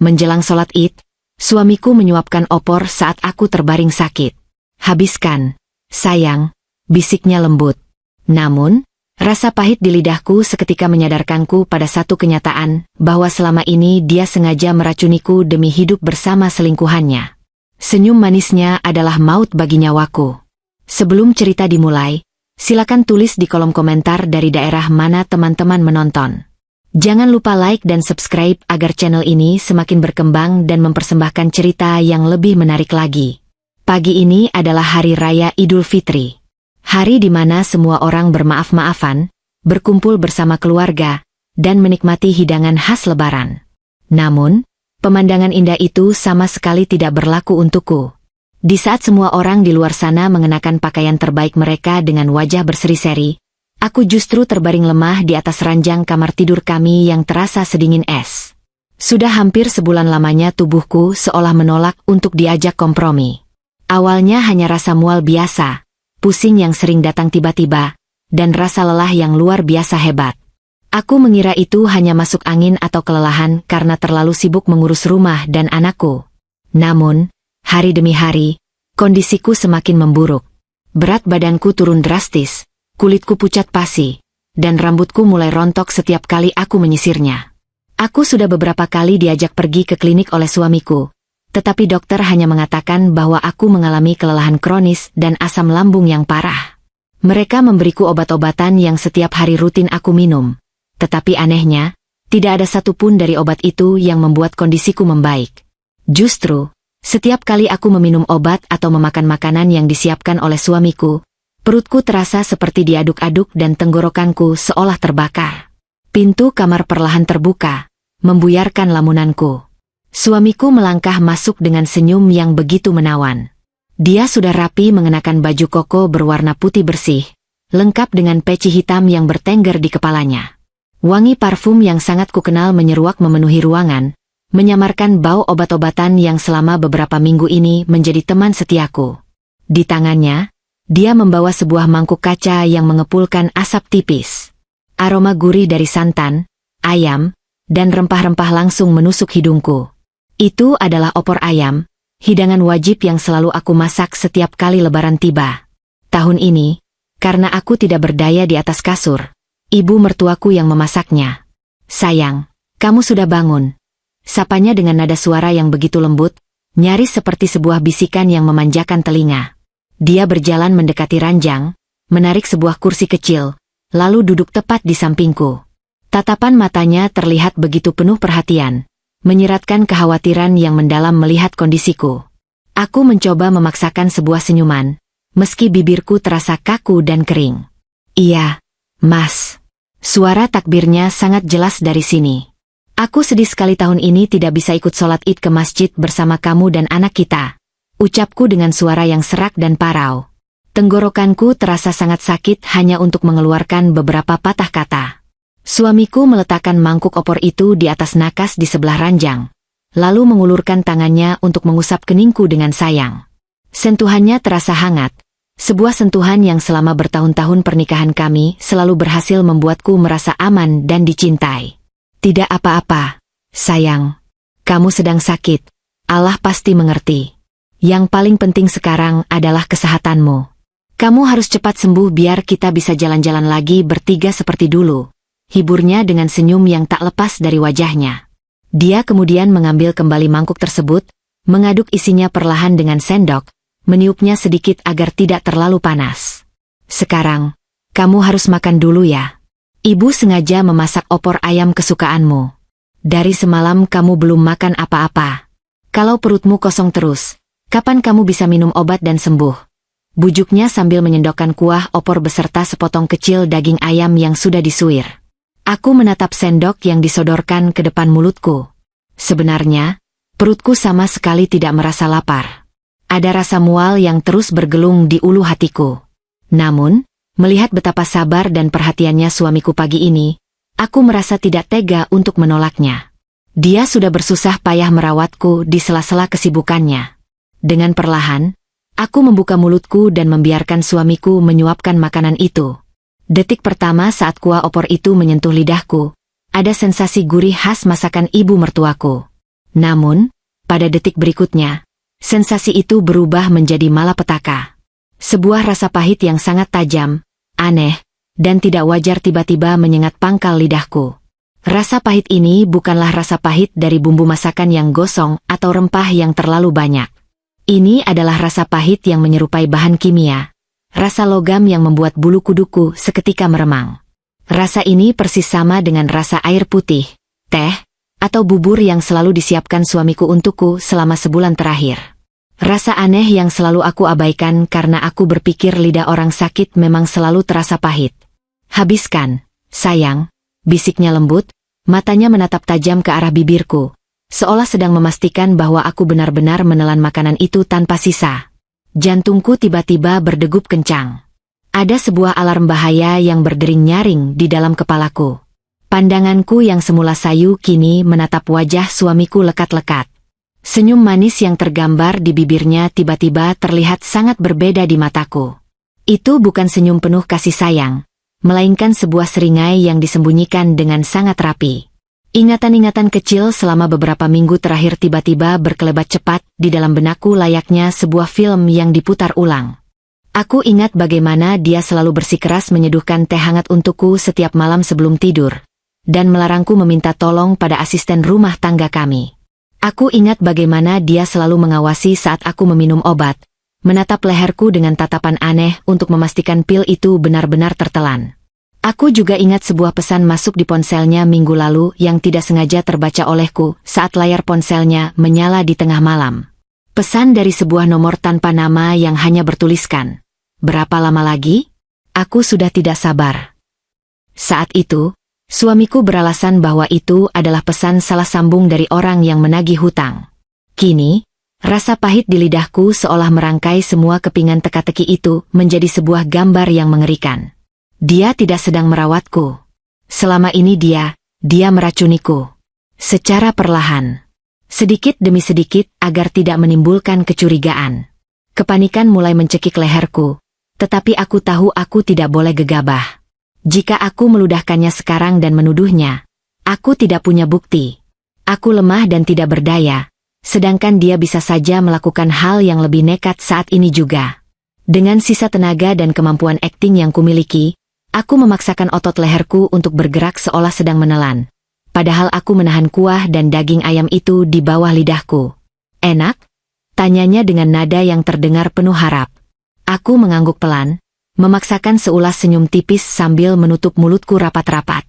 Menjelang sholat Id, suamiku menyuapkan opor saat aku terbaring sakit. "Habiskan, sayang," bisiknya lembut. Namun, rasa pahit di lidahku seketika menyadarkanku pada satu kenyataan, bahwa selama ini dia sengaja meracuniku demi hidup bersama selingkuhannya. Senyum manisnya adalah maut bagi nyawaku. Sebelum cerita dimulai, silakan tulis di kolom komentar dari daerah mana teman-teman menonton. Jangan lupa like dan subscribe agar channel ini semakin berkembang dan mempersembahkan cerita yang lebih menarik lagi. Pagi ini adalah Hari Raya Idul Fitri. Hari di mana semua orang bermaaf-maafan, berkumpul bersama keluarga, dan menikmati hidangan khas Lebaran. Namun, pemandangan indah itu sama sekali tidak berlaku untukku. Di saat semua orang di luar sana mengenakan pakaian terbaik mereka dengan wajah berseri-seri, aku justru terbaring lemah di atas ranjang kamar tidur kami yang terasa sedingin es. Sudah hampir sebulan lamanya tubuhku seolah menolak untuk diajak kompromi. Awalnya hanya rasa mual biasa, pusing yang sering datang tiba-tiba, dan rasa lelah yang luar biasa hebat. Aku mengira itu hanya masuk angin atau kelelahan karena terlalu sibuk mengurus rumah dan anakku. Namun, hari demi hari, kondisiku semakin memburuk. Berat badanku turun drastis, kulitku pucat pasi, dan rambutku mulai rontok setiap kali aku menyisirnya. Aku sudah beberapa kali diajak pergi ke klinik oleh suamiku, tetapi dokter hanya mengatakan bahwa aku mengalami kelelahan kronis dan asam lambung yang parah. Mereka memberiku obat-obatan yang setiap hari rutin aku minum, tetapi anehnya, tidak ada satupun dari obat itu yang membuat kondisiku membaik. Justru, setiap kali aku meminum obat atau memakan makanan yang disiapkan oleh suamiku, perutku terasa seperti diaduk-aduk dan tenggorokanku seolah terbakar. Pintu kamar perlahan terbuka, membuyarkan lamunanku. Suamiku melangkah masuk dengan senyum yang begitu menawan. Dia sudah rapi mengenakan baju koko berwarna putih bersih, lengkap dengan peci hitam yang bertengger di kepalanya. Wangi parfum yang sangat kukenal menyeruak memenuhi ruangan, menyamarkan bau obat-obatan yang selama beberapa minggu ini menjadi teman setiaku. Di tangannya, dia membawa sebuah mangkuk kaca yang mengepulkan asap tipis. Aroma gurih dari santan, ayam, dan rempah-rempah langsung menusuk hidungku. Itu adalah opor ayam, hidangan wajib yang selalu aku masak setiap kali Lebaran tiba. Tahun ini, karena aku tidak berdaya di atas kasur, ibu mertuaku yang memasaknya. "Sayang, kamu sudah bangun," sapanya dengan nada suara yang begitu lembut, nyaris seperti sebuah bisikan yang memanjakan telinga. Dia berjalan mendekati ranjang, menarik sebuah kursi kecil, lalu duduk tepat di sampingku. Tatapan matanya terlihat begitu penuh perhatian, menyiratkan kekhawatiran yang mendalam melihat kondisiku. Aku mencoba memaksakan sebuah senyuman, meski bibirku terasa kaku dan kering. "Iya, Mas." Suara takbirnya sangat jelas dari sini. "Aku sedih sekali tahun ini tidak bisa ikut sholat Id ke masjid bersama kamu dan anak kita," ucapku dengan suara yang serak dan parau. Tenggorokanku terasa sangat sakit hanya untuk mengeluarkan beberapa patah kata. Suamiku meletakkan mangkuk opor itu di atas nakas di sebelah ranjang, lalu mengulurkan tangannya untuk mengusap keningku dengan sayang. Sentuhannya terasa hangat, sebuah sentuhan yang selama bertahun-tahun pernikahan kami selalu berhasil membuatku merasa aman dan dicintai. "Tidak apa-apa, sayang. Kamu sedang sakit. Allah pasti mengerti. Yang paling penting sekarang adalah kesehatanmu. Kamu harus cepat sembuh biar kita bisa jalan-jalan lagi bertiga seperti dulu," hiburnya dengan senyum yang tak lepas dari wajahnya. Dia kemudian mengambil kembali mangkuk tersebut, mengaduk isinya perlahan dengan sendok, meniupnya sedikit agar tidak terlalu panas. "Sekarang, kamu harus makan dulu ya. Ibu sengaja memasak opor ayam kesukaanmu. Dari semalam kamu belum makan apa-apa. Kalau perutmu kosong terus, kapan kamu bisa minum obat dan sembuh?" Bujuknya sambil menyendokkan kuah opor beserta sepotong kecil daging ayam yang sudah disuir. Aku menatap sendok yang disodorkan ke depan mulutku. Sebenarnya, perutku sama sekali tidak merasa lapar. Ada rasa mual yang terus bergelung di ulu hatiku. Namun, melihat betapa sabar dan perhatiannya suamiku pagi ini, aku merasa tidak tega untuk menolaknya. Dia sudah bersusah payah merawatku di sela-sela kesibukannya. Dengan perlahan, aku membuka mulutku dan membiarkan suamiku menyuapkan makanan itu. Detik pertama saat kuah opor itu menyentuh lidahku, ada sensasi gurih khas masakan ibu mertuaku. Namun, pada detik berikutnya, sensasi itu berubah menjadi malapetaka. Sebuah rasa pahit yang sangat tajam, aneh, dan tidak wajar tiba-tiba menyengat pangkal lidahku. Rasa pahit ini bukanlah rasa pahit dari bumbu masakan yang gosong atau rempah yang terlalu banyak. Ini adalah rasa pahit yang menyerupai bahan kimia. Rasa logam yang membuat bulu kuduku seketika meremang. Rasa ini persis sama dengan rasa air putih, teh, atau bubur yang selalu disiapkan suamiku untukku selama sebulan terakhir. Rasa aneh yang selalu aku abaikan karena aku berpikir lidah orang sakit memang selalu terasa pahit. Habiskan, sayang, bisiknya lembut, matanya menatap tajam ke arah bibirku, seolah sedang memastikan bahwa aku benar-benar menelan makanan itu tanpa sisa. Jantungku tiba-tiba berdegup kencang. Ada sebuah alarm bahaya yang berdering nyaring di dalam kepalaku. Pandanganku yang semula sayu kini menatap wajah suamiku lekat-lekat. Senyum manis yang tergambar di bibirnya tiba-tiba terlihat sangat berbeda di mataku. Itu bukan senyum penuh kasih sayang, melainkan sebuah seringai yang disembunyikan dengan sangat rapi. Ingatan-ingatan kecil selama beberapa minggu terakhir tiba-tiba berkelebat cepat di dalam benakku layaknya sebuah film yang diputar ulang. Aku ingat bagaimana dia selalu bersikeras menyeduhkan teh hangat untukku setiap malam sebelum tidur, dan melarangku meminta tolong pada asisten rumah tangga kami. Aku ingat bagaimana dia selalu mengawasi saat aku meminum obat, menatap leherku dengan tatapan aneh untuk memastikan pil itu benar-benar tertelan. Aku juga ingat sebuah pesan masuk di ponselnya minggu lalu yang tidak sengaja terbaca olehku saat layar ponselnya menyala di tengah malam. Pesan dari sebuah nomor tanpa nama yang hanya bertuliskan, "Berapa lama lagi? Aku sudah tidak sabar." Saat itu, suamiku beralasan bahwa itu adalah pesan salah sambung dari orang yang menagih hutang. Kini, rasa pahit di lidahku seolah merangkai semua kepingan teka-teki itu menjadi sebuah gambar yang mengerikan. Dia tidak sedang merawatku. Selama ini dia meracuniku. Secara perlahan. Sedikit demi sedikit agar tidak menimbulkan kecurigaan. Kepanikan mulai mencekik leherku, tetapi aku tahu aku tidak boleh gegabah. Jika aku meludahkannya sekarang dan menuduhnya, aku tidak punya bukti. Aku lemah dan tidak berdaya, sedangkan dia bisa saja melakukan hal yang lebih nekat saat ini juga. Dengan sisa tenaga dan kemampuan akting yang kumiliki, aku memaksakan otot leherku untuk bergerak seolah sedang menelan. Padahal aku menahan kuah dan daging ayam itu di bawah lidahku. "Enak?" tanyanya dengan nada yang terdengar penuh harap. Aku mengangguk pelan, memaksakan seulas senyum tipis sambil menutup mulutku rapat-rapat.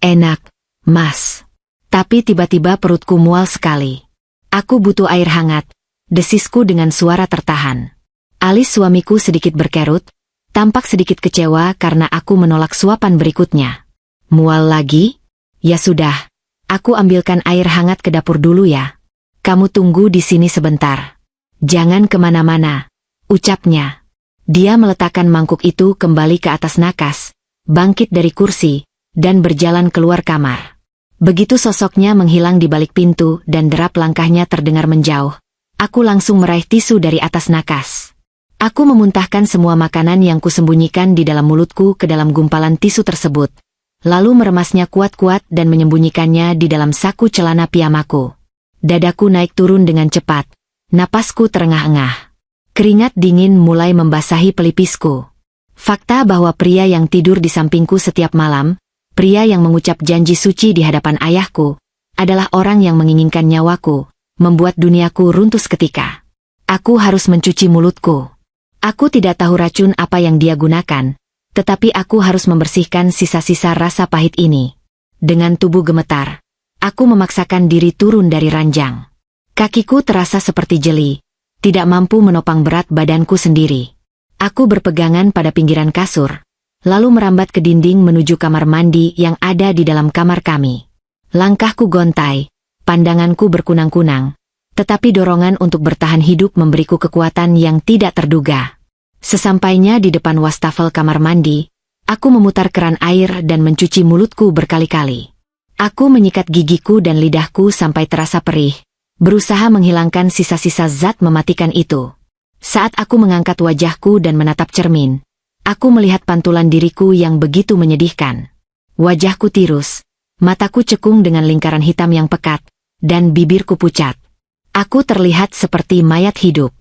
"Enak, Mas." Tapi tiba-tiba perutku mual sekali. "Aku butuh air hangat," desisku dengan suara tertahan. Alis suamiku sedikit berkerut, tampak sedikit kecewa karena aku menolak suapan berikutnya. "Mual lagi? Ya sudah, aku ambilkan air hangat ke dapur dulu ya. Kamu tunggu di sini sebentar. Jangan kemana-mana," ucapnya. Dia meletakkan mangkuk itu kembali ke atas nakas, bangkit dari kursi, dan berjalan keluar kamar. Begitu sosoknya menghilang di balik pintu dan derap langkahnya terdengar menjauh, aku langsung meraih tisu dari atas nakas. Aku memuntahkan semua makanan yang kusembunyikan di dalam mulutku ke dalam gumpalan tisu tersebut, lalu meremasnya kuat-kuat dan menyembunyikannya di dalam saku celana piyamaku. Dadaku naik turun dengan cepat, napasku terengah-engah. Keringat dingin mulai membasahi pelipisku. Fakta bahwa pria yang tidur di sampingku setiap malam, pria yang mengucap janji suci di hadapan ayahku, adalah orang yang menginginkan nyawaku, membuat duniaku runtuh seketika. Aku harus mencuci mulutku. Aku tidak tahu racun apa yang dia gunakan, tetapi aku harus membersihkan sisa-sisa rasa pahit ini. Dengan tubuh gemetar, aku memaksakan diri turun dari ranjang. Kakiku terasa seperti jeli, tidak mampu menopang berat badanku sendiri. Aku berpegangan pada pinggiran kasur, lalu merambat ke dinding menuju kamar mandi yang ada di dalam kamar kami. Langkahku gontai, pandanganku berkunang-kunang, tetapi dorongan untuk bertahan hidup memberiku kekuatan yang tidak terduga. Sesampainya di depan wastafel kamar mandi, aku memutar keran air dan mencuci mulutku berkali-kali. Aku menyikat gigiku dan lidahku sampai terasa perih, berusaha menghilangkan sisa-sisa zat mematikan itu. Saat aku mengangkat wajahku dan menatap cermin, aku melihat pantulan diriku yang begitu menyedihkan. Wajahku tirus, mataku cekung dengan lingkaran hitam yang pekat, dan bibirku pucat. Aku terlihat seperti mayat hidup.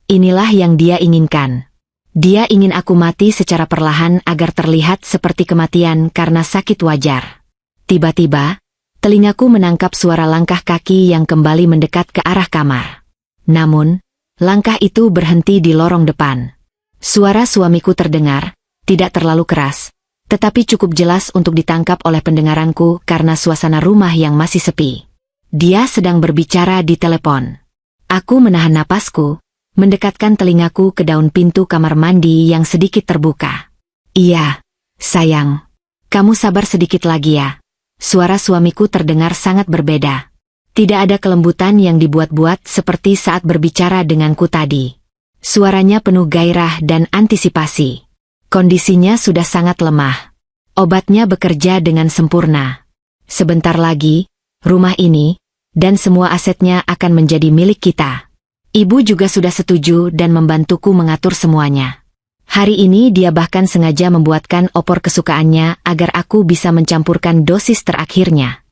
Inilah yang dia inginkan. Dia ingin aku mati secara perlahan agar terlihat seperti kematian karena sakit wajar. Tiba-tiba, telingaku menangkap suara langkah kaki yang kembali mendekat ke arah kamar. Namun, langkah itu berhenti di lorong depan. Suara suamiku terdengar, tidak terlalu keras, tetapi cukup jelas untuk ditangkap oleh pendengaranku karena suasana rumah yang masih sepi. Dia sedang berbicara di telepon. Aku menahan napasku, mendekatkan telingaku ke daun pintu kamar mandi yang sedikit terbuka. Iya, sayang. Kamu sabar sedikit lagi ya. Suara suamiku terdengar sangat berbeda. Tidak ada kelembutan yang dibuat-buat seperti saat berbicara denganku tadi. Suaranya penuh gairah dan antisipasi. Kondisinya sudah sangat lemah. Obatnya bekerja dengan sempurna. Sebentar lagi, rumah ini, dan semua asetnya akan menjadi milik kita. Ibu juga sudah setuju dan membantuku mengatur semuanya. Hari ini dia bahkan sengaja membuatkan opor kesukaannya agar aku bisa mencampurkan dosis terakhirnya.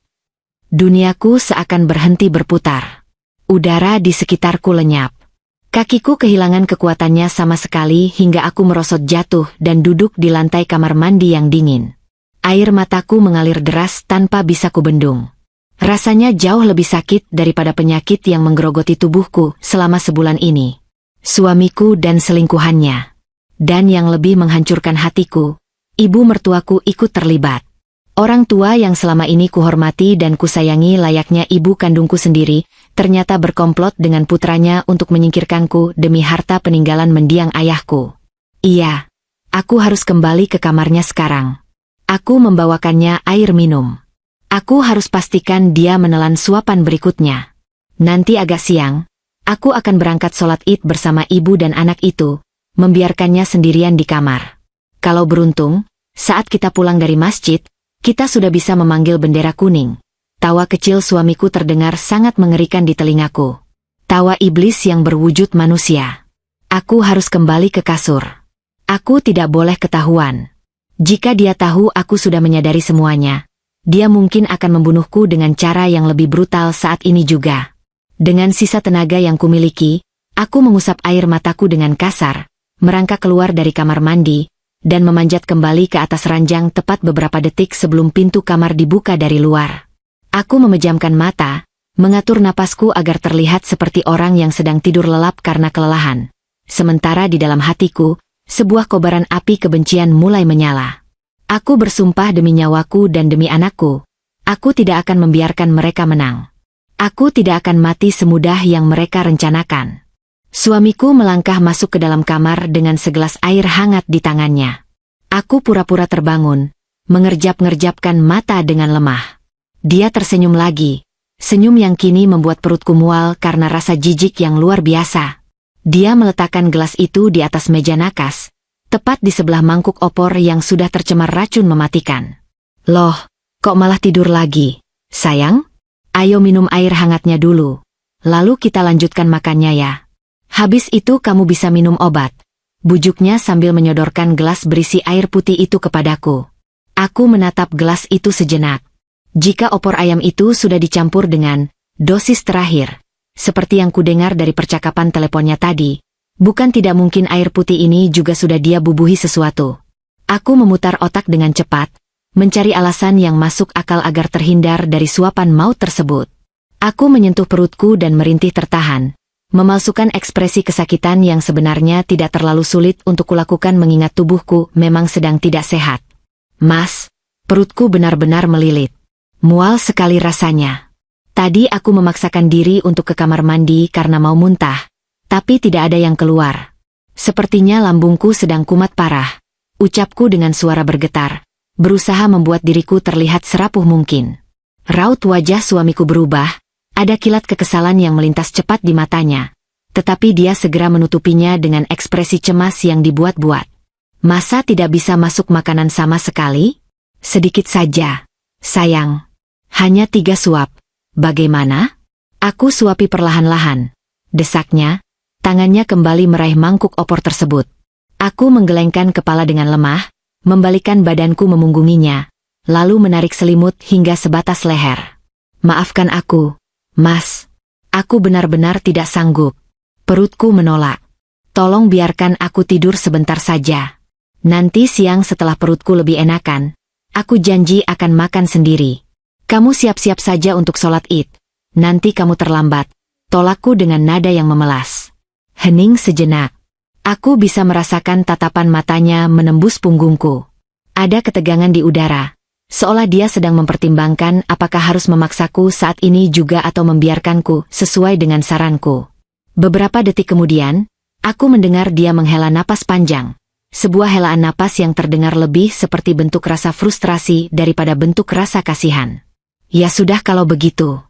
Duniaku seakan berhenti berputar. Udara di sekitarku lenyap. Kakiku kehilangan kekuatannya sama sekali hingga aku merosot jatuh dan duduk di lantai kamar mandi yang dingin. Air mataku mengalir deras tanpa bisa kubendung. Rasanya jauh lebih sakit daripada penyakit yang menggerogoti tubuhku selama sebulan ini. Suamiku dan selingkuhannya. Dan yang lebih menghancurkan hatiku, ibu mertuaku ikut terlibat. Orang tua yang selama ini kuhormati dan kusayangi layaknya ibu kandungku sendiri, ternyata berkomplot dengan putranya untuk menyingkirkanku demi harta peninggalan mendiang ayahku. Iya, aku harus kembali ke kamarnya sekarang. Aku membawakannya air minum. Aku harus pastikan dia menelan suapan berikutnya. Nanti agak siang, aku akan berangkat sholat Id bersama ibu dan anak itu, membiarkannya sendirian di kamar. Kalau beruntung, saat kita pulang dari masjid, kita sudah bisa memanggil bendera kuning. Tawa kecil suamiku terdengar sangat mengerikan di telingaku. Tawa iblis yang berwujud manusia. Aku harus kembali ke kasur. Aku tidak boleh ketahuan. Jika dia tahu aku sudah menyadari semuanya, dia mungkin akan membunuhku dengan cara yang lebih brutal saat ini juga. Dengan sisa tenaga yang kumiliki, aku mengusap air mataku dengan kasar, merangkak keluar dari kamar mandi, dan memanjat kembali ke atas ranjang tepat beberapa detik sebelum pintu kamar dibuka dari luar. Aku memejamkan mata, mengatur napasku agar terlihat seperti orang yang sedang tidur lelap karena kelelahan. Sementara di dalam hatiku, sebuah kobaran api kebencian mulai menyala. Aku bersumpah demi nyawaku dan demi anakku, aku tidak akan membiarkan mereka menang. Aku tidak akan mati semudah yang mereka rencanakan. Suamiku melangkah masuk ke dalam kamar dengan segelas air hangat di tangannya. Aku pura-pura terbangun, mengerjap-ngerjapkan mata dengan lemah. Dia tersenyum lagi, senyum yang kini membuat perutku mual karena rasa jijik yang luar biasa. Dia meletakkan gelas itu di atas meja nakas, tepat di sebelah mangkuk opor yang sudah tercemar racun mematikan. Loh, kok malah tidur lagi? Sayang? Ayo minum air hangatnya dulu. Lalu kita lanjutkan makannya ya. Habis itu kamu bisa minum obat. Bujuknya sambil menyodorkan gelas berisi air putih itu kepadaku. Aku menatap gelas itu sejenak. Jika opor ayam itu sudah dicampur dengan dosis terakhir, seperti yang kudengar dari percakapan teleponnya tadi, bukan tidak mungkin air putih ini juga sudah dia bubuhi sesuatu. Aku memutar otak dengan cepat, mencari alasan yang masuk akal agar terhindar dari suapan maut tersebut. Aku menyentuh perutku dan merintih tertahan, memalsukan ekspresi kesakitan yang sebenarnya tidak terlalu sulit untuk kulakukan mengingat tubuhku memang sedang tidak sehat. Mas, perutku benar-benar melilit. Mual sekali rasanya. Tadi aku memaksakan diri untuk ke kamar mandi karena mau muntah, tapi tidak ada yang keluar. Sepertinya lambungku sedang kumat parah. Ucapku dengan suara bergetar, berusaha membuat diriku terlihat serapuh mungkin. Raut wajah suamiku berubah, ada kilat kekesalan yang melintas cepat di matanya. Tetapi dia segera menutupinya dengan ekspresi cemas yang dibuat-buat. Masa tidak bisa masuk makanan sama sekali? Sedikit saja. Sayang. Hanya 3 suap. Bagaimana? Aku suapi perlahan-lahan. Desaknya, tangannya kembali meraih mangkuk opor tersebut. Aku menggelengkan kepala dengan lemah, membalikkan badanku memunggunginya, lalu menarik selimut hingga sebatas leher. Maafkan aku, Mas, aku benar-benar tidak sanggup. Perutku menolak. Tolong biarkan aku tidur sebentar saja. Nanti siang setelah perutku lebih enakan, aku janji akan makan sendiri. Kamu siap-siap saja untuk sholat Id. Nanti kamu terlambat, tolakku dengan nada yang memelas. Hening sejenak. Aku bisa merasakan tatapan matanya menembus punggungku. Ada ketegangan di udara, seolah dia sedang mempertimbangkan apakah harus memaksaku saat ini juga atau membiarkanku sesuai dengan saranku. Beberapa detik kemudian, aku mendengar dia menghela napas panjang. Sebuah helaan napas yang terdengar lebih seperti bentuk rasa frustrasi daripada bentuk rasa kasihan. Ya sudah kalau begitu.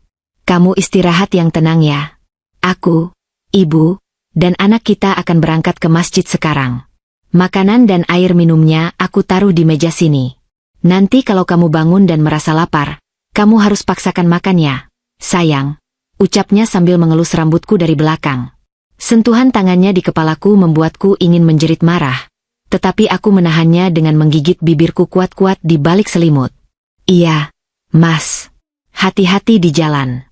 Kamu istirahat yang tenang ya. Aku, ibu, dan anak kita akan berangkat ke masjid sekarang. Makanan dan air minumnya aku taruh di meja sini. Nanti kalau kamu bangun dan merasa lapar, kamu harus paksakan makan ya, sayang. Ucapnya sambil mengelus rambutku dari belakang. Sentuhan tangannya di kepalaku membuatku ingin menjerit marah. Tetapi aku menahannya dengan menggigit bibirku kuat-kuat di balik selimut. Iya, Mas. Hati-hati di jalan.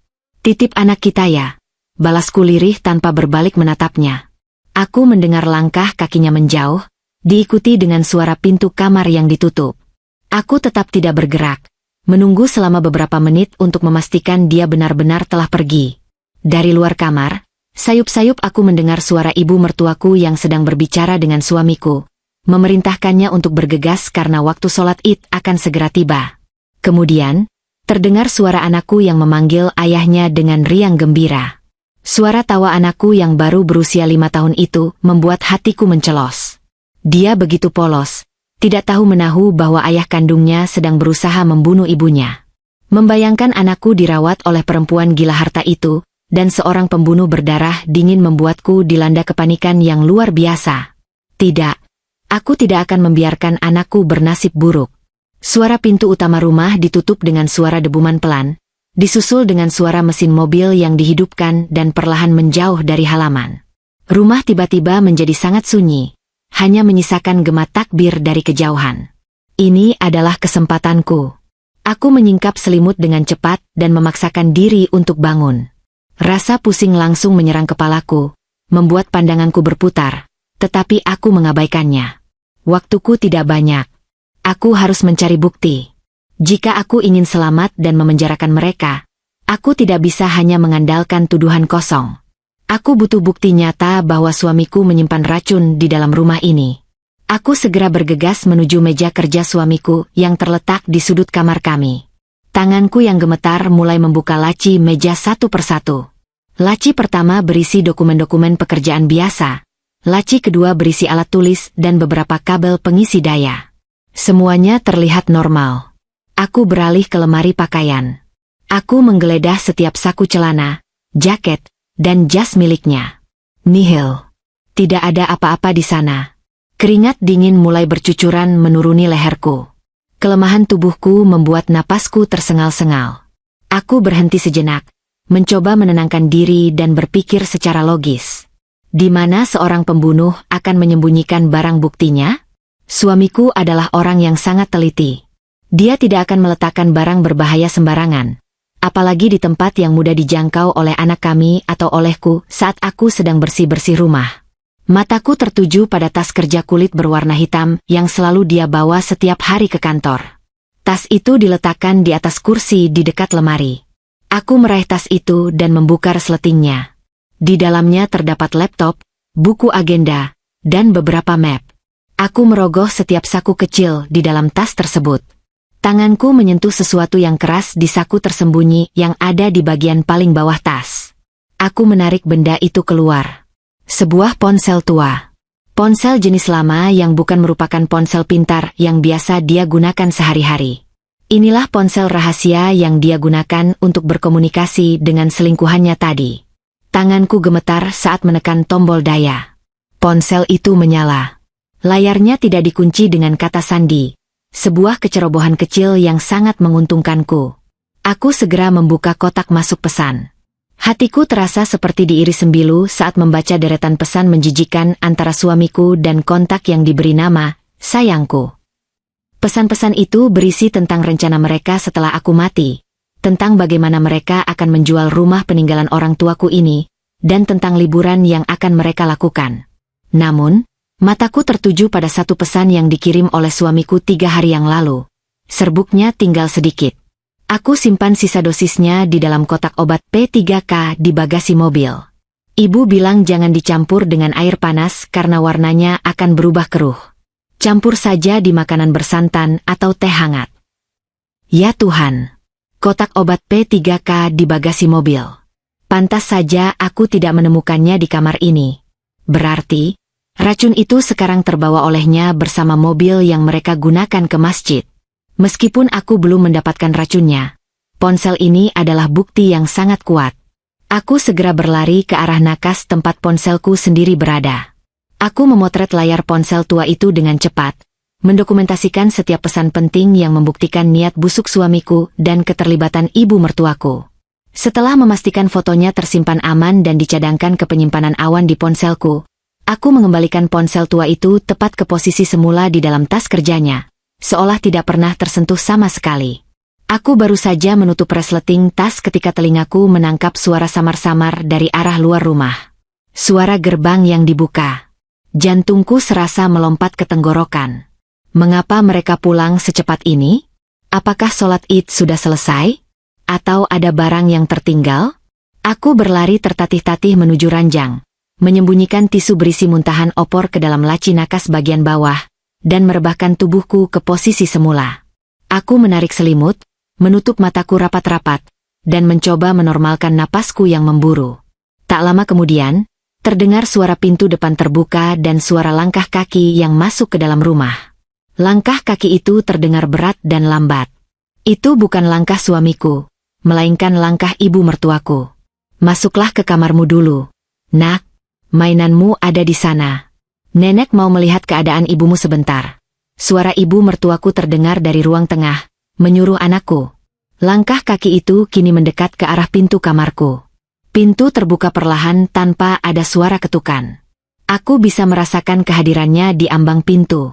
Titip anak kita ya. Balasku lirih tanpa berbalik menatapnya. Aku mendengar langkah kakinya menjauh, diikuti dengan suara pintu kamar yang ditutup. Aku tetap tidak bergerak, menunggu selama beberapa menit untuk memastikan dia benar-benar telah pergi. Dari luar kamar, sayup-sayup aku mendengar suara ibu mertuaku yang sedang berbicara dengan suamiku, memerintahkannya untuk bergegas karena waktu sholat Id akan segera tiba. Kemudian, terdengar suara anakku yang memanggil ayahnya dengan riang gembira. Suara tawa anakku yang baru berusia 5 tahun itu membuat hatiku mencelos. Dia begitu polos, tidak tahu menahu bahwa ayah kandungnya sedang berusaha membunuh ibunya. Membayangkan anakku dirawat oleh perempuan gila harta itu, dan seorang pembunuh berdarah dingin membuatku dilanda kepanikan yang luar biasa. Tidak, aku tidak akan membiarkan anakku bernasib buruk. Suara pintu utama rumah ditutup dengan suara debuman pelan, disusul dengan suara mesin mobil yang dihidupkan dan perlahan menjauh dari halaman. Rumah tiba-tiba menjadi sangat sunyi, hanya menyisakan gema takbir dari kejauhan. Ini adalah kesempatanku. Aku menyingkap selimut dengan cepat dan memaksakan diri untuk bangun. Rasa pusing langsung menyerang kepalaku, membuat pandanganku berputar, tetapi aku mengabaikannya. Waktuku tidak banyak. Aku harus mencari bukti. Jika aku ingin selamat dan memenjarakan mereka, aku tidak bisa hanya mengandalkan tuduhan kosong. Aku butuh bukti nyata bahwa suamiku menyimpan racun di dalam rumah ini. Aku segera bergegas menuju meja kerja suamiku yang terletak di sudut kamar kami. Tanganku yang gemetar mulai membuka laci meja satu persatu. Laci pertama berisi dokumen-dokumen pekerjaan biasa. Laci kedua berisi alat tulis dan beberapa kabel pengisi daya. Semuanya terlihat normal. Aku beralih ke lemari pakaian. Aku menggeledah setiap saku celana, jaket, dan jas miliknya. Nihil. Tidak ada apa-apa di sana. Keringat dingin mulai bercucuran menuruni leherku. Kelemahan tubuhku membuat napasku tersengal-sengal. Aku berhenti sejenak, mencoba menenangkan diri dan berpikir secara logis. Di mana seorang pembunuh akan menyembunyikan barang buktinya? Suamiku adalah orang yang sangat teliti. Dia tidak akan meletakkan barang berbahaya sembarangan, apalagi di tempat yang mudah dijangkau oleh anak kami atau olehku saat aku sedang bersih-bersih rumah. Mataku tertuju pada tas kerja kulit berwarna hitam yang selalu dia bawa setiap hari ke kantor. Tas itu diletakkan di atas kursi di dekat lemari. Aku meraih tas itu dan membuka resletingnya. Di dalamnya terdapat laptop, buku agenda, dan beberapa map. Aku merogoh setiap saku kecil di dalam tas tersebut. Tanganku menyentuh sesuatu yang keras di saku tersembunyi yang ada di bagian paling bawah tas. Aku menarik benda itu keluar. Sebuah ponsel tua. Ponsel jenis lama yang bukan merupakan ponsel pintar yang biasa dia gunakan sehari-hari. Inilah ponsel rahasia yang dia gunakan untuk berkomunikasi dengan selingkuhannya tadi. Tanganku gemetar saat menekan tombol daya. Ponsel itu menyala. Layarnya tidak dikunci dengan kata sandi. Sebuah kecerobohan kecil yang sangat menguntungkanku. Aku segera membuka kotak masuk pesan. Hatiku terasa seperti diiris sembilu saat membaca deretan pesan menjijikan antara suamiku dan kontak yang diberi nama, sayangku. Pesan-pesan itu berisi tentang rencana mereka setelah aku mati. tentang bagaimana mereka akan menjual rumah peninggalan orang tuaku ini, dan tentang liburan yang akan mereka lakukan. Namun, mataku tertuju pada satu pesan yang dikirim oleh suamiku 3 hari yang lalu. Serbuknya tinggal sedikit. Aku simpan sisa dosisnya di dalam kotak obat P3K di bagasi mobil. Ibu bilang jangan dicampur dengan air panas karena warnanya akan berubah keruh. Campur saja di makanan bersantan atau teh hangat. Ya Tuhan! Kotak obat P3K di bagasi mobil. Pantas saja aku tidak menemukannya di kamar ini. Berarti, racun itu sekarang terbawa olehnya bersama mobil yang mereka gunakan ke masjid. Meskipun aku belum mendapatkan racunnya, ponsel ini adalah bukti yang sangat kuat. Aku segera berlari ke arah nakas tempat ponselku sendiri berada. Aku memotret layar ponsel tua itu dengan cepat, mendokumentasikan setiap pesan penting yang membuktikan niat busuk suamiku dan keterlibatan ibu mertuaku. Setelah memastikan fotonya tersimpan aman dan dicadangkan ke penyimpanan awan di ponselku, aku mengembalikan ponsel tua itu tepat ke posisi semula di dalam tas kerjanya, seolah tidak pernah tersentuh sama sekali. Aku baru saja menutup resleting tas ketika telingaku menangkap suara samar-samar dari arah luar rumah. Suara gerbang yang dibuka. Jantungku serasa melompat ke tenggorokan. Mengapa mereka pulang secepat ini? Apakah sholat Id sudah selesai? Atau ada barang yang tertinggal? Aku berlari tertatih-tatih menuju ranjang, menyembunyikan tisu berisi muntahan opor ke dalam laci nakas bagian bawah, dan merebahkan tubuhku ke posisi semula. Aku menarik selimut, menutup mataku rapat-rapat, dan mencoba menormalkan napasku yang memburu. Tak lama kemudian, terdengar suara pintu depan terbuka dan suara langkah kaki yang masuk ke dalam rumah. Langkah kaki itu terdengar berat dan lambat. Itu bukan langkah suamiku, melainkan langkah ibu mertuaku. Masuklah ke kamarmu dulu. Nak, mainanmu ada di sana. Nenek mau melihat keadaan ibumu sebentar. Suara ibu mertuaku terdengar dari ruang tengah, menyuruh anakku. Langkah kaki itu kini mendekat ke arah pintu kamarku. Pintu terbuka perlahan tanpa ada suara ketukan. Aku bisa merasakan kehadirannya di ambang pintu.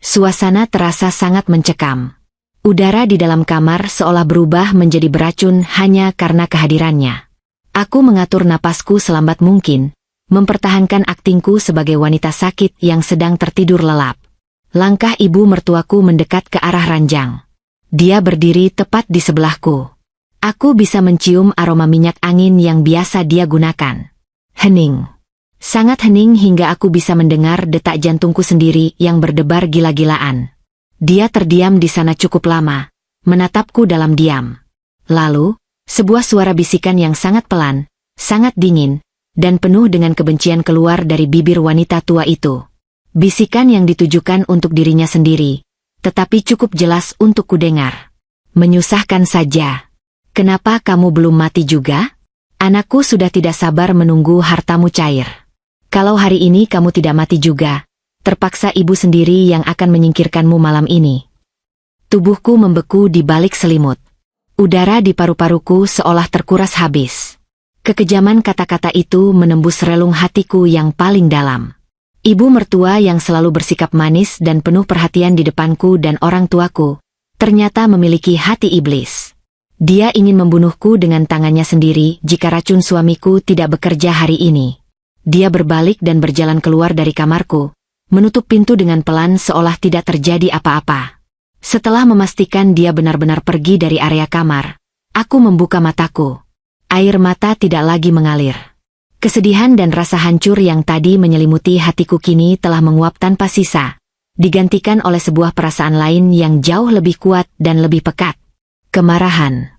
Suasana terasa sangat mencekam. Udara di dalam kamar seolah berubah menjadi beracun hanya karena kehadirannya. Aku mengatur napasku selambat mungkin, mempertahankan aktingku sebagai wanita sakit yang sedang tertidur lelap. Langkah ibu mertuaku mendekat ke arah ranjang. Dia berdiri tepat di sebelahku. Aku bisa mencium aroma minyak angin yang biasa dia gunakan. Hening. Sangat hening hingga aku bisa mendengar detak jantungku sendiri yang berdebar gila-gilaan. Dia terdiam di sana cukup lama, menatapku dalam diam. Lalu, sebuah suara bisikan yang sangat pelan, sangat dingin, dan penuh dengan kebencian keluar dari bibir wanita tua itu. Bisikan yang ditujukan untuk dirinya sendiri, tetapi cukup jelas untuk kudengar. Menyusahkan saja. Kenapa kamu belum mati juga? Anakku sudah tidak sabar menunggu hartamu cair. Kalau hari ini kamu tidak mati juga, terpaksa ibu sendiri yang akan menyingkirkanmu malam ini. Tubuhku membeku di balik selimut. Udara di paru-paruku seolah terkuras habis. Kekejaman kata-kata itu menembus relung hatiku yang paling dalam. Ibu mertua yang selalu bersikap manis dan penuh perhatian di depanku dan orang tuaku, ternyata memiliki hati iblis. Dia ingin membunuhku dengan tangannya sendiri jika racun suamiku tidak bekerja hari ini. Dia berbalik dan berjalan keluar dari kamarku, menutup pintu dengan pelan seolah tidak terjadi apa-apa. Setelah memastikan dia benar-benar pergi dari area kamar, aku membuka mataku. Air mata tidak lagi mengalir. Kesedihan dan rasa hancur yang tadi menyelimuti hatiku kini telah menguap tanpa sisa, digantikan oleh sebuah perasaan lain yang jauh lebih kuat dan lebih pekat. Kemarahan.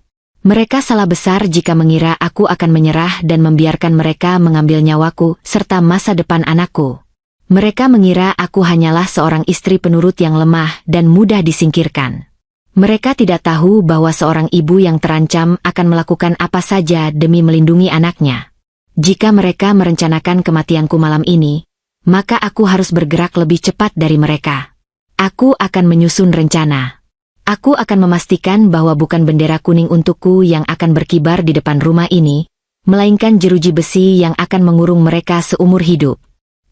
Mereka salah besar jika mengira aku akan menyerah dan membiarkan mereka mengambil nyawaku serta masa depan anakku. Mereka mengira aku hanyalah seorang istri penurut yang lemah dan mudah disingkirkan. Mereka tidak tahu bahwa seorang ibu yang terancam akan melakukan apa saja demi melindungi anaknya. Jika mereka merencanakan kematianku malam ini, maka aku harus bergerak lebih cepat dari mereka. Aku akan menyusun rencana. Aku akan memastikan bahwa bukan bendera kuning untukku yang akan berkibar di depan rumah ini, melainkan jeruji besi yang akan mengurung mereka seumur hidup.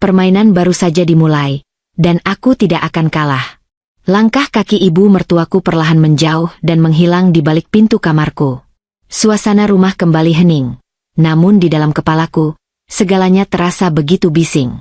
Permainan baru saja dimulai, dan aku tidak akan kalah. Langkah kaki ibu mertuaku perlahan menjauh dan menghilang di balik pintu kamarku. Suasana rumah kembali hening. Namun di dalam kepalaku, segalanya terasa begitu bising.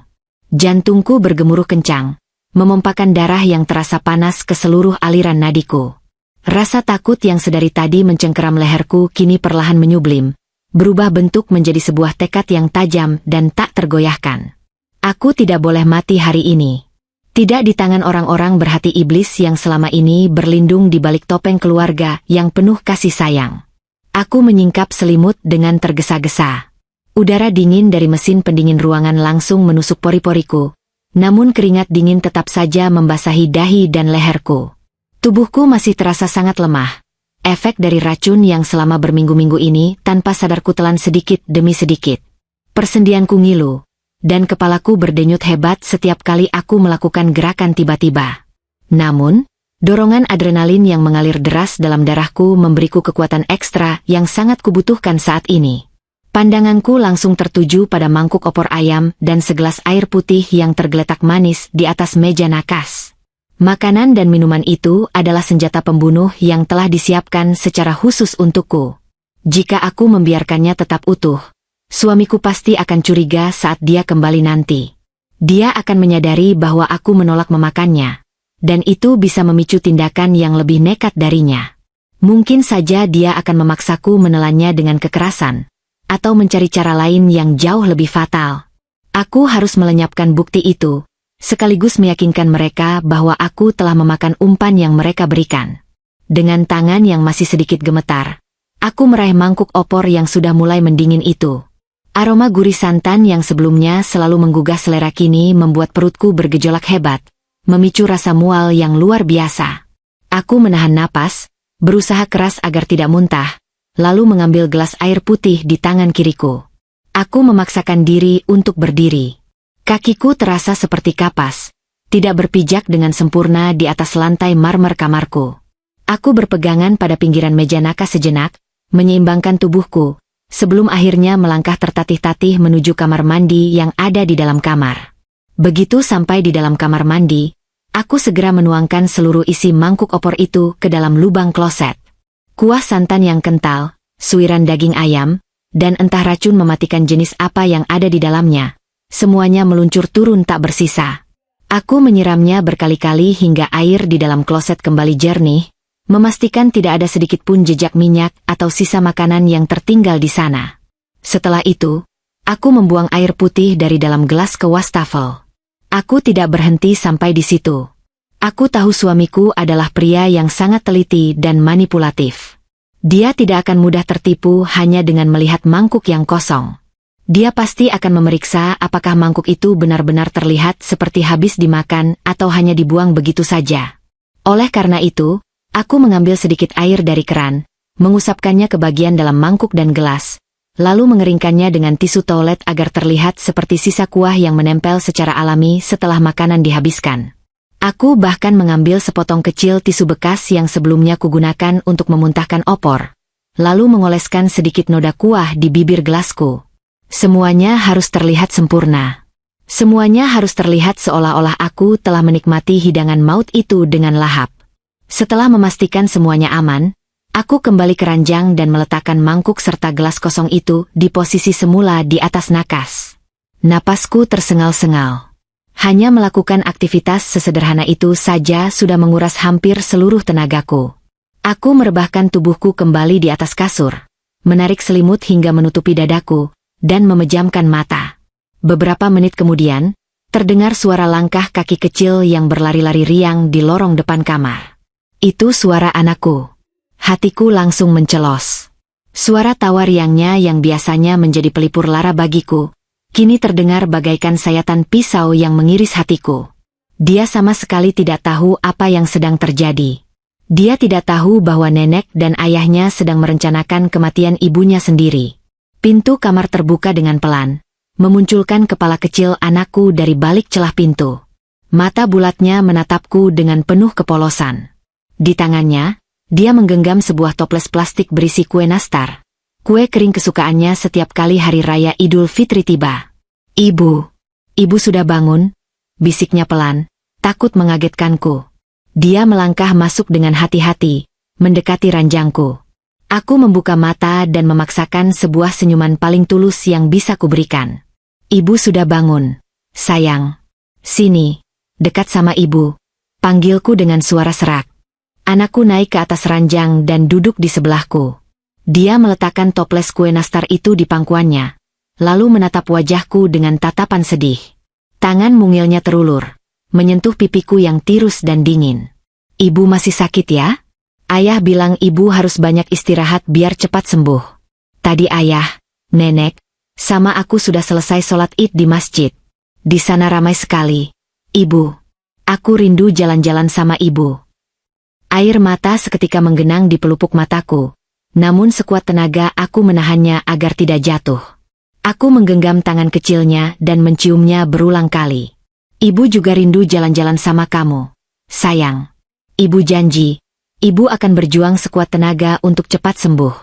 Jantungku bergemuruh kencang, memompakan darah yang terasa panas ke seluruh aliran nadiku. Rasa takut yang sedari tadi mencengkeram leherku kini perlahan menyublim, berubah bentuk menjadi sebuah tekad yang tajam dan tak tergoyahkan. Aku tidak boleh mati hari ini. Tidak di tangan orang-orang berhati iblis yang selama ini berlindung di balik topeng keluarga yang penuh kasih sayang. Aku menyingkap selimut dengan tergesa-gesa. Udara dingin dari mesin pendingin ruangan langsung menusuk pori-poriku, namun keringat dingin tetap saja membasahi dahi dan leherku. Tubuhku masih terasa sangat lemah. Efek dari racun yang selama berminggu-minggu ini tanpa sadarku telan sedikit demi sedikit. Persendianku ngilu, dan kepalaku berdenyut hebat setiap kali aku melakukan gerakan tiba-tiba. Namun, dorongan adrenalin yang mengalir deras dalam darahku memberiku kekuatan ekstra yang sangat kubutuhkan saat ini. Pandanganku langsung tertuju pada mangkuk opor ayam dan segelas air putih yang tergeletak manis di atas meja nakas. Makanan dan minuman itu adalah senjata pembunuh yang telah disiapkan secara khusus untukku. Jika aku membiarkannya tetap utuh, suamiku pasti akan curiga saat dia kembali nanti. Dia akan menyadari bahwa aku menolak memakannya. Dan itu bisa memicu tindakan yang lebih nekat darinya. Mungkin saja dia akan memaksaku menelannya dengan kekerasan, atau mencari cara lain yang jauh lebih fatal. Aku harus melenyapkan bukti itu, sekaligus meyakinkan mereka bahwa aku telah memakan umpan yang mereka berikan. Dengan tangan yang masih sedikit gemetar, aku meraih mangkuk opor yang sudah mulai mendingin itu. Aroma gurih santan yang sebelumnya selalu menggugah selera kini membuat perutku bergejolak hebat, memicu rasa mual yang luar biasa. Aku menahan napas, berusaha keras agar tidak muntah, lalu mengambil gelas air putih di tangan kiriku. Aku memaksakan diri untuk berdiri. Kakiku terasa seperti kapas, tidak berpijak dengan sempurna di atas lantai marmer kamarku. Aku berpegangan pada pinggiran meja nakas sejenak, menyeimbangkan tubuhku, sebelum akhirnya melangkah tertatih-tatih menuju kamar mandi yang ada di dalam kamar. Begitu sampai di dalam kamar mandi, aku segera menuangkan seluruh isi mangkuk opor itu ke dalam lubang kloset. Kuah santan yang kental, suiran daging ayam, dan entah racun mematikan jenis apa yang ada di dalamnya, semuanya meluncur turun tak bersisa. Aku menyiramnya berkali-kali hingga air di dalam kloset kembali jernih, memastikan tidak ada sedikit pun jejak minyak atau sisa makanan yang tertinggal di sana. Setelah itu, aku membuang air putih dari dalam gelas ke wastafel. Aku tidak berhenti sampai di situ. Aku tahu suamiku adalah pria yang sangat teliti dan manipulatif. Dia tidak akan mudah tertipu hanya dengan melihat mangkuk yang kosong. Dia pasti akan memeriksa apakah mangkuk itu benar-benar terlihat seperti habis dimakan atau hanya dibuang begitu saja. Oleh karena itu, aku mengambil sedikit air dari keran, mengusapkannya ke bagian dalam mangkuk dan gelas, lalu mengeringkannya dengan tisu toilet agar terlihat seperti sisa kuah yang menempel secara alami setelah makanan dihabiskan. Aku bahkan mengambil sepotong kecil tisu bekas yang sebelumnya kugunakan untuk memuntahkan opor, lalu mengoleskan sedikit noda kuah di bibir gelasku. Semuanya harus terlihat sempurna. Semuanya harus terlihat seolah-olah aku telah menikmati hidangan maut itu dengan lahap. Setelah memastikan semuanya aman, aku kembali ke ranjang dan meletakkan mangkuk serta gelas kosong itu di posisi semula di atas nakas. Napasku tersengal-sengal. Hanya melakukan aktivitas sesederhana itu saja sudah menguras hampir seluruh tenagaku. Aku merebahkan tubuhku kembali di atas kasur, menarik selimut hingga menutupi dadaku, dan memejamkan mata. Beberapa menit kemudian, terdengar suara langkah kaki kecil yang berlari-lari riang di lorong depan kamar. Itu suara anakku. Hatiku langsung mencelos. Suara tawa riangnya yang biasanya menjadi pelipur lara bagiku, kini terdengar bagaikan sayatan pisau yang mengiris hatiku. Dia sama sekali tidak tahu apa yang sedang terjadi. Dia tidak tahu bahwa nenek dan ayahnya sedang merencanakan kematian ibunya sendiri. Pintu kamar terbuka dengan pelan, memunculkan kepala kecil anakku dari balik celah pintu. Mata bulatnya menatapku dengan penuh kepolosan. Di tangannya, dia menggenggam sebuah toples plastik berisi kue nastar. Kue kering kesukaannya setiap kali hari raya Idul Fitri tiba. Ibu sudah bangun?" bisiknya pelan, takut mengagetkanku. Dia melangkah masuk dengan hati-hati, mendekati ranjangku. Aku membuka mata dan memaksakan sebuah senyuman paling tulus yang bisa kuberikan. Ibu sudah bangun. Sayang. Sini. Dekat sama ibu. Panggilku dengan suara serak. Anakku naik ke atas ranjang dan duduk di sebelahku. Dia meletakkan toples kue nastar itu di pangkuannya. Lalu menatap wajahku dengan tatapan sedih. Tangan mungilnya terulur. Menyentuh pipiku yang tirus dan dingin. Ibu masih sakit ya? Ayah bilang ibu harus banyak istirahat biar cepat sembuh. Tadi ayah, nenek, sama aku sudah selesai sholat Id di masjid. Di sana ramai sekali. Ibu, aku rindu jalan-jalan sama ibu. Air mata seketika menggenang di pelupuk mataku. Namun sekuat tenaga aku menahannya agar tidak jatuh. Aku menggenggam tangan kecilnya dan menciumnya berulang kali. Ibu juga rindu jalan-jalan sama kamu. Sayang. Ibu janji. Ibu akan berjuang sekuat tenaga untuk cepat sembuh.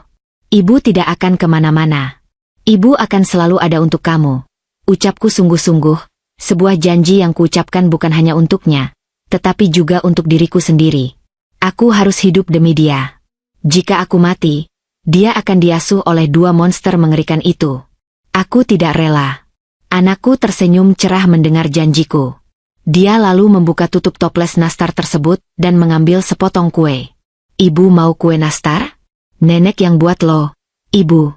Ibu tidak akan kemana-mana. Ibu akan selalu ada untuk kamu. Ucapku sungguh-sungguh, sebuah janji yang kuucapkan bukan hanya untuknya, tetapi juga untuk diriku sendiri. Aku harus hidup demi dia. Jika aku mati, dia akan diasuh oleh dua monster mengerikan itu. Aku tidak rela. Anakku tersenyum cerah mendengar janjiku. Dia lalu membuka tutup toples nastar tersebut dan mengambil sepotong kue. Ibu mau kue nastar? Nenek yang buat loh. Ibu.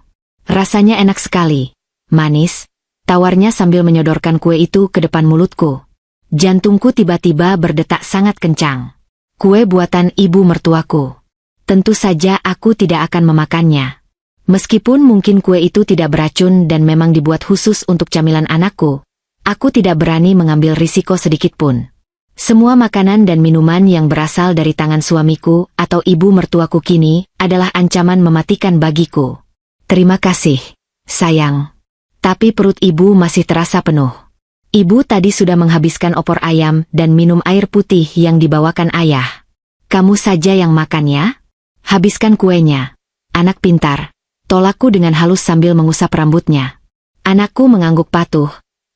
Rasanya enak sekali. Manis. Tawarnya sambil menyodorkan kue itu ke depan mulutku. Jantungku tiba-tiba berdetak sangat kencang. Kue buatan ibu mertuaku. Tentu saja aku tidak akan memakannya. Meskipun mungkin kue itu tidak beracun dan memang dibuat khusus untuk camilan anakku, aku tidak berani mengambil risiko sedikitpun. Semua makanan dan minuman yang berasal dari tangan suamiku atau ibu mertuaku kini adalah ancaman mematikan bagiku. Terima kasih, sayang. Tapi perut ibu masih terasa penuh. Ibu tadi sudah menghabiskan opor ayam dan minum air putih yang dibawakan ayah. Kamu saja yang makan ya? Habiskan kuenya. Anak pintar. Tolakku dengan halus sambil mengusap rambutnya. Anakku mengangguk patuh.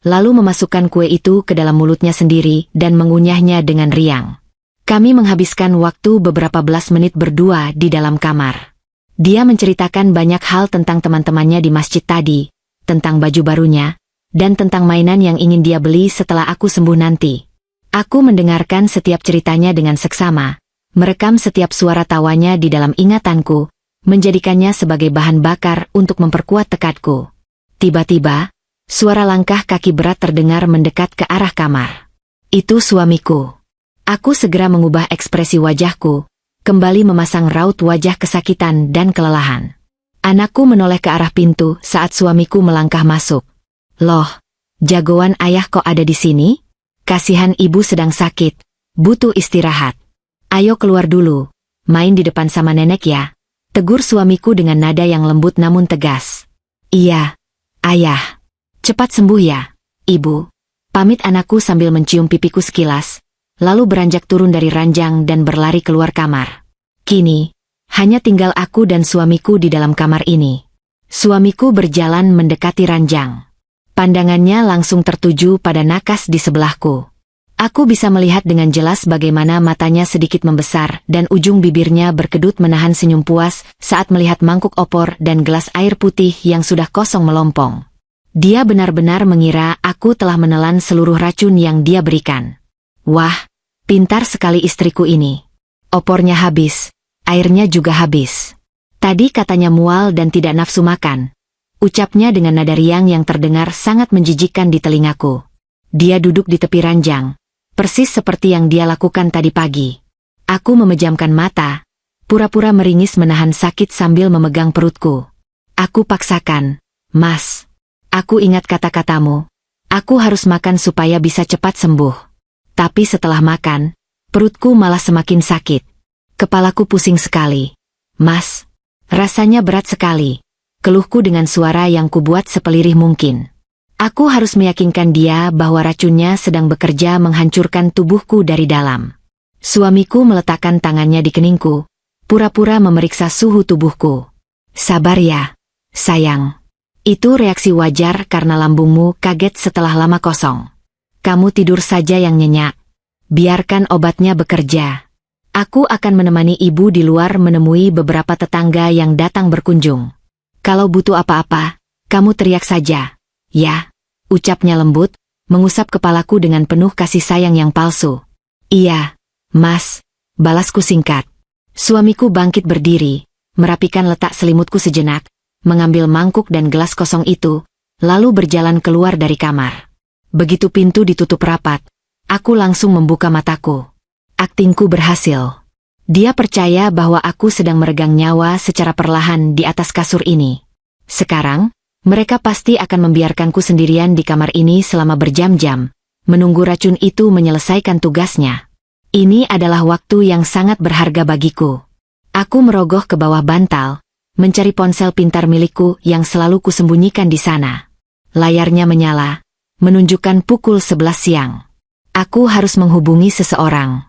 Lalu memasukkan kue itu ke dalam mulutnya sendiri dan mengunyahnya dengan riang. Kami menghabiskan waktu beberapa belas menit berdua di dalam kamar. Dia menceritakan banyak hal tentang teman-temannya di masjid tadi, tentang baju barunya, dan tentang mainan yang ingin dia beli setelah aku sembuh nanti. Aku mendengarkan setiap ceritanya dengan seksama, merekam setiap suara tawanya di dalam ingatanku, menjadikannya sebagai bahan bakar untuk memperkuat tekadku. Tiba-tiba, suara langkah kaki berat terdengar mendekat ke arah kamar. Itu suamiku. Aku segera mengubah ekspresi wajahku, kembali memasang raut wajah kesakitan dan kelelahan. Anakku menoleh ke arah pintu saat suamiku melangkah masuk. Loh, jagoan ayah kok ada di sini? Kasihan ibu sedang sakit, butuh istirahat. Ayo keluar dulu, main di depan sama nenek ya. Tegur suamiku dengan nada yang lembut namun tegas. Iya, ayah. Cepat sembuh ya, ibu. Pamit anakku sambil mencium pipiku sekilas, lalu beranjak turun dari ranjang dan berlari keluar kamar. Kini, hanya tinggal aku dan suamiku di dalam kamar ini. Suamiku berjalan mendekati ranjang. Pandangannya langsung tertuju pada nakas di sebelahku. Aku bisa melihat dengan jelas bagaimana matanya sedikit membesar dan ujung bibirnya berkedut menahan senyum puas saat melihat mangkuk opor dan gelas air putih yang sudah kosong melompong. Dia benar-benar mengira aku telah menelan seluruh racun yang dia berikan. Wah, pintar sekali istriku ini. Opornya habis, airnya juga habis. Tadi katanya mual dan tidak nafsu makan. Ucapnya dengan nada riang yang terdengar sangat menjijikkan di telingaku. Dia duduk di tepi ranjang, persis seperti yang dia lakukan tadi pagi. Aku memejamkan mata, pura-pura meringis menahan sakit sambil memegang perutku. Aku paksakan, Mas. Aku ingat kata-katamu. Aku harus makan supaya bisa cepat sembuh. Tapi setelah makan, perutku malah semakin sakit. Kepalaku pusing sekali. Mas, rasanya berat sekali. Keluhku dengan suara yang kubuat sepelirih mungkin. Aku harus meyakinkan dia bahwa racunnya sedang bekerja menghancurkan tubuhku dari dalam. Suamiku meletakkan tangannya di keningku, pura-pura memeriksa suhu tubuhku. Sabar ya, sayang. Itu reaksi wajar karena lambungmu kaget setelah lama kosong. Kamu tidur saja yang nyenyak. Biarkan obatnya bekerja. Aku akan menemani ibu di luar menemui beberapa tetangga yang datang berkunjung. Kalau butuh apa-apa, kamu teriak saja. Ya, ucapnya lembut, mengusap kepalaku dengan penuh kasih sayang yang palsu. Iya, Mas, balasku singkat. Suamiku bangkit berdiri, merapikan letak selimutku sejenak, mengambil mangkuk dan gelas kosong itu, lalu berjalan keluar dari kamar. Begitu pintu ditutup rapat, aku langsung membuka mataku. Aktingku berhasil. Dia percaya bahwa aku sedang meregang nyawa secara perlahan di atas kasur ini. Sekarang, mereka pasti akan membiarkanku sendirian di kamar ini selama berjam-jam, menunggu racun itu menyelesaikan tugasnya. Ini adalah waktu yang sangat berharga bagiku. Aku merogoh ke bawah bantal, mencari ponsel pintar milikku yang selalu kusembunyikan di sana. Layarnya menyala, menunjukkan pukul 11 siang. Aku harus menghubungi seseorang.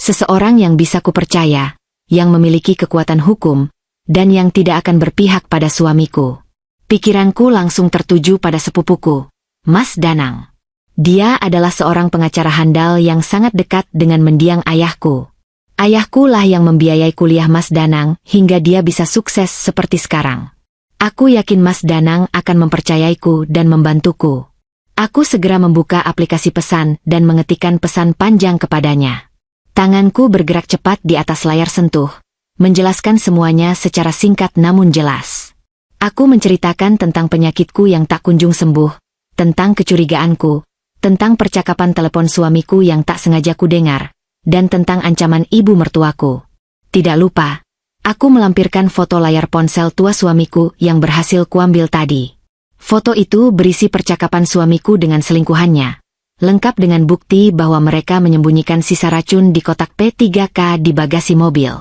Seseorang yang bisa kupercaya, yang memiliki kekuatan hukum, dan yang tidak akan berpihak pada suamiku. Pikiranku langsung tertuju pada sepupuku, Mas Danang. Dia adalah seorang pengacara handal yang sangat dekat dengan mendiang ayahku. Ayahku lah yang membiayai kuliah Mas Danang hingga dia bisa sukses seperti sekarang. Aku yakin Mas Danang akan mempercayaiku dan membantuku. Aku segera membuka aplikasi pesan dan mengetikkan pesan panjang kepadanya. Tanganku bergerak cepat di atas layar sentuh, menjelaskan semuanya secara singkat namun jelas. Aku menceritakan tentang penyakitku yang tak kunjung sembuh, tentang kecurigaanku, tentang percakapan telepon suamiku yang tak sengaja kudengar, dan tentang ancaman ibu mertuaku. Tidak lupa, aku melampirkan foto layar ponsel tua suamiku yang berhasil kuambil tadi. Foto itu berisi percakapan suamiku dengan selingkuhannya, lengkap dengan bukti bahwa mereka menyembunyikan sisa racun di kotak P3K di bagasi mobil.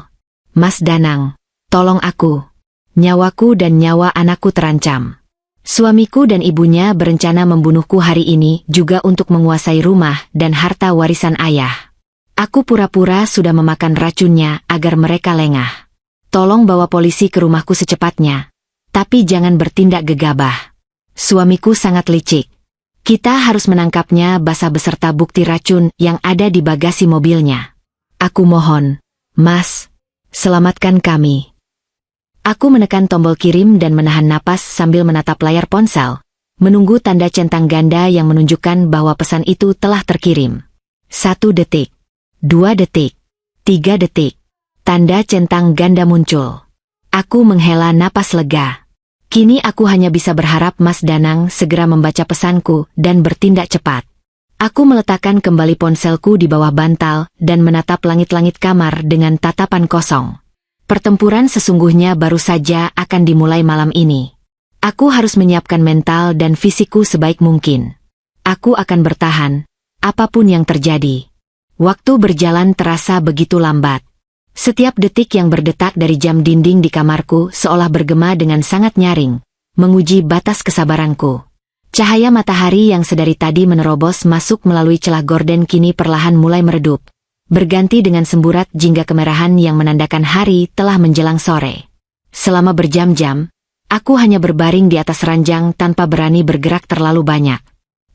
Mas Danang, tolong aku. Nyawaku dan nyawa anakku terancam. Suamiku dan ibunya berencana membunuhku hari ini juga untuk menguasai rumah dan harta warisan ayah. Aku pura-pura sudah memakan racunnya agar mereka lengah. Tolong bawa polisi ke rumahku secepatnya. Tapi jangan bertindak gegabah. Suamiku sangat licik. Kita harus menangkapnya basah beserta bukti racun yang ada di bagasi mobilnya. Aku mohon, Mas, selamatkan kami. Aku menekan tombol kirim dan menahan napas sambil menatap layar ponsel, menunggu tanda centang ganda yang menunjukkan bahwa pesan itu telah terkirim. 1 detik, 2 detik, 3 detik. Tanda centang ganda muncul. Aku menghela napas lega. Kini aku hanya bisa berharap Mas Danang segera membaca pesanku dan bertindak cepat. Aku meletakkan kembali ponselku di bawah bantal dan menatap langit-langit kamar dengan tatapan kosong. Pertempuran sesungguhnya baru saja akan dimulai malam ini. Aku harus menyiapkan mental dan fisikku sebaik mungkin. Aku akan bertahan, apapun yang terjadi. Waktu berjalan terasa begitu lambat. Setiap detik yang berdetak dari jam dinding di kamarku seolah bergema dengan sangat nyaring, menguji batas kesabaranku. Cahaya matahari yang sedari tadi menerobos masuk melalui celah gorden kini perlahan mulai meredup, berganti dengan semburat jingga kemerahan yang menandakan hari telah menjelang sore. Selama berjam-jam, aku hanya berbaring di atas ranjang tanpa berani bergerak terlalu banyak.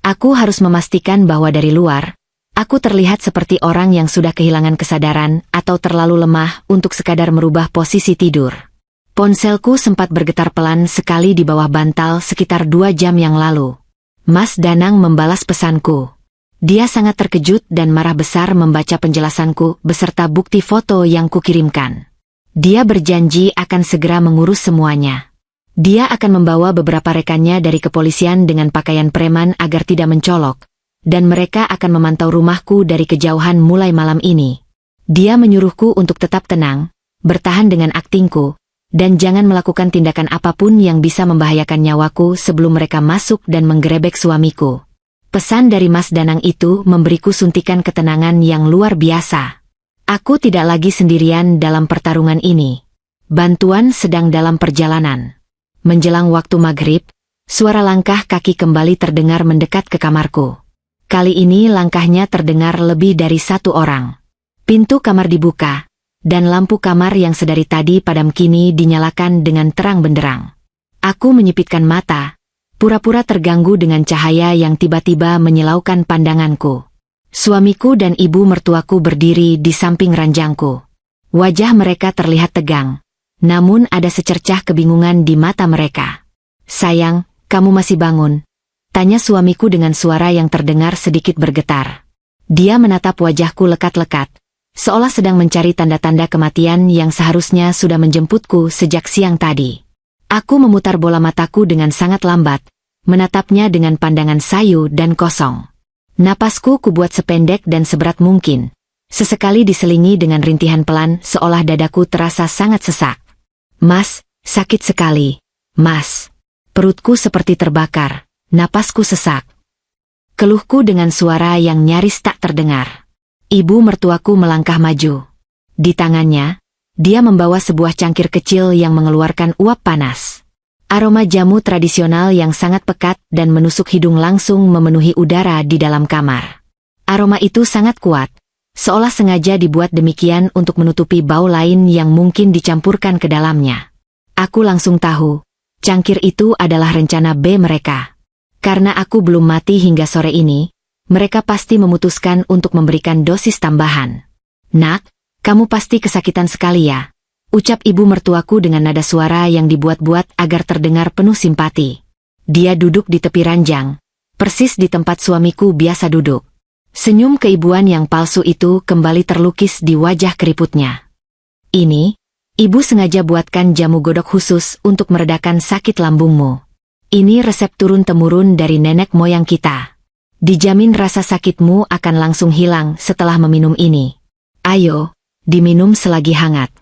Aku harus memastikan bahwa dari luar, aku terlihat seperti orang yang sudah kehilangan kesadaran atau terlalu lemah untuk sekadar merubah posisi tidur. Ponselku sempat bergetar pelan sekali di bawah bantal sekitar 2 jam yang lalu. Mas Danang membalas pesanku. Dia sangat terkejut dan marah besar membaca penjelasanku beserta bukti foto yang kukirimkan. Dia berjanji akan segera mengurus semuanya. Dia akan membawa beberapa rekannya dari kepolisian dengan pakaian preman agar tidak mencolok, dan mereka akan memantau rumahku dari kejauhan mulai malam ini. Dia menyuruhku untuk tetap tenang, bertahan dengan aktingku, dan jangan melakukan tindakan apapun yang bisa membahayakan nyawaku sebelum mereka masuk dan menggerebek suamiku. Pesan dari Mas Danang itu memberiku suntikan ketenangan yang luar biasa. Aku tidak lagi sendirian dalam pertarungan ini. Bantuan sedang dalam perjalanan. Menjelang waktu maghrib, suara langkah kaki kembali terdengar mendekat ke kamarku. Kali ini langkahnya terdengar lebih dari 1 orang. Pintu kamar dibuka, dan lampu kamar yang sedari tadi padam kini dinyalakan dengan terang benderang. Aku menyipitkan mata, pura-pura terganggu dengan cahaya yang tiba-tiba menyilaukan pandanganku. Suamiku dan ibu mertuaku berdiri di samping ranjangku. Wajah mereka terlihat tegang. Namun ada secercah kebingungan di mata mereka. "Sayang, kamu masih bangun?" tanya suamiku dengan suara yang terdengar sedikit bergetar. Dia menatap wajahku lekat-lekat, seolah sedang mencari tanda-tanda kematian yang seharusnya sudah menjemputku sejak siang tadi. Aku memutar bola mataku dengan sangat lambat, menatapnya dengan pandangan sayu dan kosong. Napasku kubuat sependek dan seberat mungkin. Sesekali diselingi dengan rintihan pelan seolah dadaku terasa sangat sesak. "Mas, sakit sekali. Mas." Perutku seperti terbakar, napasku sesak. Keluhku dengan suara yang nyaris tak terdengar. Ibu mertuaku melangkah maju. Di tangannya, dia membawa sebuah cangkir kecil yang mengeluarkan uap panas. Aroma jamu tradisional yang sangat pekat dan menusuk hidung langsung memenuhi udara di dalam kamar. Aroma itu sangat kuat, seolah sengaja dibuat demikian untuk menutupi bau lain yang mungkin dicampurkan ke dalamnya. Aku langsung tahu, cangkir itu adalah rencana B mereka. Karena aku belum mati hingga sore ini, mereka pasti memutuskan untuk memberikan dosis tambahan. "Nak, kamu pasti kesakitan sekali ya?" ucap ibu mertuaku dengan nada suara yang dibuat-buat agar terdengar penuh simpati. Dia duduk di tepi ranjang, persis di tempat suamiku biasa duduk. Senyum keibuan yang palsu itu kembali terlukis di wajah keriputnya. "Ini, ibu sengaja buatkan jamu godok khusus untuk meredakan sakit lambungmu. Ini resep turun-temurun dari nenek moyang kita. Dijamin rasa sakitmu akan langsung hilang setelah meminum ini. Ayo, diminum selagi hangat."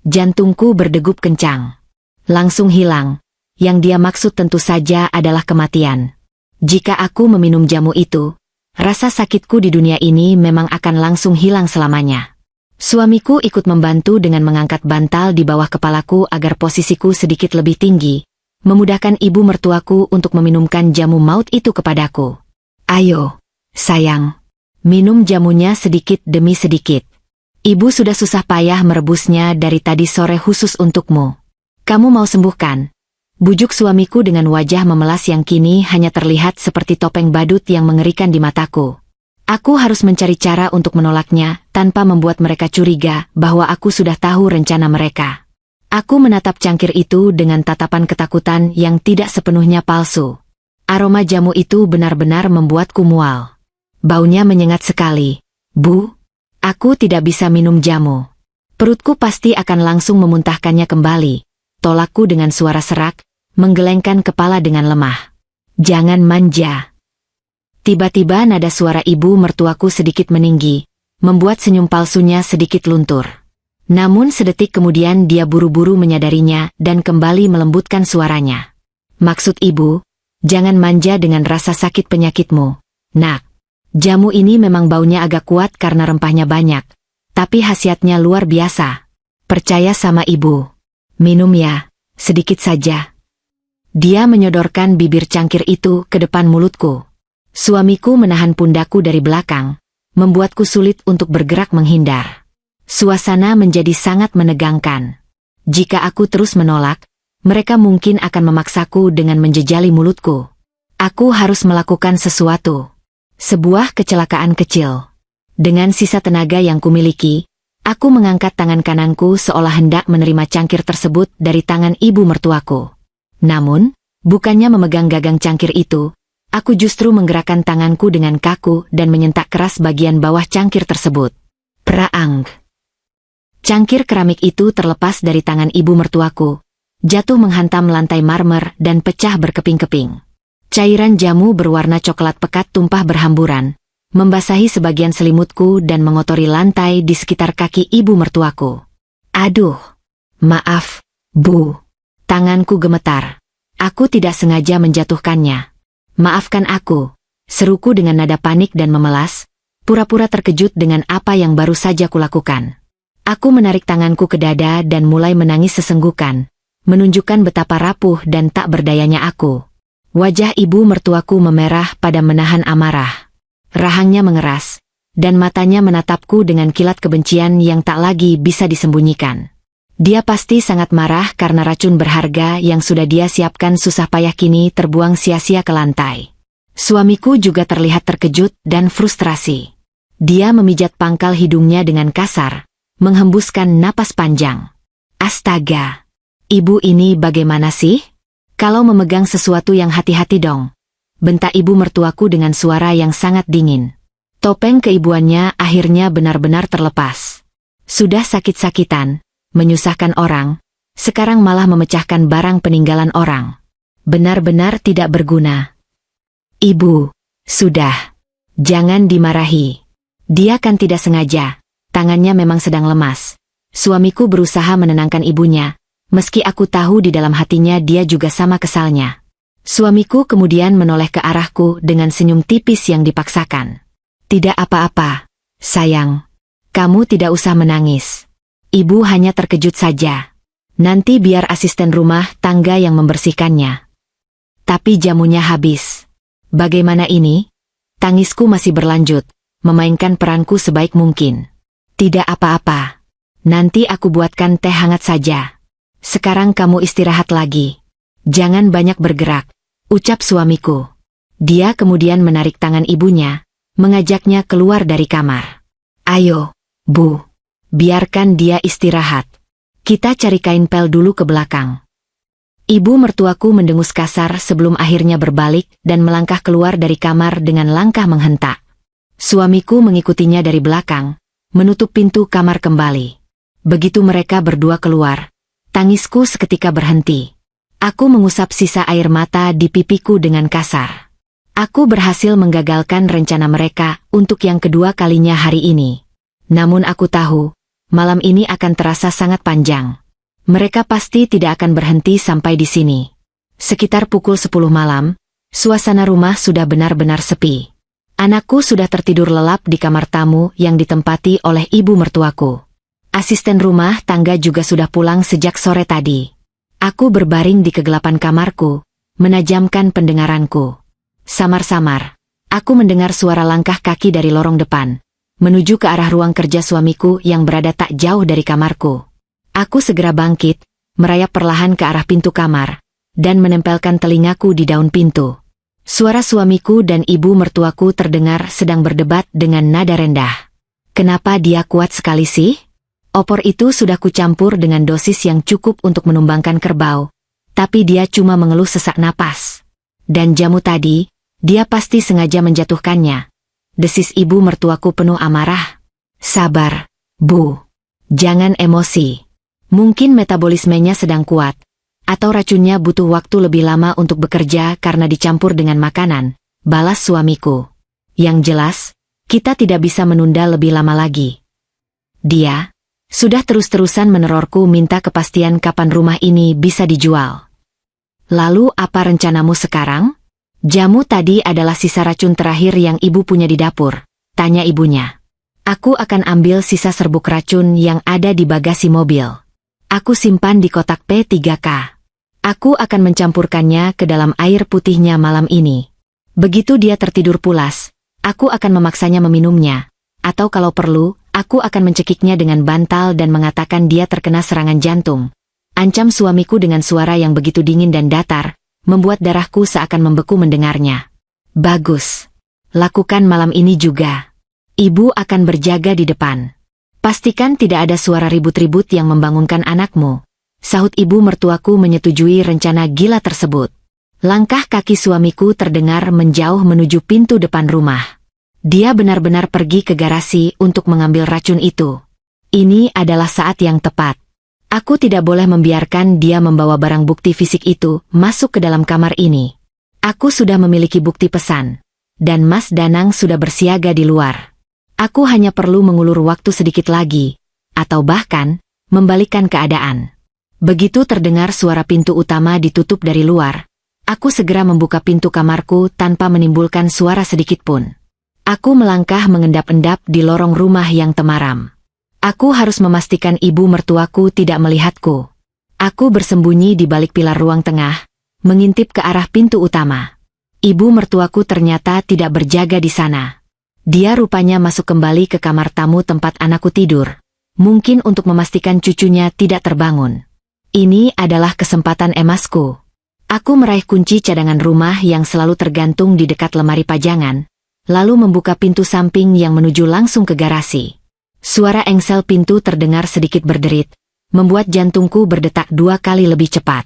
Jantungku berdegup kencang. Langsung hilang. Yang dia maksud tentu saja adalah kematian. Jika aku meminum jamu itu, rasa sakitku di dunia ini memang akan langsung hilang selamanya. Suamiku ikut membantu dengan mengangkat bantal di bawah kepalaku agar posisiku sedikit lebih tinggi, memudahkan ibu mertuaku untuk meminumkan jamu maut itu kepadaku. "Ayo, sayang. Minum jamunya sedikit demi sedikit. Ibu sudah susah payah merebusnya dari tadi sore khusus untukmu. Kamu mau sembuh kan?" bujuk suamiku dengan wajah memelas yang kini hanya terlihat seperti topeng badut yang mengerikan di mataku. Aku harus mencari cara untuk menolaknya tanpa membuat mereka curiga bahwa aku sudah tahu rencana mereka. Aku menatap cangkir itu dengan tatapan ketakutan yang tidak sepenuhnya palsu. Aroma jamu itu benar-benar membuatku mual. Baunya menyengat sekali. "Bu, aku tidak bisa minum jamu. Perutku pasti akan langsung memuntahkannya kembali," tolakku dengan suara serak, menggelengkan kepala dengan lemah. "Jangan manja." Tiba-tiba nada suara ibu mertuaku sedikit meninggi, membuat senyum palsunya sedikit luntur. Namun sedetik kemudian dia buru-buru menyadarinya dan kembali melembutkan suaranya. "Maksud ibu, jangan manja dengan rasa sakit penyakitmu, nak. Jamu ini memang baunya agak kuat karena rempahnya banyak, tapi khasiatnya luar biasa. Percaya sama ibu. Minum ya, sedikit saja." Dia menyodorkan bibir cangkir itu ke depan mulutku. Suamiku menahan pundakku dari belakang, membuatku sulit untuk bergerak menghindar. Suasana menjadi sangat menegangkan. Jika aku terus menolak, mereka mungkin akan memaksaku dengan menjejali mulutku. Aku harus melakukan sesuatu. Sebuah kecelakaan kecil. Dengan sisa tenaga yang kumiliki, aku mengangkat tangan kananku seolah hendak menerima cangkir tersebut dari tangan ibu mertuaku. Namun, bukannya memegang gagang cangkir itu, aku justru menggerakkan tanganku dengan kaku dan menyentak keras bagian bawah cangkir tersebut. Praang! Cangkir keramik itu terlepas dari tangan ibu mertuaku, jatuh menghantam lantai marmer dan pecah berkeping-keping. Cairan jamu berwarna coklat pekat tumpah berhamburan, membasahi sebagian selimutku dan mengotori lantai di sekitar kaki ibu mertuaku. "Aduh! Maaf, Bu." Tanganku gemetar. Aku tidak sengaja menjatuhkannya. "Maafkan aku," seruku dengan nada panik dan memelas, pura-pura terkejut dengan apa yang baru saja kulakukan. Aku menarik tanganku ke dada dan mulai menangis sesenggukan, menunjukkan betapa rapuh dan tak berdayanya aku. Wajah ibu mertuaku memerah pada menahan amarah. Rahangnya mengeras, dan matanya menatapku dengan kilat kebencian yang tak lagi bisa disembunyikan. Dia pasti sangat marah karena racun berharga yang sudah dia siapkan susah payah kini terbuang sia-sia ke lantai. Suamiku juga terlihat terkejut dan frustrasi. Dia memijat pangkal hidungnya dengan kasar, menghembuskan napas panjang. Astaga! Ibu ini bagaimana sih? Kalau memegang sesuatu yang hati-hati dong. Bentak ibu mertuaku dengan suara yang sangat dingin. Topeng keibuannya akhirnya benar-benar terlepas. Sudah sakit-sakitan, menyusahkan orang, sekarang malah memecahkan barang peninggalan orang. Benar-benar tidak berguna. Ibu, sudah. Jangan dimarahi. Dia kan tidak sengaja. Tangannya memang sedang lemas. Suamiku berusaha menenangkan ibunya, meski aku tahu di dalam hatinya dia juga sama kesalnya. Suamiku kemudian menoleh ke arahku dengan senyum tipis yang dipaksakan. Tidak apa-apa, sayang. Kamu tidak usah menangis. Ibu hanya terkejut saja. Nanti biar asisten rumah tangga yang membersihkannya. Tapi jamunya habis. Bagaimana ini? Tangisku masih berlanjut, memainkan peranku sebaik mungkin. Tidak apa-apa. Nanti aku buatkan teh hangat saja. Sekarang kamu istirahat lagi. Jangan banyak bergerak, ucap suamiku. Dia kemudian menarik tangan ibunya, mengajaknya keluar dari kamar. Ayo, Bu. Biarkan dia istirahat. Kita cari kain pel dulu ke belakang. Ibu mertuaku mendengus kasar sebelum akhirnya berbalik dan melangkah keluar dari kamar dengan langkah menghentak. Suamiku mengikutinya dari belakang, menutup pintu kamar kembali. Begitu mereka berdua keluar, tangisku seketika berhenti. Aku mengusap sisa air mata di pipiku dengan kasar. Aku berhasil menggagalkan rencana mereka untuk yang kedua kalinya hari ini. Namun aku tahu, malam ini akan terasa sangat panjang. Mereka pasti tidak akan berhenti sampai di sini. Sekitar pukul 10 malam, suasana rumah sudah benar-benar sepi. Anakku sudah tertidur lelap di kamar tamu yang ditempati oleh ibu mertuaku. Asisten rumah tangga juga sudah pulang sejak sore tadi. Aku berbaring di kegelapan kamarku, menajamkan pendengaranku. Samar-samar, aku mendengar suara langkah kaki dari lorong depan, menuju ke arah ruang kerja suamiku yang berada tak jauh dari kamarku. Aku segera bangkit, merayap perlahan ke arah pintu kamar, dan menempelkan telingaku di daun pintu. Suara suamiku dan ibu mertuaku terdengar sedang berdebat dengan nada rendah. Kenapa dia kuat sekali sih? Opor itu sudah kucampur dengan dosis yang cukup untuk menumbangkan kerbau, tapi dia cuma mengeluh sesak napas. Dan jamu tadi, dia pasti sengaja menjatuhkannya. Desis ibu mertuaku penuh amarah. Sabar, Bu. Jangan emosi. Mungkin metabolismenya sedang kuat, atau racunnya butuh waktu lebih lama untuk bekerja karena dicampur dengan makanan, balas suamiku. Yang jelas, kita tidak bisa menunda lebih lama lagi. Dia sudah terus-terusan menerorku minta kepastian kapan rumah ini bisa dijual. Lalu apa rencanamu sekarang? Jamu tadi adalah sisa racun terakhir yang ibu punya di dapur, tanya ibunya. Aku akan ambil sisa serbuk racun yang ada di bagasi mobil. Aku simpan di kotak P3K. Aku akan mencampurkannya ke dalam air putihnya malam ini. Begitu dia tertidur pulas, aku akan memaksanya meminumnya. Atau kalau perlu, aku akan mencekiknya dengan bantal dan mengatakan dia terkena serangan jantung. Ancam suamiku dengan suara yang begitu dingin dan datar, membuat darahku seakan membeku mendengarnya. Bagus. Lakukan malam ini juga. Ibu akan berjaga di depan. Pastikan tidak ada suara ribut-ribut yang membangunkan anakmu. Sahut ibu mertuaku menyetujui rencana gila tersebut. Langkah kaki suamiku terdengar menjauh menuju pintu depan rumah. Dia benar-benar pergi ke garasi untuk mengambil racun itu. Ini adalah saat yang tepat. Aku tidak boleh membiarkan dia membawa barang bukti fisik itu masuk ke dalam kamar ini. Aku sudah memiliki bukti pesan, dan Mas Danang sudah bersiaga di luar. Aku hanya perlu mengulur waktu sedikit lagi, atau bahkan, membalikkan keadaan. Begitu terdengar suara pintu utama ditutup dari luar, aku segera membuka pintu kamarku tanpa menimbulkan suara sedikit pun. Aku melangkah mengendap-endap di lorong rumah yang temaram. Aku harus memastikan ibu mertuaku tidak melihatku. Aku bersembunyi di balik pilar ruang tengah, mengintip ke arah pintu utama. Ibu mertuaku ternyata tidak berjaga di sana. Dia rupanya masuk kembali ke kamar tamu tempat anakku tidur, mungkin untuk memastikan cucunya tidak terbangun. Ini adalah kesempatan emasku. Aku meraih kunci cadangan rumah yang selalu tergantung di dekat lemari pajangan, lalu membuka pintu samping yang menuju langsung ke garasi. Suara engsel pintu terdengar sedikit berderit, membuat jantungku berdetak 2 kali lebih cepat.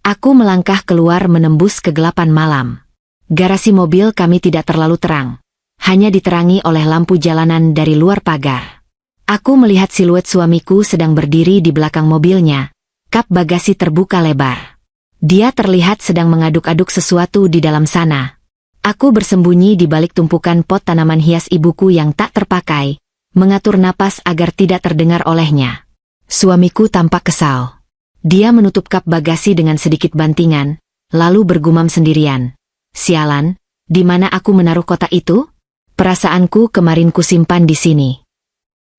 Aku melangkah keluar menembus kegelapan malam. Garasi mobil kami tidak terlalu terang, hanya diterangi oleh lampu jalanan dari luar pagar. Aku melihat siluet suamiku sedang berdiri di belakang mobilnya, kap bagasi terbuka lebar. Dia terlihat sedang mengaduk-aduk sesuatu di dalam sana. Aku bersembunyi di balik tumpukan pot tanaman hias ibuku yang tak terpakai, mengatur napas agar tidak terdengar olehnya. Suamiku tampak kesal. Dia menutup kap bagasi dengan sedikit bantingan, lalu bergumam sendirian. Sialan, di mana aku menaruh kotak itu? Perasaanku kemarin kusimpan di sini.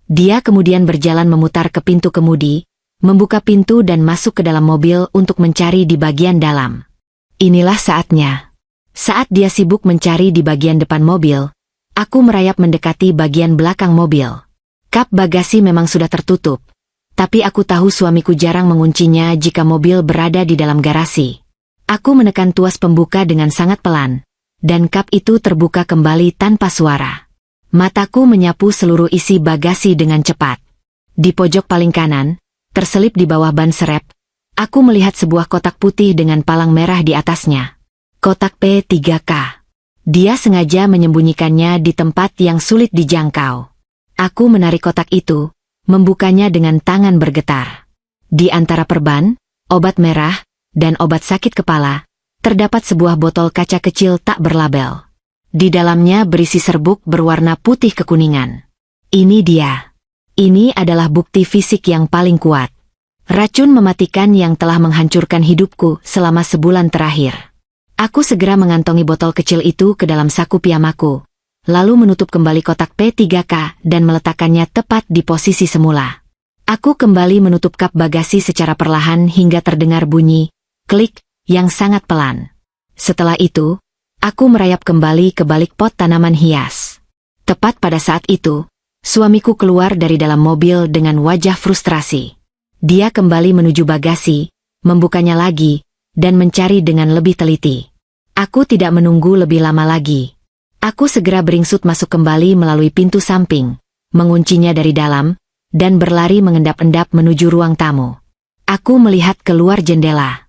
Dia kemudian berjalan memutar ke pintu kemudi, membuka pintu dan masuk ke dalam mobil untuk mencari di bagian dalam. Inilah saatnya. Saat dia sibuk mencari di bagian depan mobil, aku merayap mendekati bagian belakang mobil. Kap bagasi memang sudah tertutup, tapi aku tahu suamiku jarang menguncinya jika mobil berada di dalam garasi. Aku menekan tuas pembuka dengan sangat pelan, dan kap itu terbuka kembali tanpa suara. Mataku menyapu seluruh isi bagasi dengan cepat. Di pojok paling kanan, terselip di bawah ban serep, aku melihat sebuah kotak putih dengan palang merah di atasnya. Kotak P3K. Dia sengaja menyembunyikannya di tempat yang sulit dijangkau. Aku menarik kotak itu, membukanya dengan tangan bergetar. Di antara perban, obat merah, dan obat sakit kepala, terdapat sebuah botol kaca kecil tak berlabel. Di dalamnya berisi serbuk berwarna putih kekuningan. Ini dia. Ini adalah bukti fisik yang paling kuat. Racun mematikan yang telah menghancurkan hidupku selama sebulan terakhir. Aku segera mengantongi botol kecil itu ke dalam saku piyamaku, lalu menutup kembali kotak P3K dan meletakkannya tepat di posisi semula. Aku kembali menutup kap bagasi secara perlahan hingga terdengar bunyi klik yang sangat pelan. Setelah itu, aku merayap kembali ke balik pot tanaman hias. Tepat pada saat itu, suamiku keluar dari dalam mobil dengan wajah frustrasi. Dia kembali menuju bagasi, membukanya lagi, dan mencari dengan lebih teliti. Aku tidak menunggu lebih lama lagi. Aku segera beringsut masuk kembali melalui pintu samping, menguncinya dari dalam, dan berlari mengendap-endap menuju ruang tamu. Aku melihat keluar jendela.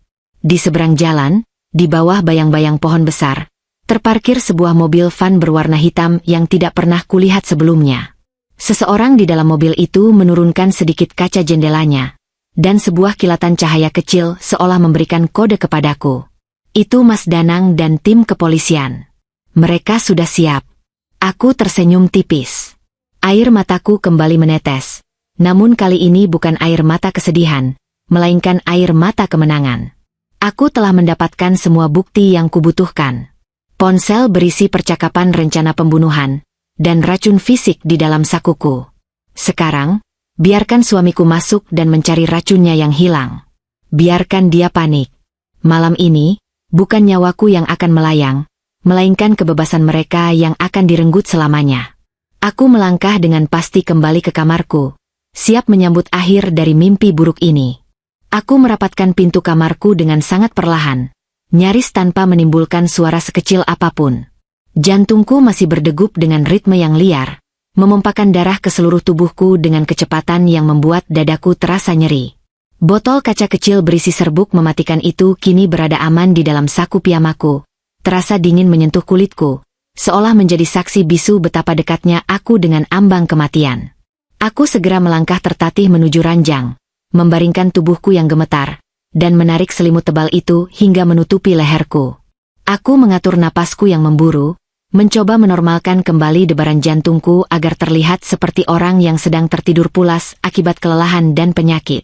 Di seberang jalan, di bawah bayang-bayang pohon besar, terparkir sebuah mobil van berwarna hitam yang tidak pernah kulihat sebelumnya. Seseorang di dalam mobil itu menurunkan sedikit kaca jendelanya, dan sebuah kilatan cahaya kecil seolah memberikan kode kepadaku. Itu Mas Danang dan tim kepolisian. Mereka sudah siap. Aku tersenyum tipis. Air mataku kembali menetes. Namun kali ini bukan air mata kesedihan, melainkan air mata kemenangan. Aku telah mendapatkan semua bukti yang kubutuhkan. Ponsel berisi percakapan rencana pembunuhan, dan racun fisik di dalam sakuku. Sekarang, biarkan suamiku masuk dan mencari racunnya yang hilang. Biarkan dia panik. Malam ini, bukan nyawaku yang akan melayang, melainkan kebebasan mereka yang akan direnggut selamanya. Aku melangkah dengan pasti kembali ke kamarku, siap menyambut akhir dari mimpi buruk ini. Aku merapatkan pintu kamarku dengan sangat perlahan, nyaris tanpa menimbulkan suara sekecil apapun. Jantungku masih berdegup dengan ritme yang liar, memompahkan darah ke seluruh tubuhku dengan kecepatan yang membuat dadaku terasa nyeri. Botol kaca kecil berisi serbuk mematikan itu kini berada aman di dalam saku piyamaku, terasa dingin menyentuh kulitku, seolah menjadi saksi bisu betapa dekatnya aku dengan ambang kematian. Aku segera melangkah tertatih menuju ranjang, membaringkan tubuhku yang gemetar, dan menarik selimut tebal itu hingga menutupi leherku. Aku mengatur napasku yang memburu, mencoba menormalkan kembali debaran jantungku agar terlihat seperti orang yang sedang tertidur pulas akibat kelelahan dan penyakit.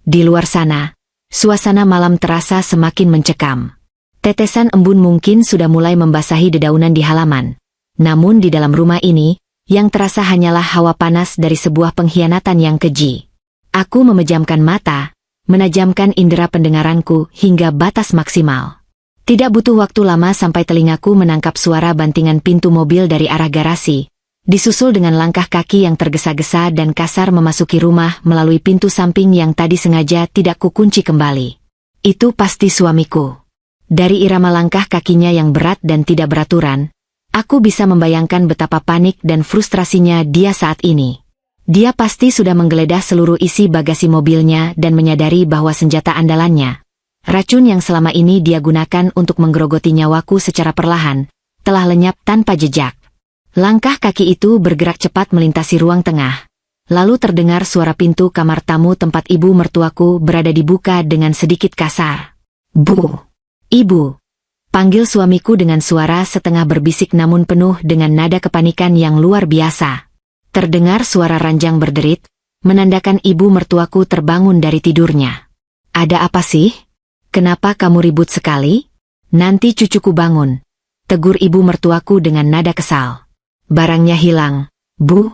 Di luar sana, suasana malam terasa semakin mencekam. Tetesan embun mungkin sudah mulai membasahi dedaunan di halaman. Namun di dalam rumah ini, yang terasa hanyalah hawa panas dari sebuah pengkhianatan yang keji. Aku memejamkan mata, menajamkan indera pendengaranku hingga batas maksimal. Tidak butuh waktu lama sampai telingaku menangkap suara bantingan pintu mobil dari arah garasi, disusul dengan langkah kaki yang tergesa-gesa dan kasar memasuki rumah melalui pintu samping yang tadi sengaja tidak kukunci kembali. Itu pasti suamiku. Dari irama langkah kakinya yang berat dan tidak beraturan, aku bisa membayangkan betapa panik dan frustrasinya dia saat ini. Dia pasti sudah menggeledah seluruh isi bagasi mobilnya dan menyadari bahwa senjata andalannya, racun yang selama ini dia gunakan untuk menggerogoti nyawaku secara perlahan, telah lenyap tanpa jejak. Langkah kaki itu bergerak cepat melintasi ruang tengah. Lalu terdengar suara pintu kamar tamu tempat ibu mertuaku berada dibuka dengan sedikit kasar. "Bu! Ibu!" Panggil suamiku dengan suara setengah berbisik namun penuh dengan nada kepanikan yang luar biasa. Terdengar suara ranjang berderit, menandakan ibu mertuaku terbangun dari tidurnya. "Ada apa sih? Kenapa kamu ribut sekali? Nanti cucuku bangun," tegur ibu mertuaku dengan nada kesal. "Barangnya hilang, Bu.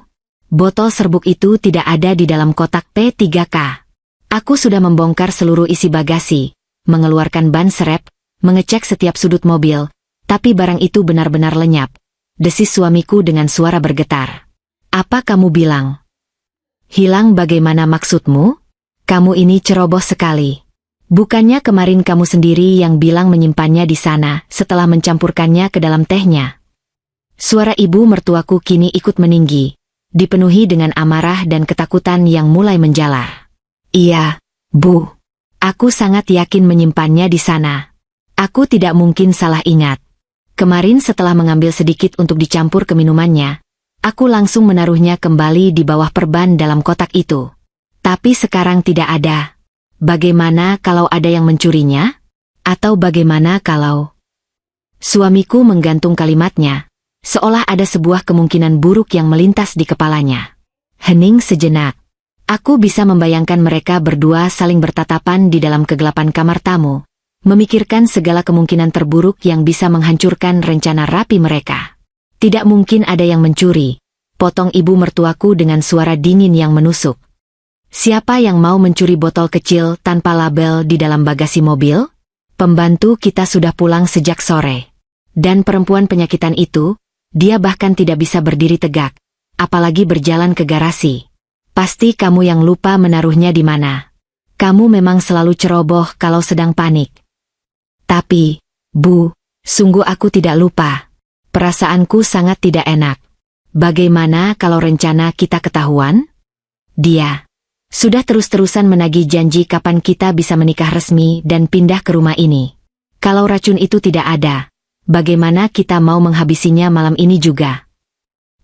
Botol serbuk itu tidak ada di dalam kotak P3K. Aku sudah membongkar seluruh isi bagasi, mengeluarkan ban serep, mengecek setiap sudut mobil, tapi barang itu benar-benar lenyap," desis suamiku dengan suara bergetar. "Apa kamu bilang? Hilang bagaimana maksudmu? Kamu ini ceroboh sekali. Bukannya kemarin kamu sendiri yang bilang menyimpannya di sana setelah mencampurkannya ke dalam tehnya?" Suara ibu mertuaku kini ikut meninggi, dipenuhi dengan amarah dan ketakutan yang mulai menjalar. "Iya, Bu. Aku sangat yakin menyimpannya di sana. Aku tidak mungkin salah ingat. Kemarin setelah mengambil sedikit untuk dicampur ke minumannya, aku langsung menaruhnya kembali di bawah perban dalam kotak itu. Tapi sekarang tidak ada. Bagaimana kalau ada yang mencurinya? Atau bagaimana kalau..." Suamiku menggantung kalimatnya, seolah ada sebuah kemungkinan buruk yang melintas di kepalanya. Hening sejenak. Aku bisa membayangkan mereka berdua saling bertatapan di dalam kegelapan kamar tamu, memikirkan segala kemungkinan terburuk yang bisa menghancurkan rencana rapi mereka. "Tidak mungkin ada yang mencuri," potong ibu mertuaku dengan suara dingin yang menusuk. "Siapa yang mau mencuri botol kecil tanpa label di dalam bagasi mobil? Pembantu kita sudah pulang sejak sore. Dan perempuan penyakitan itu, dia bahkan tidak bisa berdiri tegak, apalagi berjalan ke garasi. Pasti kamu yang lupa menaruhnya di mana. Kamu memang selalu ceroboh kalau sedang panik." "Tapi, Bu, sungguh aku tidak lupa. Perasaanku sangat tidak enak. Bagaimana kalau rencana kita ketahuan? Dia sudah terus-terusan menagih janji kapan kita bisa menikah resmi dan pindah ke rumah ini. Kalau racun itu tidak ada, bagaimana kita mau menghabisinya malam ini juga?"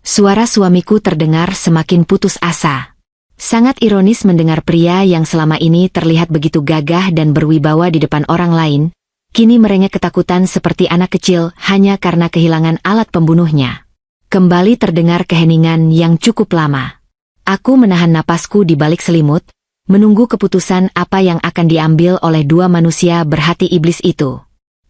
Suara suamiku terdengar semakin putus asa. Sangat ironis mendengar pria yang selama ini terlihat begitu gagah dan berwibawa di depan orang lain, kini merengek ketakutan seperti anak kecil hanya karena kehilangan alat pembunuhnya. Kembali terdengar keheningan yang cukup lama. Aku menahan napasku di balik selimut, menunggu keputusan apa yang akan diambil oleh dua manusia berhati iblis itu.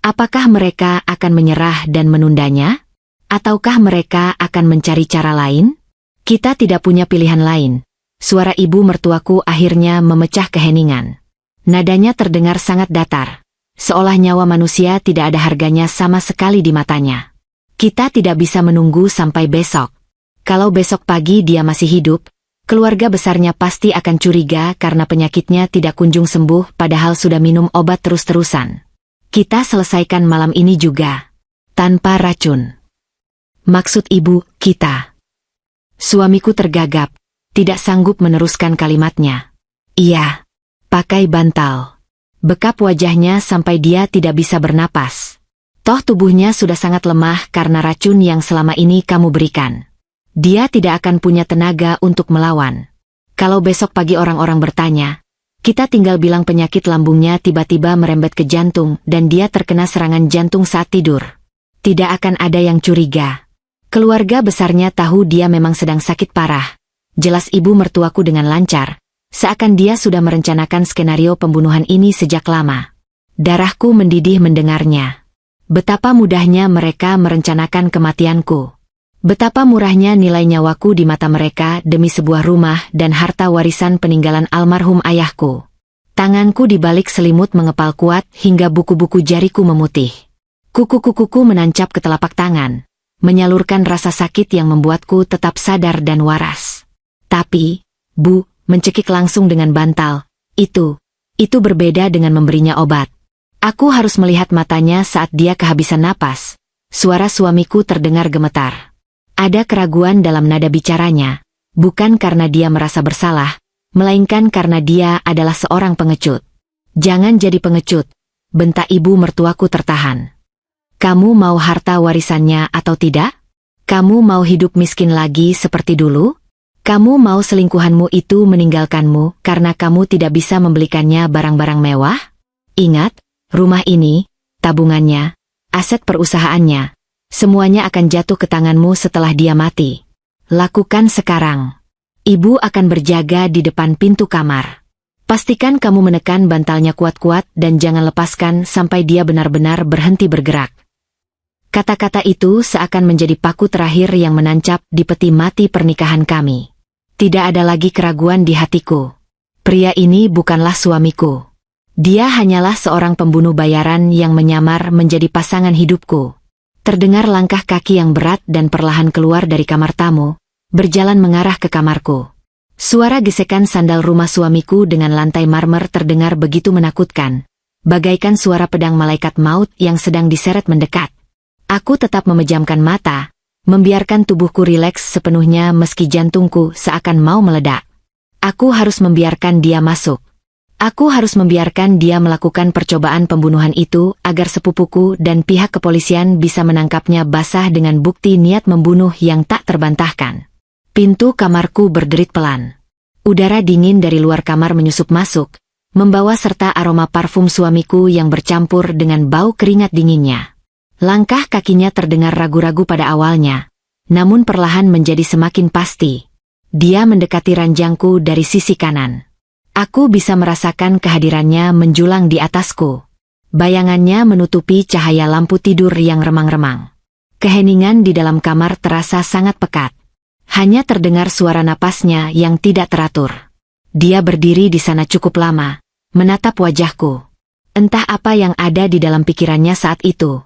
Apakah mereka akan menyerah dan menundanya? Ataukah mereka akan mencari cara lain? Kita tidak punya pilihan lain. Suara ibu mertuaku akhirnya memecah keheningan. Nadanya terdengar sangat datar, seolah nyawa manusia tidak ada harganya sama sekali di matanya. "Kita tidak bisa menunggu sampai besok. Kalau besok pagi dia masih hidup, keluarga besarnya pasti akan curiga karena penyakitnya tidak kunjung sembuh padahal sudah minum obat terus-terusan. Kita selesaikan malam ini juga. Tanpa racun." "Maksud ibu, kita..." Suamiku tergagap, tidak sanggup meneruskan kalimatnya. "Iya, pakai bantal." Bekap wajahnya sampai dia tidak bisa bernapas. "Toh tubuhnya sudah sangat lemah karena racun yang selama ini kamu berikan. Dia tidak akan punya tenaga untuk melawan. Kalau besok pagi orang-orang bertanya, kita tinggal bilang penyakit lambungnya tiba-tiba merembet ke jantung dan dia terkena serangan jantung saat tidur. Tidak akan ada yang curiga. Keluarga besarnya tahu dia memang sedang sakit parah," jelas ibu mertuaku dengan lancar, seakan dia sudah merencanakan skenario pembunuhan ini sejak lama. Darahku mendidih mendengarnya. Betapa mudahnya mereka merencanakan kematianku. Betapa murahnya nilai nyawaku di mata mereka demi sebuah rumah dan harta warisan peninggalan almarhum ayahku. Tanganku di balik selimut mengepal kuat hingga buku-buku jariku memutih. Kuku-kukuku menancap ke telapak tangan, menyalurkan rasa sakit yang membuatku tetap sadar dan waras. "Tapi, Bu," mencekik langsung dengan bantal, itu berbeda dengan memberinya obat. Aku harus melihat matanya saat dia kehabisan napas." Suara suamiku terdengar gemetar. Ada keraguan dalam nada bicaranya, Bukan karena dia merasa bersalah, melainkan karena dia adalah seorang pengecut. Jangan jadi pengecut, bentak ibu mertuaku tertahan. Kamu mau harta warisannya atau tidak? Kamu mau hidup miskin lagi seperti dulu? Kamu mau selingkuhanmu itu meninggalkanmu karena kamu tidak bisa membelikannya barang-barang mewah? Ingat, rumah ini, tabungannya, aset perusahaannya, semuanya akan jatuh ke tanganmu setelah dia mati. Lakukan sekarang. Ibu akan berjaga di depan pintu kamar. Pastikan kamu menekan bantalnya kuat-kuat dan jangan lepaskan sampai dia benar-benar berhenti bergerak. Kata-kata itu seakan menjadi paku terakhir yang menancap di peti mati pernikahan kami. Tidak ada lagi keraguan di hatiku. Pria ini bukanlah suamiku. Dia hanyalah seorang pembunuh bayaran yang menyamar menjadi pasangan hidupku. Terdengar langkah kaki yang berat dan perlahan keluar dari kamar tamu, berjalan mengarah ke kamarku. Suara gesekan sandal rumah suamiku dengan lantai marmer terdengar begitu menakutkan, bagaikan suara pedang malaikat maut yang sedang diseret mendekat. Aku tetap memejamkan mata, membiarkan tubuhku rileks sepenuhnya meski jantungku seakan mau meledak. Aku harus membiarkan dia masuk. Aku harus membiarkan dia melakukan percobaan pembunuhan itu agar sepupuku dan pihak kepolisian bisa menangkapnya basah dengan bukti niat membunuh yang tak terbantahkan. Pintu kamarku berderit pelan. Udara dingin dari luar kamar menyusup masuk, membawa serta aroma parfum suamiku yang bercampur dengan bau keringat dinginnya. Langkah kakinya terdengar ragu-ragu pada awalnya, namun perlahan menjadi semakin pasti. Dia mendekati ranjangku dari sisi kanan. Aku bisa merasakan kehadirannya menjulang di atasku. Bayangannya menutupi cahaya lampu tidur yang remang-remang. Keheningan di dalam kamar terasa sangat pekat. Hanya terdengar suara napasnya yang tidak teratur. Dia berdiri di sana cukup lama, menatap wajahku. Entah apa yang ada di dalam pikirannya saat itu.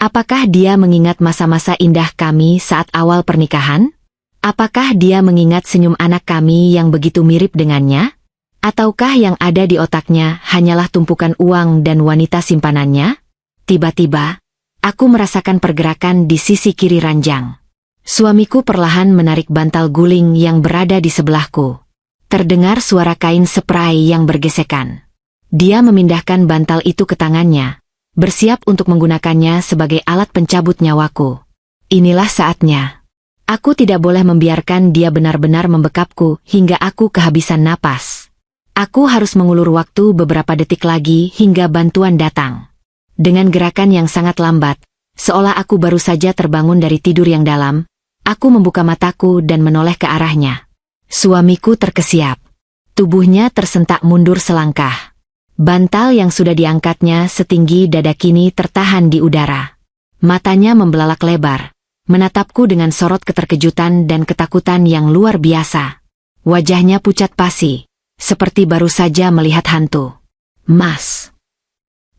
Apakah dia mengingat masa-masa indah kami saat awal pernikahan? Apakah dia mengingat senyum anak kami yang begitu mirip dengannya? Ataukah yang ada di otaknya hanyalah tumpukan uang dan wanita simpanannya? Tiba-tiba, aku merasakan pergerakan di sisi kiri ranjang. Suamiku perlahan menarik bantal guling yang berada di sebelahku. Terdengar suara kain spray yang bergesekan. Dia memindahkan bantal itu ke tangannya, bersiap untuk menggunakannya sebagai alat pencabut nyawaku. Inilah saatnya. Aku tidak boleh membiarkan dia benar-benar membekapku hingga aku kehabisan napas. Aku harus mengulur waktu beberapa detik lagi hingga bantuan datang. Dengan gerakan yang sangat lambat, seolah aku baru saja terbangun dari tidur yang dalam, aku membuka mataku dan menoleh ke arahnya. Suamiku terkesiap. Tubuhnya tersentak mundur selangkah. Bantal yang sudah diangkatnya setinggi dada kini tertahan di udara. Matanya membelalak lebar, menatapku dengan sorot keterkejutan dan ketakutan yang luar biasa. Wajahnya pucat pasi, seperti baru saja melihat hantu. "Mas,"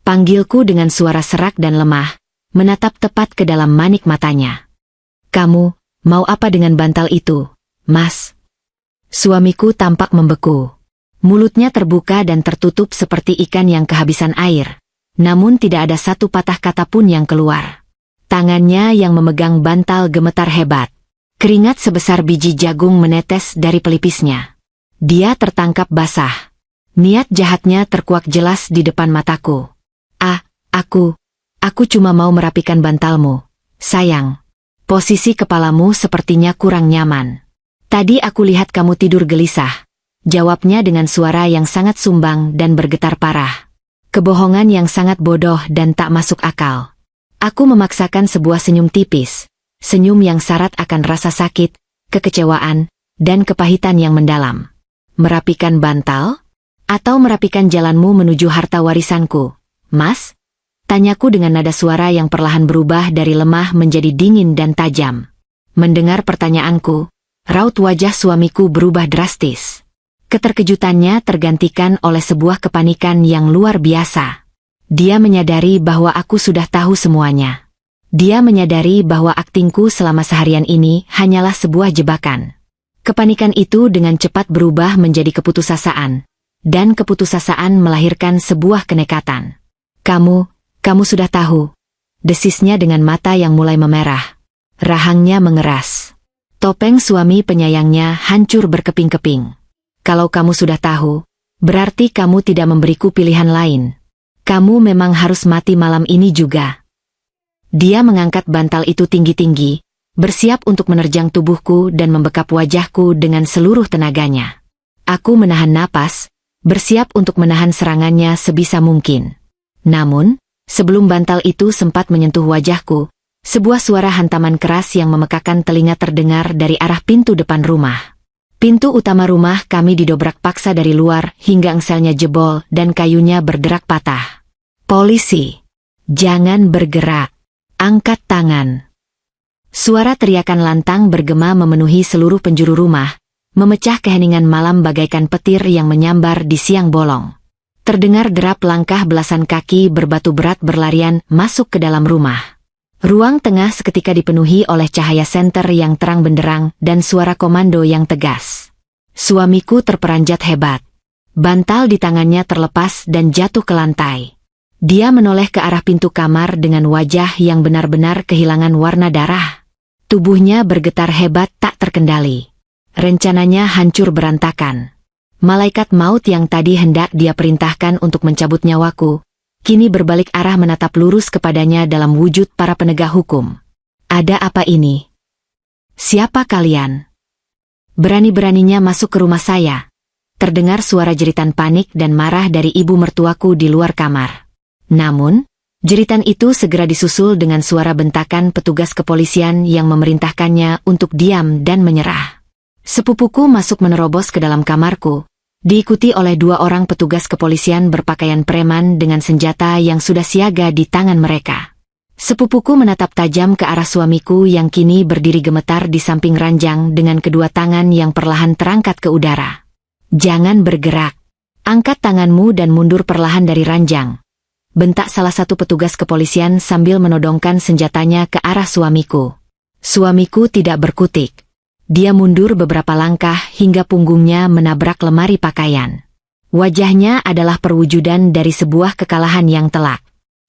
panggilku dengan suara serak dan lemah, menatap tepat ke dalam manik matanya. "Kamu mau apa dengan bantal itu, Mas?" Suamiku tampak membeku. Mulutnya terbuka dan tertutup seperti ikan yang kehabisan air. Namun tidak ada satu patah kata pun yang keluar. Tangannya yang memegang bantal gemetar hebat. Keringat sebesar biji jagung menetes dari pelipisnya. Dia tertangkap basah. Niat jahatnya terkuak jelas di depan mataku. Aku cuma mau merapikan bantalmu, sayang. Posisi kepalamu sepertinya kurang nyaman. Tadi aku lihat kamu tidur gelisah, jawabnya dengan suara yang sangat sumbang dan bergetar parah. Kebohongan yang sangat bodoh dan tak masuk akal. Aku memaksakan sebuah senyum tipis, senyum yang syarat akan rasa sakit, kekecewaan, dan kepahitan yang mendalam. Merapikan bantal? Atau merapikan jalanmu menuju harta warisanku, Mas? Tanyaku dengan nada suara yang perlahan berubah dari lemah menjadi dingin dan tajam. Mendengar pertanyaanku, raut wajah suamiku berubah drastis. Keterkejutannya tergantikan oleh sebuah kepanikan yang luar biasa. Dia menyadari bahwa aku sudah tahu semuanya. Dia menyadari bahwa aktingku selama seharian ini hanyalah sebuah jebakan. Kepanikan itu dengan cepat berubah menjadi keputusasaan. Dan keputusasaan melahirkan sebuah kenekatan. Kamu sudah tahu. Desisnya dengan mata yang mulai memerah. Rahangnya mengeras. Topeng suami penyayangnya hancur berkeping-keping. Kalau kamu sudah tahu, berarti kamu tidak memberiku pilihan lain. Kamu memang harus mati malam ini juga. Dia mengangkat bantal itu tinggi-tinggi, bersiap untuk menerjang tubuhku dan membekap wajahku dengan seluruh tenaganya. Aku menahan napas, bersiap untuk menahan serangannya sebisa mungkin. Namun, sebelum bantal itu sempat menyentuh wajahku, sebuah suara hantaman keras yang memekakan telinga terdengar dari arah pintu depan rumah. Pintu utama rumah kami didobrak paksa dari luar hingga engselnya jebol dan kayunya berderak patah. Polisi! Jangan bergerak! Angkat tangan! Suara teriakan lantang bergema memenuhi seluruh penjuru rumah, memecah keheningan malam bagaikan petir yang menyambar di siang bolong. Terdengar derap langkah belasan kaki berbatu berat berlarian masuk ke dalam rumah. Ruang tengah seketika dipenuhi oleh cahaya senter yang terang benderang dan suara komando yang tegas. Suamiku terperanjat hebat. Bantal di tangannya terlepas dan jatuh ke lantai. Dia menoleh ke arah pintu kamar dengan wajah yang benar-benar kehilangan warna darah. Tubuhnya bergetar hebat tak terkendali. Rencananya hancur berantakan. Malaikat maut yang tadi hendak dia perintahkan untuk mencabut nyawaku, kini berbalik arah menatap lurus kepadanya dalam wujud para penegak hukum. Ada apa ini? Siapa kalian? Berani-beraninya masuk ke rumah saya. Terdengar suara jeritan panik dan marah dari ibu mertuaku di luar kamar. Namun, jeritan itu segera disusul dengan suara bentakan petugas kepolisian yang memerintahkannya untuk diam dan menyerah. Sepupuku masuk menerobos ke dalam kamarku, diikuti oleh 2 orang petugas kepolisian berpakaian preman dengan senjata yang sudah siaga di tangan mereka. Sepupuku menatap tajam ke arah suamiku yang kini berdiri gemetar di samping ranjang dengan kedua tangan yang perlahan terangkat ke udara. Jangan bergerak. Angkat tanganmu dan mundur perlahan dari ranjang. Bentak salah satu petugas kepolisian sambil menodongkan senjatanya ke arah suamiku. Suamiku tidak berkutik. Dia mundur beberapa langkah hingga punggungnya menabrak lemari pakaian. Wajahnya adalah perwujudan dari sebuah kekalahan yang telak.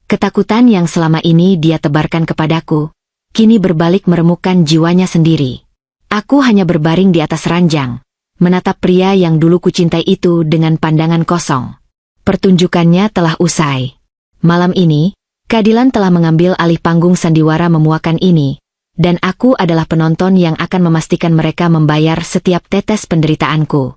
Ketakutan yang selama ini dia tebarkan kepadaku, kini berbalik meremukkan jiwanya sendiri. Aku hanya berbaring di atas ranjang, menatap pria yang dulu kucintai itu dengan pandangan kosong. Pertunjukannya telah usai. Malam ini, keadilan telah mengambil alih panggung sandiwara memuakan ini, dan aku adalah penonton yang akan memastikan mereka membayar setiap tetes penderitaanku.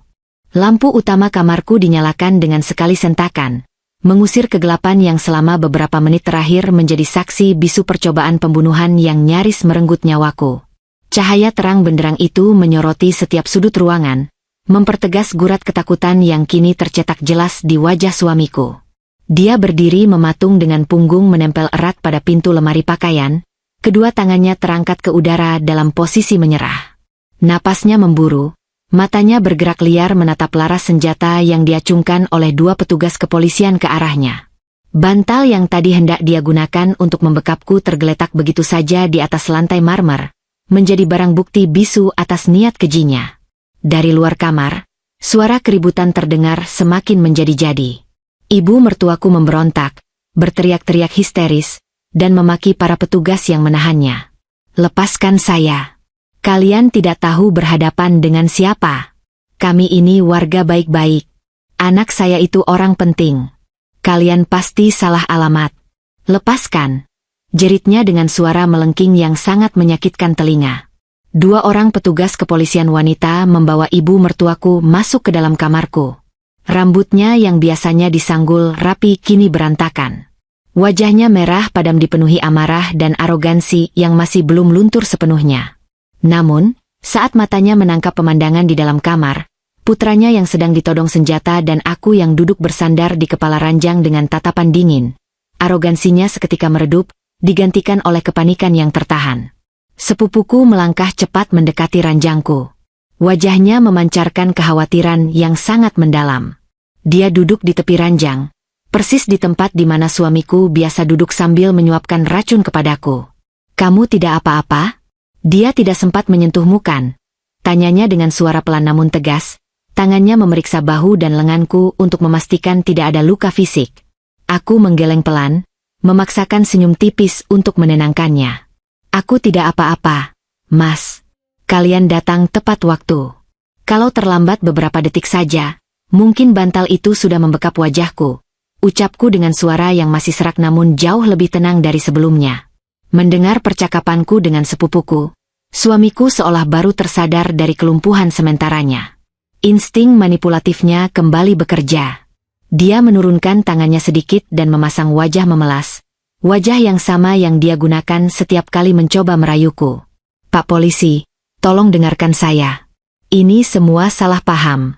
Lampu utama kamarku dinyalakan dengan sekali sentakan, mengusir kegelapan yang selama beberapa menit terakhir menjadi saksi bisu percobaan pembunuhan yang nyaris merenggut nyawaku. Cahaya terang benderang itu menyoroti setiap sudut ruangan, mempertegas gurat ketakutan yang kini tercetak jelas di wajah suamiku. Dia berdiri mematung dengan punggung menempel erat pada pintu lemari pakaian, kedua tangannya terangkat ke udara dalam posisi menyerah. Napasnya memburu, matanya bergerak liar menatap laras senjata yang diacungkan oleh 2 petugas kepolisian ke arahnya. Bantal yang tadi hendak dia gunakan untuk membekapku tergeletak begitu saja di atas lantai marmer, menjadi barang bukti bisu atas niat kejinya. Dari luar kamar, suara keributan terdengar semakin menjadi-jadi. Ibu mertuaku memberontak, berteriak-teriak histeris, dan memaki para petugas yang menahannya. Lepaskan saya. Kalian tidak tahu berhadapan dengan siapa. Kami ini warga baik-baik. Anak saya itu orang penting. Kalian pasti salah alamat. Lepaskan. Jeritnya dengan suara melengking yang sangat menyakitkan telinga. 2 orang petugas kepolisian wanita membawa ibu mertuaku masuk ke dalam kamarku. Rambutnya yang biasanya disanggul rapi kini berantakan. Wajahnya merah padam dipenuhi amarah dan arogansi yang masih belum luntur sepenuhnya. Namun, saat matanya menangkap pemandangan di dalam kamar, putranya yang sedang ditodong senjata dan aku yang duduk bersandar di kepala ranjang dengan tatapan dingin, arogansinya seketika meredup, digantikan oleh kepanikan yang tertahan. Sepupuku melangkah cepat mendekati ranjangku. Wajahnya memancarkan kekhawatiran yang sangat mendalam. Dia duduk di tepi ranjang, persis di tempat di mana suamiku biasa duduk sambil menyuapkan racun kepadaku. Kamu tidak apa-apa? Dia tidak sempat menyentuhmu kan? Tanyanya dengan suara pelan namun tegas, tangannya memeriksa bahu dan lenganku untuk memastikan tidak ada luka fisik. Aku menggeleng pelan, memaksakan senyum tipis untuk menenangkannya. Aku tidak apa-apa, Mas. Kalian datang tepat waktu. Kalau terlambat beberapa detik saja, mungkin bantal itu sudah membekap wajahku. Ucapku dengan suara yang masih serak namun jauh lebih tenang dari sebelumnya. Mendengar percakapanku dengan sepupuku, suamiku seolah baru tersadar dari kelumpuhan sementaranya. Insting manipulatifnya kembali bekerja. Dia menurunkan tangannya sedikit dan memasang wajah memelas. Wajah yang sama yang dia gunakan setiap kali mencoba merayuku. Pak polisi, tolong dengarkan saya. Ini semua salah paham.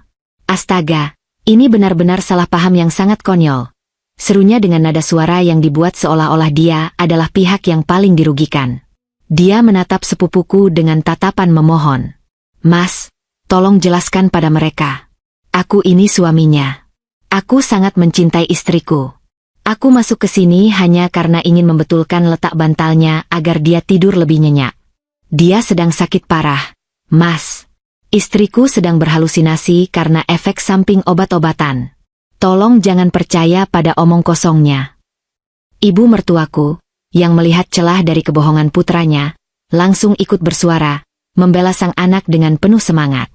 Astaga, ini benar-benar salah paham yang sangat konyol. Serunya dengan nada suara yang dibuat seolah-olah dia adalah pihak yang paling dirugikan. Dia menatap sepupuku dengan tatapan memohon. Mas, tolong jelaskan pada mereka. Aku ini suaminya. Aku sangat mencintai istriku. Aku masuk ke sini hanya karena ingin membetulkan letak bantalnya agar dia tidur lebih nyenyak. Dia sedang sakit parah, Mas. Istriku sedang berhalusinasi karena efek samping obat-obatan. Tolong jangan percaya pada omong kosongnya. Ibu mertuaku, yang melihat celah dari kebohongan putranya, langsung ikut bersuara, membela sang anak dengan penuh semangat.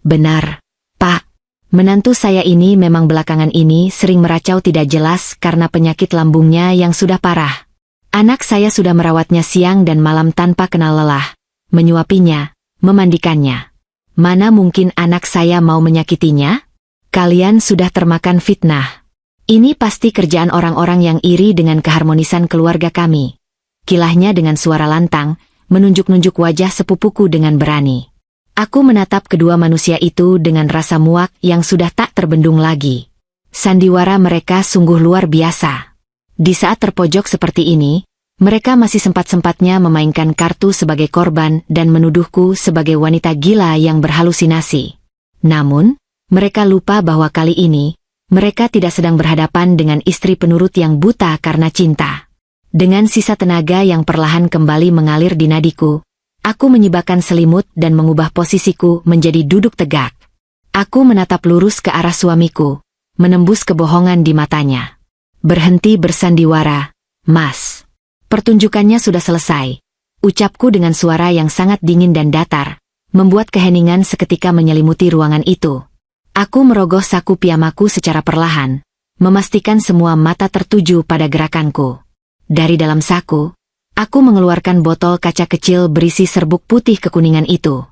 Benar, Pak. Menantu saya ini memang belakangan ini sering meracau tidak jelas karena penyakit lambungnya yang sudah parah. Anak saya sudah merawatnya siang dan malam tanpa kenal lelah, menyuapinya, memandikannya. Mana mungkin anak saya mau menyakitinya? Kalian sudah termakan fitnah. Ini pasti kerjaan orang-orang yang iri dengan keharmonisan keluarga kami. Kilahnya dengan suara lantang, menunjuk-nunjuk wajah sepupuku dengan berani. Aku menatap kedua manusia itu dengan rasa muak yang sudah tak terbendung lagi. Sandiwara mereka sungguh luar biasa. Di saat terpojok seperti ini, mereka masih sempat-sempatnya memainkan kartu sebagai korban dan menuduhku sebagai wanita gila yang berhalusinasi. Namun, mereka lupa bahwa kali ini, mereka tidak sedang berhadapan dengan istri penurut yang buta karena cinta. Dengan sisa tenaga yang perlahan kembali mengalir di nadiku, aku menyibakkan selimut dan mengubah posisiku menjadi duduk tegak. Aku menatap lurus ke arah suamiku, menembus kebohongan di matanya. Berhenti bersandiwara, Mas. Pertunjukannya sudah selesai. Ucapku dengan suara yang sangat dingin dan datar, membuat keheningan seketika menyelimuti ruangan itu. Aku merogoh saku piyamaku secara perlahan, memastikan semua mata tertuju pada gerakanku. Dari dalam saku, aku mengeluarkan botol kaca kecil berisi serbuk putih kekuningan itu.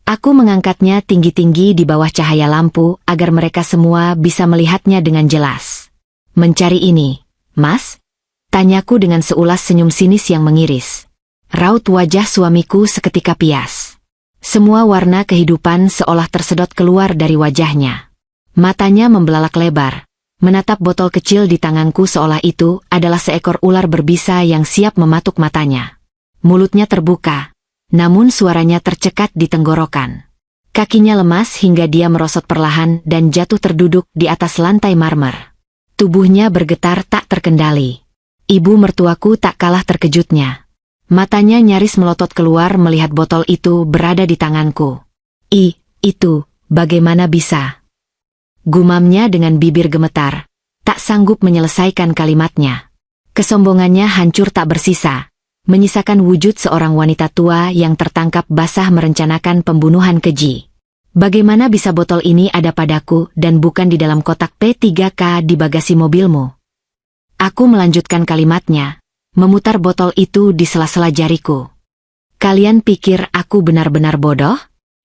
Aku mengangkatnya tinggi-tinggi di bawah cahaya lampu agar mereka semua bisa melihatnya dengan jelas. Mencari ini, Mas? Tanyaku dengan seulas senyum sinis yang mengiris. Raut wajah suamiku seketika pias. Semua warna kehidupan seolah tersedot keluar dari wajahnya. Matanya membelalak lebar, menatap botol kecil di tanganku seolah itu adalah seekor ular berbisa yang siap mematuk matanya. Mulutnya terbuka, namun suaranya tercekat di tenggorokan. Kakinya lemas hingga dia merosot perlahan dan jatuh terduduk di atas lantai marmer. Tubuhnya bergetar tak terkendali. Ibu mertuaku tak kalah terkejutnya. Matanya nyaris melotot keluar melihat botol itu berada di tanganku. Itu, bagaimana bisa? Gumamnya dengan bibir gemetar, tak sanggup menyelesaikan kalimatnya. Kesombongannya hancur tak bersisa, menyisakan wujud seorang wanita tua yang tertangkap basah merencanakan pembunuhan keji. Bagaimana bisa botol ini ada padaku dan bukan di dalam kotak P3K di bagasi mobilmu? Aku melanjutkan kalimatnya, memutar botol itu di sela-sela jariku. Kalian pikir aku benar-benar bodoh?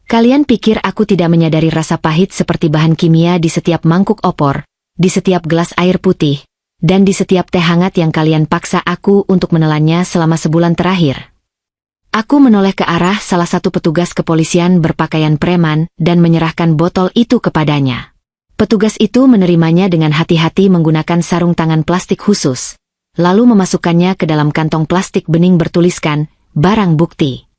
Kalian pikir aku tidak menyadari rasa pahit seperti bahan kimia di setiap mangkuk opor, di setiap gelas air putih, dan di setiap teh hangat yang kalian paksa aku untuk menelannya selama sebulan terakhir? Aku menoleh ke arah salah satu petugas kepolisian berpakaian preman dan menyerahkan botol itu kepadanya. Petugas itu menerimanya dengan hati-hati menggunakan sarung tangan plastik khusus, lalu memasukkannya ke dalam kantong plastik bening bertuliskan, barang bukti.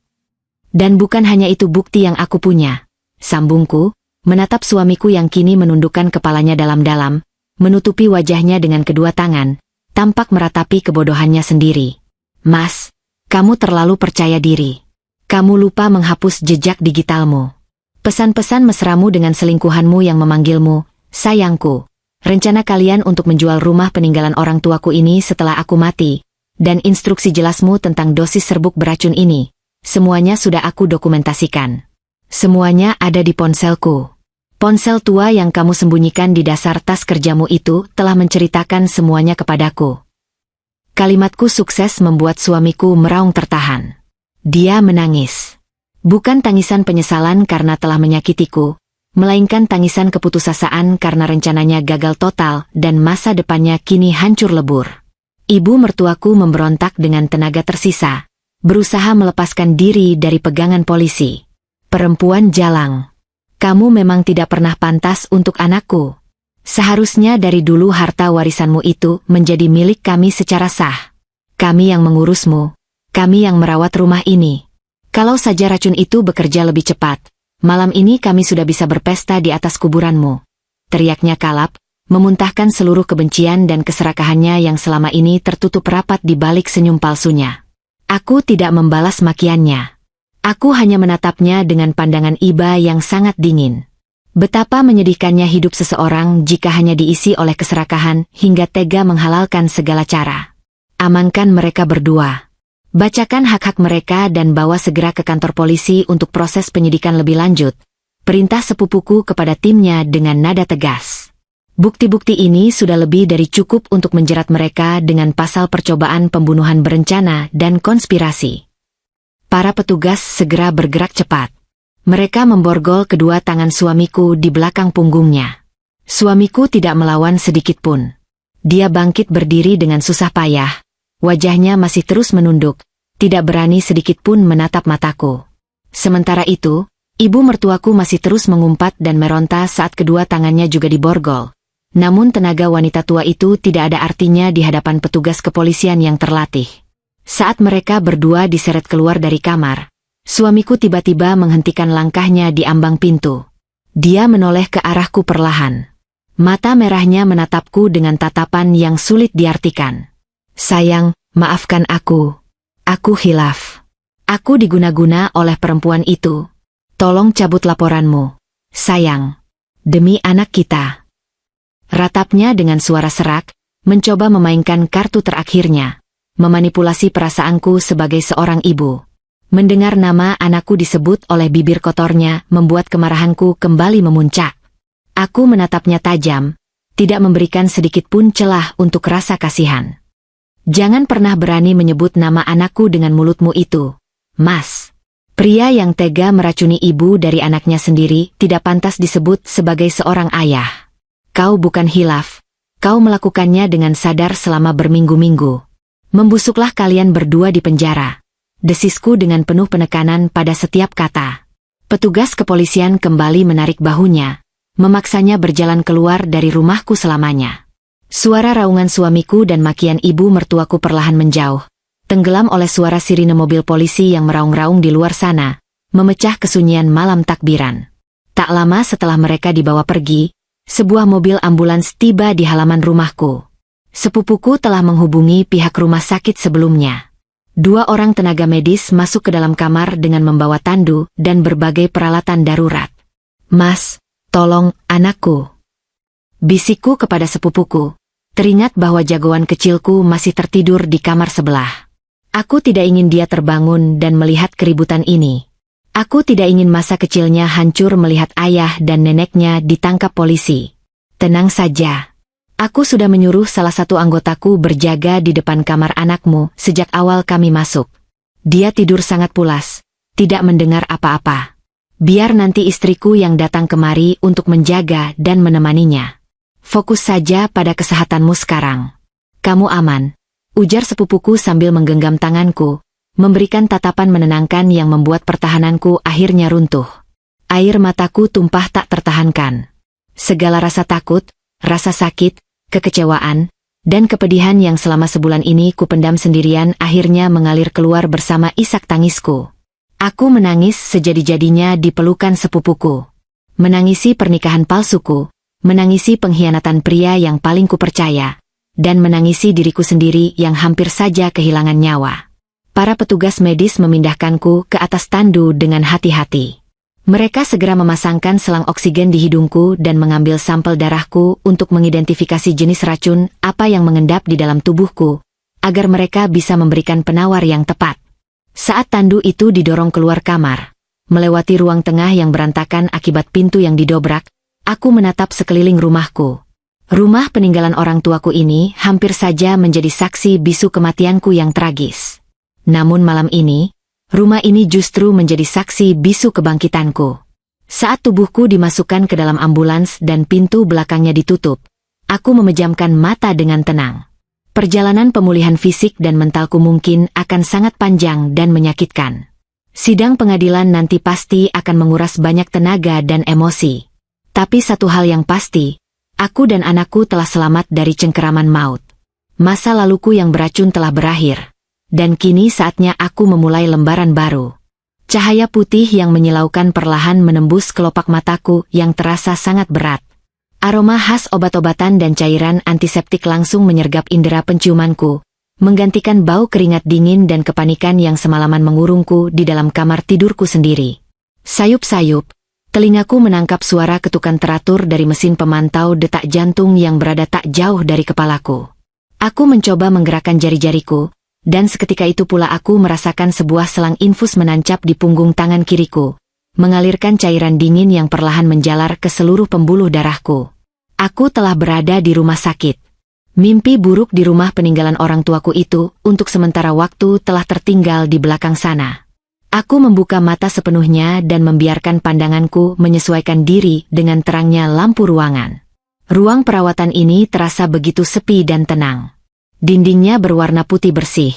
Dan bukan hanya itu bukti yang aku punya, sambungku, menatap suamiku yang kini menundukkan kepalanya dalam-dalam, menutupi wajahnya dengan kedua tangan, tampak meratapi kebodohannya sendiri. Mas, kamu terlalu percaya diri. Kamu lupa menghapus jejak digitalmu. Pesan-pesan mesramu dengan selingkuhanmu yang memanggilmu, sayangku. Rencana kalian untuk menjual rumah peninggalan orang tuaku ini setelah aku mati, dan instruksi jelasmu tentang dosis serbuk beracun ini. Semuanya sudah aku dokumentasikan. Semuanya ada di ponselku. Ponsel tua yang kamu sembunyikan di dasar tas kerjamu itu telah menceritakan semuanya kepadaku. Kalimatku sukses membuat suamiku meraung tertahan. Dia menangis. Bukan tangisan penyesalan karena telah menyakitiku, melainkan tangisan keputusasaan karena rencananya gagal total dan masa depannya kini hancur lebur. Ibu mertuaku memberontak dengan tenaga tersisa, berusaha melepaskan diri dari pegangan polisi. Perempuan jalang. Kamu memang tidak pernah pantas untuk anakku. Seharusnya dari dulu harta warisanmu itu menjadi milik kami secara sah. Kami yang mengurusmu, kami yang merawat rumah ini. Kalau saja racun itu bekerja lebih cepat, malam ini kami sudah bisa berpesta di atas kuburanmu. Teriaknya kalap, memuntahkan seluruh kebencian dan keserakahannya yang selama ini tertutup rapat di balik senyum palsunya. Aku tidak membalas makiannya. Aku hanya menatapnya dengan pandangan iba yang sangat dingin. Betapa menyedihkannya hidup seseorang jika hanya diisi oleh keserakahan hingga tega menghalalkan segala cara. Amankan mereka berdua. Bacakan hak-hak mereka dan bawa segera ke kantor polisi untuk proses penyidikan lebih lanjut. Perintah sepupuku kepada timnya dengan nada tegas. Bukti-bukti ini sudah lebih dari cukup untuk menjerat mereka dengan pasal percobaan pembunuhan berencana dan konspirasi. Para petugas segera bergerak cepat. Mereka memborgol kedua tangan suamiku di belakang punggungnya. Suamiku tidak melawan sedikit pun. Dia bangkit berdiri dengan susah payah. Wajahnya masih terus menunduk, tidak berani sedikit pun menatap mataku. Sementara itu, ibu mertuaku masih terus mengumpat dan meronta saat kedua tangannya juga diborgol. Namun tenaga wanita tua itu tidak ada artinya di hadapan petugas kepolisian yang terlatih. Saat mereka berdua diseret keluar dari kamar, suamiku tiba-tiba menghentikan langkahnya di ambang pintu. Dia menoleh ke arahku perlahan. Mata merahnya menatapku dengan tatapan yang sulit diartikan. Sayang, maafkan aku. Aku khilaf. Aku diguna-guna oleh perempuan itu. Tolong cabut laporanmu. Sayang. Demi anak kita. Ratapnya dengan suara serak, mencoba memainkan kartu terakhirnya. Memanipulasi perasaanku sebagai seorang ibu. Mendengar nama anakku disebut oleh bibir kotornya membuat kemarahanku kembali memuncak. Aku menatapnya tajam, tidak memberikan sedikit pun celah untuk rasa kasihan. Jangan pernah berani menyebut nama anakku dengan mulutmu itu, Mas. Pria yang tega meracuni ibu dari anaknya sendiri tidak pantas disebut sebagai seorang ayah. Kau bukan hilaf, kau melakukannya dengan sadar selama berminggu-minggu. Membusuklah kalian berdua di penjara. Desisku dengan penuh penekanan pada setiap kata. Petugas kepolisian kembali menarik bahunya, memaksanya berjalan keluar dari rumahku selamanya. Suara raungan suamiku dan makian ibu mertuaku perlahan menjauh, tenggelam oleh suara sirine mobil polisi yang meraung-raung di luar sana, memecah kesunyian malam takbiran. Tak lama setelah mereka dibawa pergi, sebuah mobil ambulans tiba di halaman rumahku. Sepupuku telah menghubungi pihak rumah sakit sebelumnya. 2 orang tenaga medis masuk ke dalam kamar dengan membawa tandu dan berbagai peralatan darurat. Mas, tolong anakku. Bisikku kepada sepupuku. Teringat bahwa jagoan kecilku masih tertidur di kamar sebelah. Aku tidak ingin dia terbangun dan melihat keributan ini. Aku tidak ingin masa kecilnya hancur melihat ayah dan neneknya ditangkap polisi. Tenang saja. Aku sudah menyuruh salah satu anggotaku berjaga di depan kamar anakmu sejak awal kami masuk. Dia tidur sangat pulas, tidak mendengar apa-apa. Biar nanti istriku yang datang kemari untuk menjaga dan menemaninya. Fokus saja pada kesehatanmu sekarang. Kamu aman, ujar sepupuku sambil menggenggam tanganku, memberikan tatapan menenangkan yang membuat pertahananku akhirnya runtuh. Air mataku tumpah tak tertahankan. Segala rasa takut, rasa sakit, kekecewaan, dan kepedihan yang selama sebulan ini kupendam sendirian akhirnya mengalir keluar bersama isak tangisku. Aku menangis sejadi-jadinya di pelukan sepupuku. Menangisi pernikahan palsuku, menangisi pengkhianatan pria yang paling kupercaya, dan menangisi diriku sendiri yang hampir saja kehilangan nyawa. Para petugas medis memindahkanku ke atas tandu dengan hati-hati. Mereka segera memasangkan selang oksigen di hidungku dan mengambil sampel darahku untuk mengidentifikasi jenis racun apa yang mengendap di dalam tubuhku, agar mereka bisa memberikan penawar yang tepat. Saat tandu itu didorong keluar kamar, melewati ruang tengah yang berantakan akibat pintu yang didobrak, aku menatap sekeliling rumahku. Rumah peninggalan orang tuaku ini hampir saja menjadi saksi bisu kematianku yang tragis. Namun malam ini, rumah ini justru menjadi saksi bisu kebangkitanku. Saat tubuhku dimasukkan ke dalam ambulans dan pintu belakangnya ditutup, aku memejamkan mata dengan tenang. Perjalanan pemulihan fisik dan mentalku mungkin akan sangat panjang dan menyakitkan. Sidang pengadilan nanti pasti akan menguras banyak tenaga dan emosi. Tapi satu hal yang pasti, aku dan anakku telah selamat dari cengkeraman maut. Masa laluku yang beracun telah berakhir. Dan kini saatnya aku memulai lembaran baru. Cahaya putih yang menyilaukan perlahan menembus kelopak mataku yang terasa sangat berat. Aroma khas obat-obatan dan cairan antiseptik langsung menyergap indera penciumanku, menggantikan bau keringat dingin dan kepanikan yang semalaman mengurungku di dalam kamar tidurku sendiri. Sayup-sayup, telingaku menangkap suara ketukan teratur dari mesin pemantau detak jantung yang berada tak jauh dari kepalaku. Aku mencoba menggerakkan jari-jariku, dan seketika itu pula aku merasakan sebuah selang infus menancap di punggung tangan kiriku, mengalirkan cairan dingin yang perlahan menjalar ke seluruh pembuluh darahku. Aku telah berada di rumah sakit. Mimpi buruk di rumah peninggalan orang tuaku itu untuk sementara waktu telah tertinggal di belakang sana. Aku membuka mata sepenuhnya dan membiarkan pandanganku menyesuaikan diri dengan terangnya lampu ruangan. Ruang perawatan ini terasa begitu sepi dan tenang. Dindingnya berwarna putih bersih,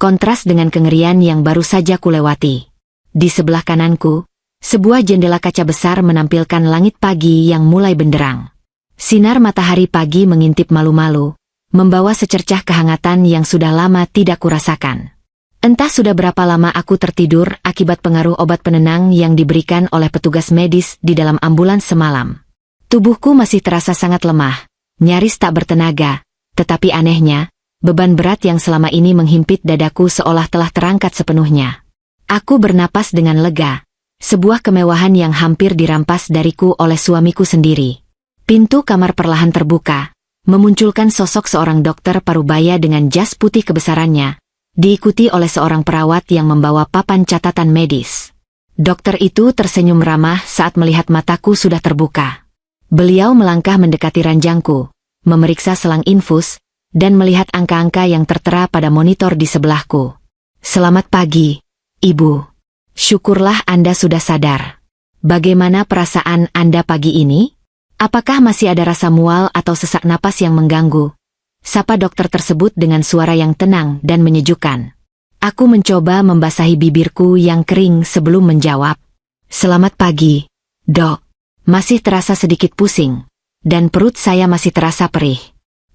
kontras dengan kengerian yang baru saja kulewati. Di sebelah kananku, sebuah jendela kaca besar menampilkan langit pagi yang mulai benderang. Sinar matahari pagi mengintip malu-malu, membawa secercah kehangatan yang sudah lama tidak kurasakan. Entah sudah berapa lama aku tertidur akibat pengaruh obat penenang yang diberikan oleh petugas medis di dalam ambulans semalam. Tubuhku masih terasa sangat lemah, nyaris tak bertenaga, tetapi anehnya, beban berat yang selama ini menghimpit dadaku seolah telah terangkat sepenuhnya. Aku bernapas dengan lega, sebuah kemewahan yang hampir dirampas dariku oleh suamiku sendiri. Pintu kamar perlahan terbuka, memunculkan sosok seorang dokter parubaya dengan jas putih kebesarannya, diikuti oleh seorang perawat yang membawa papan catatan medis. Dokter itu tersenyum ramah saat melihat mataku sudah terbuka. Beliau melangkah mendekati ranjangku, memeriksa selang infus, dan melihat angka-angka yang tertera pada monitor di sebelahku. "Selamat pagi, Ibu. Syukurlah Anda sudah sadar. Bagaimana perasaan Anda pagi ini? Apakah masih ada rasa mual atau sesak napas yang mengganggu?" Sapa dokter tersebut dengan suara yang tenang dan menyejukkan. Aku mencoba membasahi bibirku yang kering sebelum menjawab. "Selamat pagi, Dok. Masih terasa sedikit pusing, dan perut saya masih terasa perih.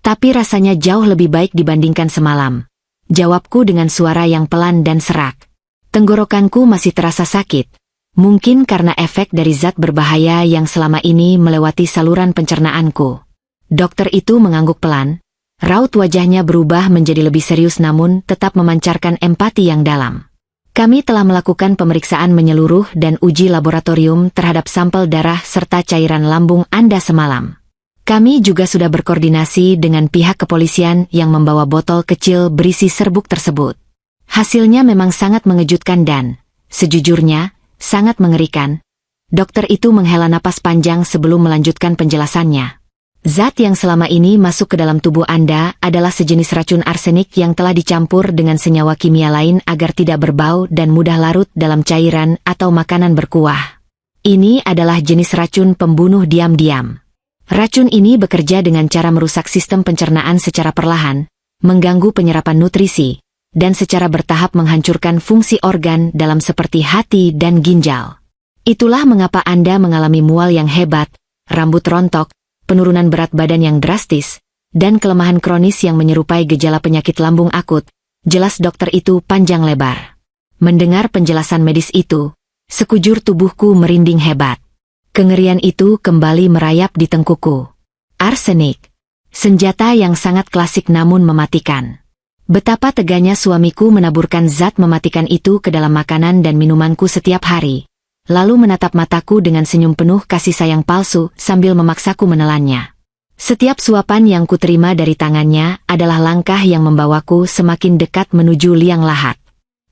Tapi rasanya jauh lebih baik dibandingkan semalam." Jawabku dengan suara yang pelan dan serak. Tenggorokanku masih terasa sakit, mungkin karena efek dari zat berbahaya yang selama ini melewati saluran pencernaanku. Dokter itu mengangguk pelan. Raut wajahnya berubah menjadi lebih serius namun tetap memancarkan empati yang dalam. "Kami telah melakukan pemeriksaan menyeluruh dan uji laboratorium terhadap sampel darah serta cairan lambung Anda semalam. Kami juga sudah berkoordinasi dengan pihak kepolisian yang membawa botol kecil berisi serbuk tersebut. Hasilnya memang sangat mengejutkan dan, sejujurnya, sangat mengerikan." Dokter itu menghela napas panjang sebelum melanjutkan penjelasannya. "Zat yang selama ini masuk ke dalam tubuh Anda adalah sejenis racun arsenik yang telah dicampur dengan senyawa kimia lain agar tidak berbau dan mudah larut dalam cairan atau makanan berkuah. Ini adalah jenis racun pembunuh diam-diam. Racun ini bekerja dengan cara merusak sistem pencernaan secara perlahan, mengganggu penyerapan nutrisi, dan secara bertahap menghancurkan fungsi organ dalam seperti hati dan ginjal. Itulah mengapa Anda mengalami mual yang hebat, rambut rontok, penurunan berat badan yang drastis, dan kelemahan kronis yang menyerupai gejala penyakit lambung akut," jelas dokter itu panjang lebar. Mendengar penjelasan medis itu, sekujur tubuhku merinding hebat. Kengerian itu kembali merayap di tengkuku. Arsenik. Senjata yang sangat klasik namun mematikan. Betapa teganya suamiku menaburkan zat mematikan itu ke dalam makanan dan minumanku setiap hari. Lalu menatap mataku dengan senyum penuh kasih sayang palsu sambil memaksaku menelannya. Setiap suapan yang kuterima dari tangannya adalah langkah yang membawaku semakin dekat menuju liang lahat.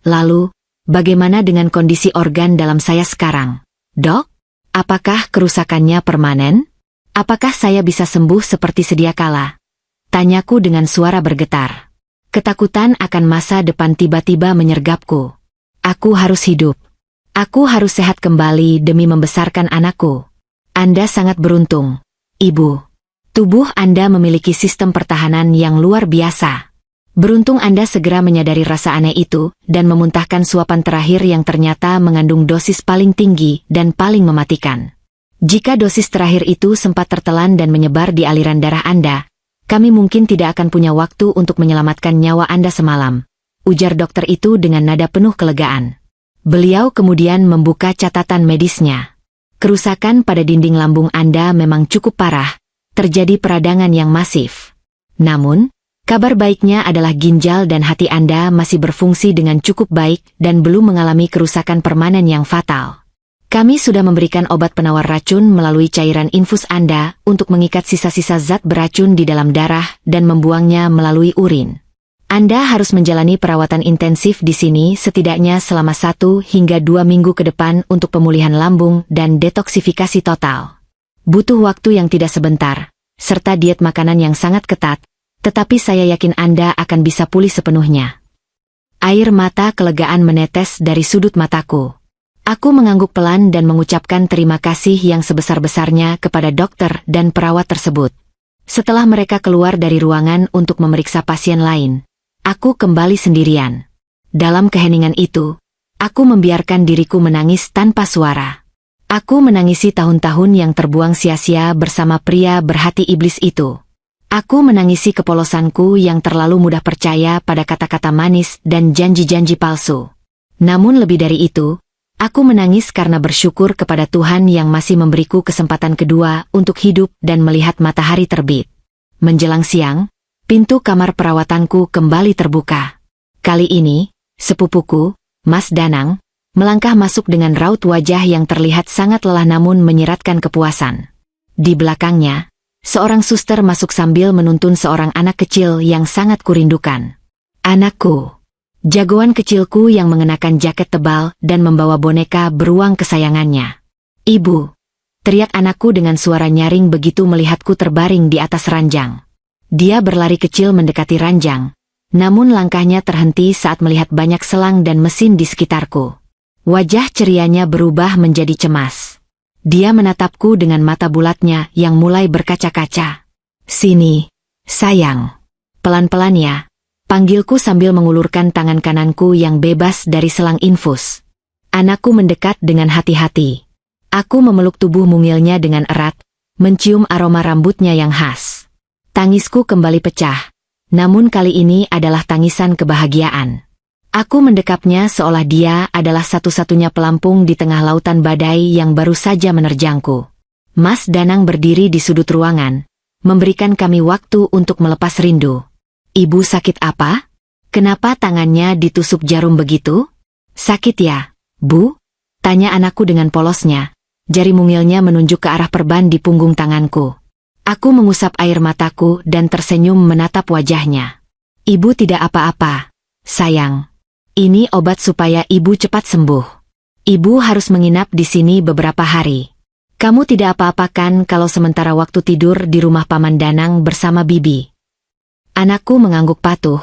Lalu, bagaimana dengan kondisi organ dalam saya sekarang? Dok, apakah kerusakannya permanen? Apakah saya bisa sembuh seperti sedia kala? Tanyaku dengan suara bergetar. Ketakutan akan masa depan tiba-tiba menyergapku. Aku harus hidup. Aku harus sehat kembali demi membesarkan anakku. Anda sangat beruntung, Ibu. Tubuh Anda memiliki sistem pertahanan yang luar biasa. Beruntung Anda segera menyadari rasa aneh itu dan memuntahkan suapan terakhir yang ternyata mengandung dosis paling tinggi dan paling mematikan. Jika dosis terakhir itu sempat tertelan dan menyebar di aliran darah Anda, kami mungkin tidak akan punya waktu untuk menyelamatkan nyawa Anda semalam, ujar dokter itu dengan nada penuh kelegaan. Beliau kemudian membuka catatan medisnya. Kerusakan pada dinding lambung Anda memang cukup parah, terjadi peradangan yang masif. Namun, kabar baiknya adalah ginjal dan hati Anda masih berfungsi dengan cukup baik dan belum mengalami kerusakan permanen yang fatal. Kami sudah memberikan obat penawar racun melalui cairan infus Anda untuk mengikat sisa-sisa zat beracun di dalam darah dan membuangnya melalui urin. Anda harus menjalani perawatan intensif di sini setidaknya selama 1 hingga 2 minggu ke depan untuk pemulihan lambung dan detoksifikasi total. Butuh waktu yang tidak sebentar, serta diet makanan yang sangat ketat, tetapi saya yakin Anda akan bisa pulih sepenuhnya. Air mata kelegaan menetes dari sudut mataku. Aku mengangguk pelan dan mengucapkan terima kasih yang sebesar-besarnya kepada dokter dan perawat tersebut. Setelah mereka keluar dari ruangan untuk memeriksa pasien lain, aku kembali sendirian. Dalam keheningan itu, aku membiarkan diriku menangis tanpa suara. Aku menangisi tahun-tahun yang terbuang sia-sia bersama pria berhati iblis itu. Aku menangisi kepolosanku yang terlalu mudah percaya pada kata-kata manis dan janji-janji palsu. Namun lebih dari itu, aku menangis karena bersyukur kepada Tuhan yang masih memberiku kesempatan kedua untuk hidup dan melihat matahari terbit. Menjelang siang, pintu kamar perawatanku kembali terbuka. Kali ini, sepupuku, Mas Danang, melangkah masuk dengan raut wajah yang terlihat sangat lelah namun menyiratkan kepuasan. Di belakangnya, seorang suster masuk sambil menuntun seorang anak kecil yang sangat kurindukan. Anakku. Jagoan kecilku yang mengenakan jaket tebal dan membawa boneka beruang kesayangannya. Ibu, teriak anakku dengan suara nyaring begitu melihatku terbaring di atas ranjang. Dia berlari kecil mendekati ranjang, namun langkahnya terhenti saat melihat banyak selang dan mesin di sekitarku. Wajah cerianya berubah menjadi cemas. Dia menatapku dengan mata bulatnya yang mulai berkaca-kaca. Sini, sayang. Pelan-pelan ya. Panggilku sambil mengulurkan tangan kananku yang bebas dari selang infus. Anakku mendekat dengan hati-hati. Aku memeluk tubuh mungilnya dengan erat, mencium aroma rambutnya yang khas. Tangisku kembali pecah, namun kali ini adalah tangisan kebahagiaan. Aku mendekapnya seolah dia adalah satu-satunya pelampung di tengah lautan badai yang baru saja menerjangku. Mas Danang berdiri di sudut ruangan, memberikan kami waktu untuk melepas rindu. Ibu sakit apa? Kenapa tangannya ditusuk jarum begitu? Sakit ya, Bu? Tanya anakku dengan polosnya. Jari mungilnya menunjuk ke arah perban di punggung tanganku. Aku mengusap air mataku dan tersenyum menatap wajahnya. Ibu tidak apa-apa, sayang. Ini obat supaya ibu cepat sembuh. Ibu harus menginap di sini beberapa hari. Kamu tidak apa-apa kan kalau sementara waktu tidur di rumah Paman Danang bersama Bibi? Anakku mengangguk patuh,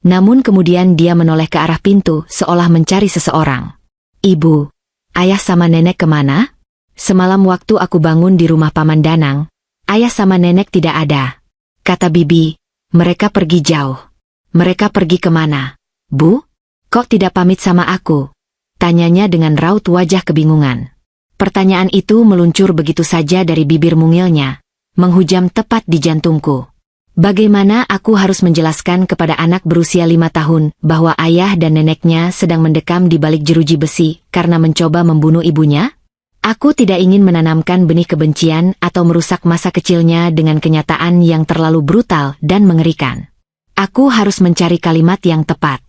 namun kemudian dia menoleh ke arah pintu seolah mencari seseorang. Ibu, ayah sama nenek kemana? Semalam waktu aku bangun di rumah Paman Danang, ayah sama nenek tidak ada. Kata Bibi, mereka pergi jauh. Mereka pergi kemana? Bu, kok tidak pamit sama aku? Tanyanya dengan raut wajah kebingungan. Pertanyaan itu meluncur begitu saja dari bibir mungilnya, menghujam tepat di jantungku. Bagaimana aku harus menjelaskan kepada anak berusia 5 tahun bahwa ayah dan neneknya sedang mendekam di balik jeruji besi karena mencoba membunuh ibunya? Aku tidak ingin menanamkan benih kebencian atau merusak masa kecilnya dengan kenyataan yang terlalu brutal dan mengerikan. Aku harus mencari kalimat yang tepat.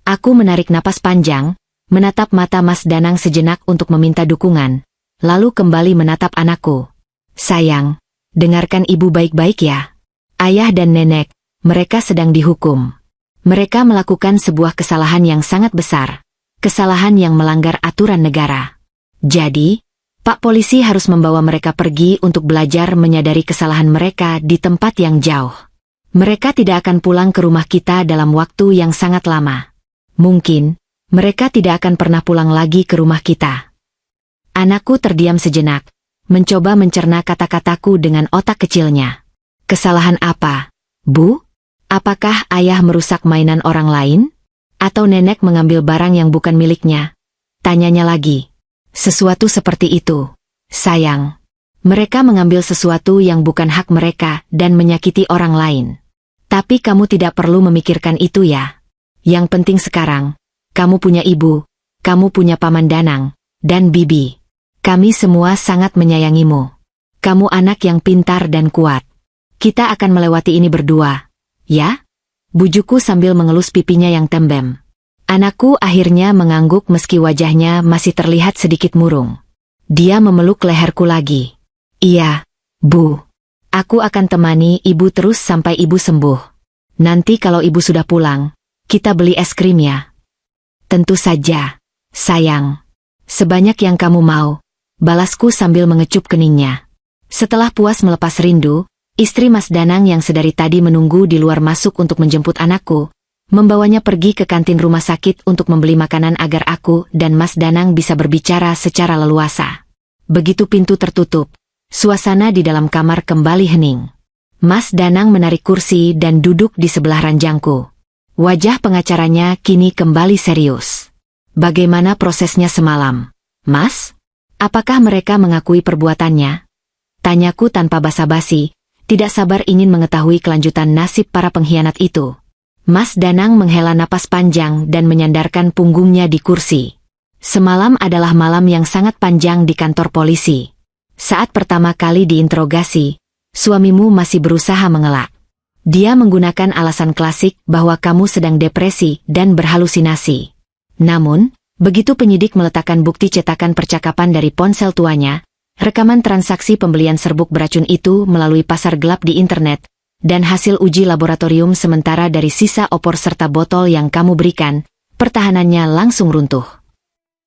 Aku menarik napas panjang, menatap mata Mas Danang sejenak untuk meminta dukungan, lalu kembali menatap anakku. Sayang, dengarkan ibu baik-baik ya. Ayah dan nenek, mereka sedang dihukum. Mereka melakukan sebuah kesalahan yang sangat besar, kesalahan yang melanggar aturan negara. Jadi, Pak Polisi harus membawa mereka pergi untuk belajar menyadari kesalahan mereka di tempat yang jauh. Mereka tidak akan pulang ke rumah kita dalam waktu yang sangat lama. Mungkin, mereka tidak akan pernah pulang lagi ke rumah kita. Anakku terdiam sejenak, mencoba mencerna kata-kataku dengan otak kecilnya. Kesalahan apa, Bu? Apakah ayah merusak mainan orang lain? Atau nenek mengambil barang yang bukan miliknya? Tanyanya lagi. Sesuatu seperti itu, sayang. Mereka mengambil sesuatu yang bukan hak mereka dan menyakiti orang lain. Tapi kamu tidak perlu memikirkan itu ya. Yang penting sekarang, kamu punya ibu, kamu punya paman Danang, dan bibi. Kami semua sangat menyayangimu. Kamu anak yang pintar dan kuat. Kita akan melewati ini berdua, ya? Bujukku sambil mengelus pipinya yang tembem. Anakku akhirnya mengangguk meski wajahnya masih terlihat sedikit murung. Dia memeluk leherku lagi. Iya, Bu. Aku akan temani ibu terus sampai ibu sembuh. Nanti kalau ibu sudah pulang, kita beli es krim ya. Tentu saja, sayang. Sebanyak yang kamu mau, balasku sambil mengecup keningnya. Setelah puas melepas rindu, istri Mas Danang yang sedari tadi menunggu di luar masuk untuk menjemput anakku, membawanya pergi ke kantin rumah sakit untuk membeli makanan agar aku dan Mas Danang bisa berbicara secara leluasa. Begitu pintu tertutup, suasana di dalam kamar kembali hening. Mas Danang menarik kursi dan duduk di sebelah ranjangku. Wajah pengacaranya kini kembali serius. Bagaimana prosesnya semalam, Mas? Apakah mereka mengakui perbuatannya? Tanyaku tanpa basa-basi, tidak sabar ingin mengetahui kelanjutan nasib para pengkhianat itu. Mas Danang menghela napas panjang dan menyandarkan punggungnya di kursi. Semalam adalah malam yang sangat panjang di kantor polisi. Saat pertama kali diinterogasi, suamimu masih berusaha mengelak. Dia menggunakan alasan klasik bahwa kamu sedang depresi dan berhalusinasi. Namun, begitu penyidik meletakkan bukti cetakan percakapan dari ponsel tuanya, rekaman transaksi pembelian serbuk beracun itu melalui pasar gelap di internet, dan hasil uji laboratorium sementara dari sisa opor serta botol yang kamu berikan, pertahanannya langsung runtuh.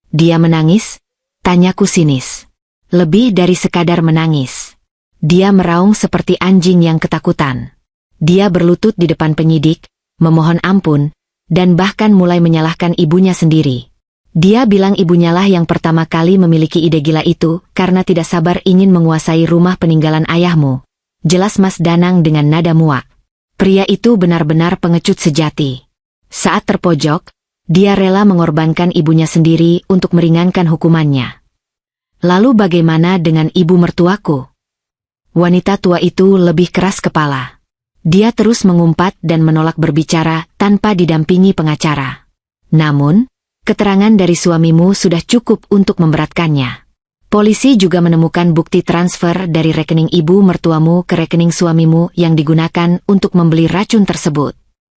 Dia menangis? Tanyaku sinis. Lebih dari sekadar menangis. Dia meraung seperti anjing yang ketakutan. Dia berlutut di depan penyidik, memohon ampun, dan bahkan mulai menyalahkan ibunya sendiri. Dia bilang ibunya lah yang pertama kali memiliki ide gila itu karena tidak sabar ingin menguasai rumah peninggalan ayahmu. Jelas Mas Danang dengan nada muak. Pria itu benar-benar pengecut sejati. Saat terpojok, dia rela mengorbankan ibunya sendiri untuk meringankan hukumannya. Lalu bagaimana dengan ibu mertuaku? Wanita tua itu lebih keras kepala. Dia terus mengumpat dan menolak berbicara tanpa didampingi pengacara. Namun, keterangan dari suamimu sudah cukup untuk memberatkannya. Polisi juga menemukan bukti transfer dari rekening ibu mertuamu ke rekening suamimu yang digunakan untuk membeli racun tersebut.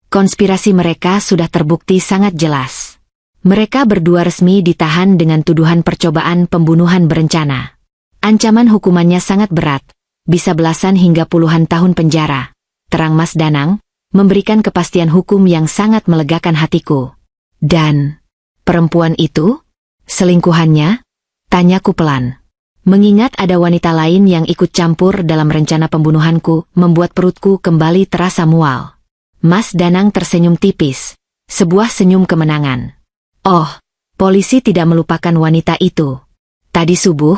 Konspirasi mereka sudah terbukti sangat jelas. Mereka berdua resmi ditahan dengan tuduhan percobaan pembunuhan berencana. Ancaman hukumannya sangat berat, bisa belasan hingga puluhan tahun penjara. Terang Mas Danang, memberikan kepastian hukum yang sangat melegakan hatiku. Dan perempuan itu? Selingkuhannya? Tanyaku pelan. Mengingat ada wanita lain yang ikut campur dalam rencana pembunuhanku, membuat perutku kembali terasa mual. Mas Danang tersenyum tipis, sebuah senyum kemenangan. Oh, polisi tidak melupakan wanita itu. Tadi subuh,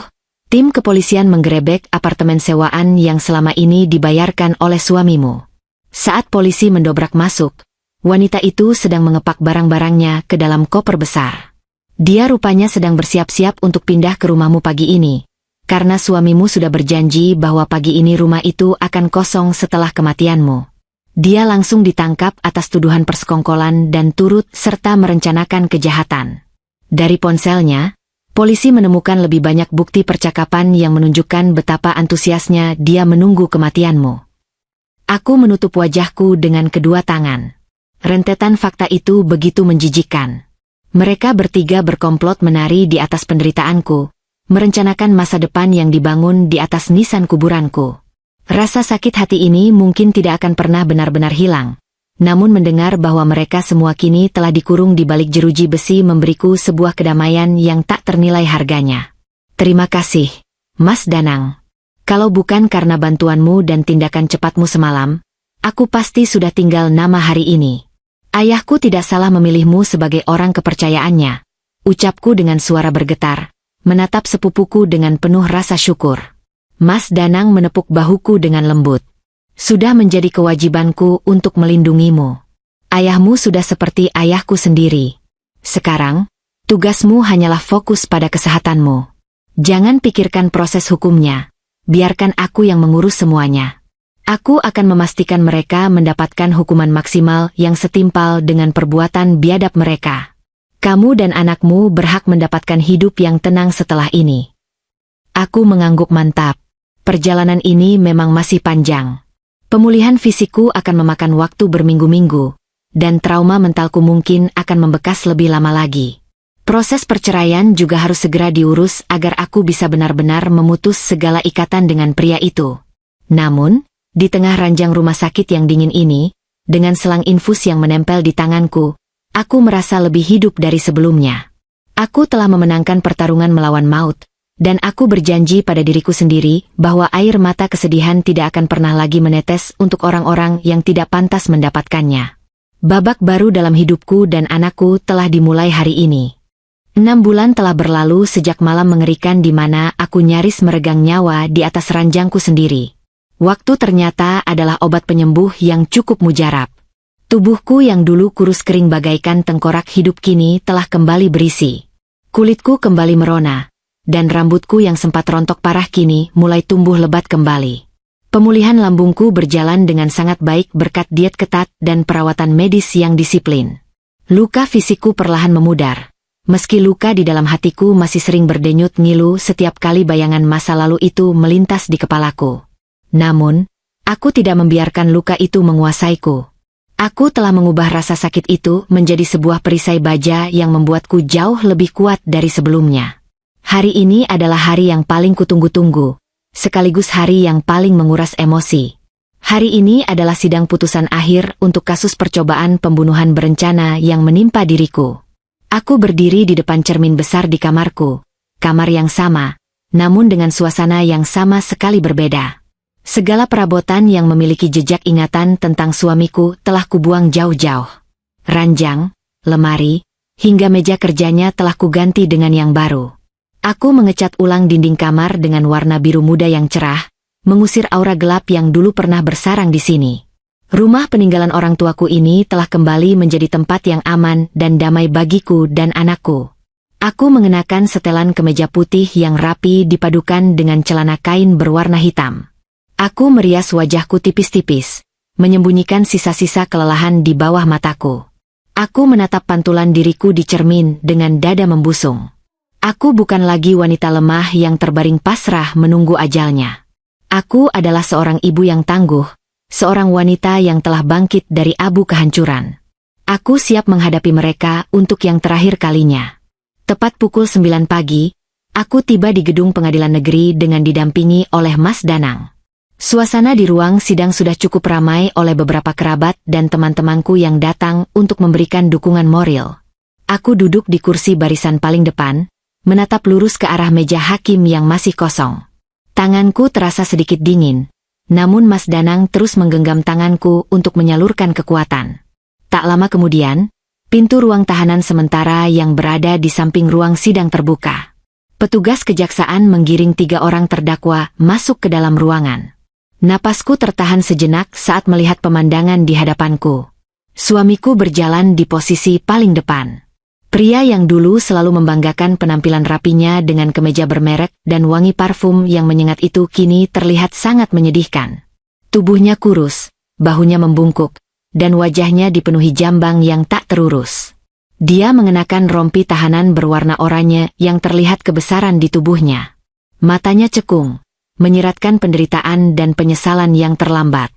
tim kepolisian menggerebek apartemen sewaan yang selama ini dibayarkan oleh suamimu. Saat polisi mendobrak masuk, wanita itu sedang mengepak barang-barangnya ke dalam koper besar. Dia rupanya sedang bersiap-siap untuk pindah ke rumahmu pagi ini, karena suamimu sudah berjanji bahwa pagi ini rumah itu akan kosong setelah kematianmu. Dia langsung ditangkap atas tuduhan persekongkolan dan turut serta merencanakan kejahatan. Dari ponselnya, polisi menemukan lebih banyak bukti percakapan yang menunjukkan betapa antusiasnya dia menunggu kematianmu. Aku menutup wajahku dengan kedua tangan. Rentetan fakta itu begitu menjijikkan. Mereka bertiga berkomplot menari di atas penderitaanku, merencanakan masa depan yang dibangun di atas nisan kuburanku. Rasa sakit hati ini mungkin tidak akan pernah benar-benar hilang, namun mendengar bahwa mereka semua kini telah dikurung di balik jeruji besi memberiku sebuah kedamaian yang tak ternilai harganya. Terima kasih, Mas Danang. Kalau bukan karena bantuanmu dan tindakan cepatmu semalam, aku pasti sudah tinggal nama hari ini. Ayahku tidak salah memilihmu sebagai orang kepercayaannya, ucapku dengan suara bergetar, menatap sepupuku dengan penuh rasa syukur. Mas Danang menepuk bahuku dengan lembut. Sudah menjadi kewajibanku untuk melindungimu. Ayahmu sudah seperti ayahku sendiri. Sekarang, tugasmu hanyalah fokus pada kesehatanmu. Jangan pikirkan proses hukumnya. Biarkan aku yang mengurus semuanya. Aku akan memastikan mereka mendapatkan hukuman maksimal yang setimpal dengan perbuatan biadab mereka. Kamu dan anakmu berhak mendapatkan hidup yang tenang setelah ini. Aku mengangguk mantap. Perjalanan ini memang masih panjang. Pemulihan fisikku akan memakan waktu berminggu-minggu, dan trauma mentalku mungkin akan membekas lebih lama lagi. Proses perceraian juga harus segera diurus agar aku bisa benar-benar memutus segala ikatan dengan pria itu. Namun, di tengah ranjang rumah sakit yang dingin ini, dengan selang infus yang menempel di tanganku, aku merasa lebih hidup dari sebelumnya. Aku telah memenangkan pertarungan melawan maut, dan aku berjanji pada diriku sendiri bahwa air mata kesedihan tidak akan pernah lagi menetes untuk orang-orang yang tidak pantas mendapatkannya. Babak baru dalam hidupku dan anakku telah dimulai hari ini. 6 bulan telah berlalu sejak malam mengerikan di mana aku nyaris meregang nyawa di atas ranjangku sendiri. Waktu ternyata adalah obat penyembuh yang cukup mujarab. Tubuhku yang dulu kurus kering bagaikan tengkorak hidup kini telah kembali berisi. Kulitku kembali merona, dan rambutku yang sempat rontok parah kini mulai tumbuh lebat kembali. Pemulihan lambungku berjalan dengan sangat baik berkat diet ketat dan perawatan medis yang disiplin. Luka fisikku perlahan memudar. Meski luka di dalam hatiku masih sering berdenyut ngilu setiap kali bayangan masa lalu itu melintas di kepalaku. Namun, aku tidak membiarkan luka itu menguasaiku. Aku telah mengubah rasa sakit itu menjadi sebuah perisai baja yang membuatku jauh lebih kuat dari sebelumnya. Hari ini adalah hari yang paling kutunggu-tunggu, sekaligus hari yang paling menguras emosi. Hari ini adalah sidang putusan akhir untuk kasus percobaan pembunuhan berencana yang menimpa diriku. Aku berdiri di depan cermin besar di kamarku, kamar yang sama, namun dengan suasana yang sama sekali berbeda. Segala perabotan yang memiliki jejak ingatan tentang suamiku telah kubuang jauh-jauh. Ranjang, lemari, hingga meja kerjanya telah kuganti dengan yang baru. Aku mengecat ulang dinding kamar dengan warna biru muda yang cerah, mengusir aura gelap yang dulu pernah bersarang di sini. Rumah peninggalan orang tuaku ini telah kembali menjadi tempat yang aman dan damai bagiku dan anakku. Aku mengenakan setelan kemeja putih yang rapi dipadukan dengan celana kain berwarna hitam. Aku merias wajahku tipis-tipis, menyembunyikan sisa-sisa kelelahan di bawah mataku. Aku menatap pantulan diriku di cermin dengan dada membusung. Aku bukan lagi wanita lemah yang terbaring pasrah menunggu ajalnya. Aku adalah seorang ibu yang tangguh, seorang wanita yang telah bangkit dari abu kehancuran. Aku siap menghadapi mereka untuk yang terakhir kalinya. Tepat pukul 9 pagi, aku tiba di gedung pengadilan negeri dengan didampingi oleh Mas Danang. Suasana di ruang sidang sudah cukup ramai oleh beberapa kerabat dan teman-temanku yang datang untuk memberikan dukungan moral. Aku duduk di kursi barisan paling depan, menatap lurus ke arah meja hakim yang masih kosong. Tanganku terasa sedikit dingin, namun Mas Danang terus menggenggam tanganku untuk menyalurkan kekuatan. Tak lama kemudian, pintu ruang tahanan sementara yang berada di samping ruang sidang terbuka. Petugas kejaksaan menggiring 3 orang terdakwa masuk ke dalam ruangan. Napasku tertahan sejenak saat melihat pemandangan di hadapanku. Suamiku berjalan di posisi paling depan. Pria yang dulu selalu membanggakan penampilan rapinya dengan kemeja bermerek dan wangi parfum yang menyengat itu kini terlihat sangat menyedihkan. Tubuhnya kurus, bahunya membungkuk, dan wajahnya dipenuhi jambang yang tak terurus. Dia mengenakan rompi tahanan berwarna oranye yang terlihat kebesaran di tubuhnya. Matanya cekung, menyiratkan penderitaan dan penyesalan yang terlambat.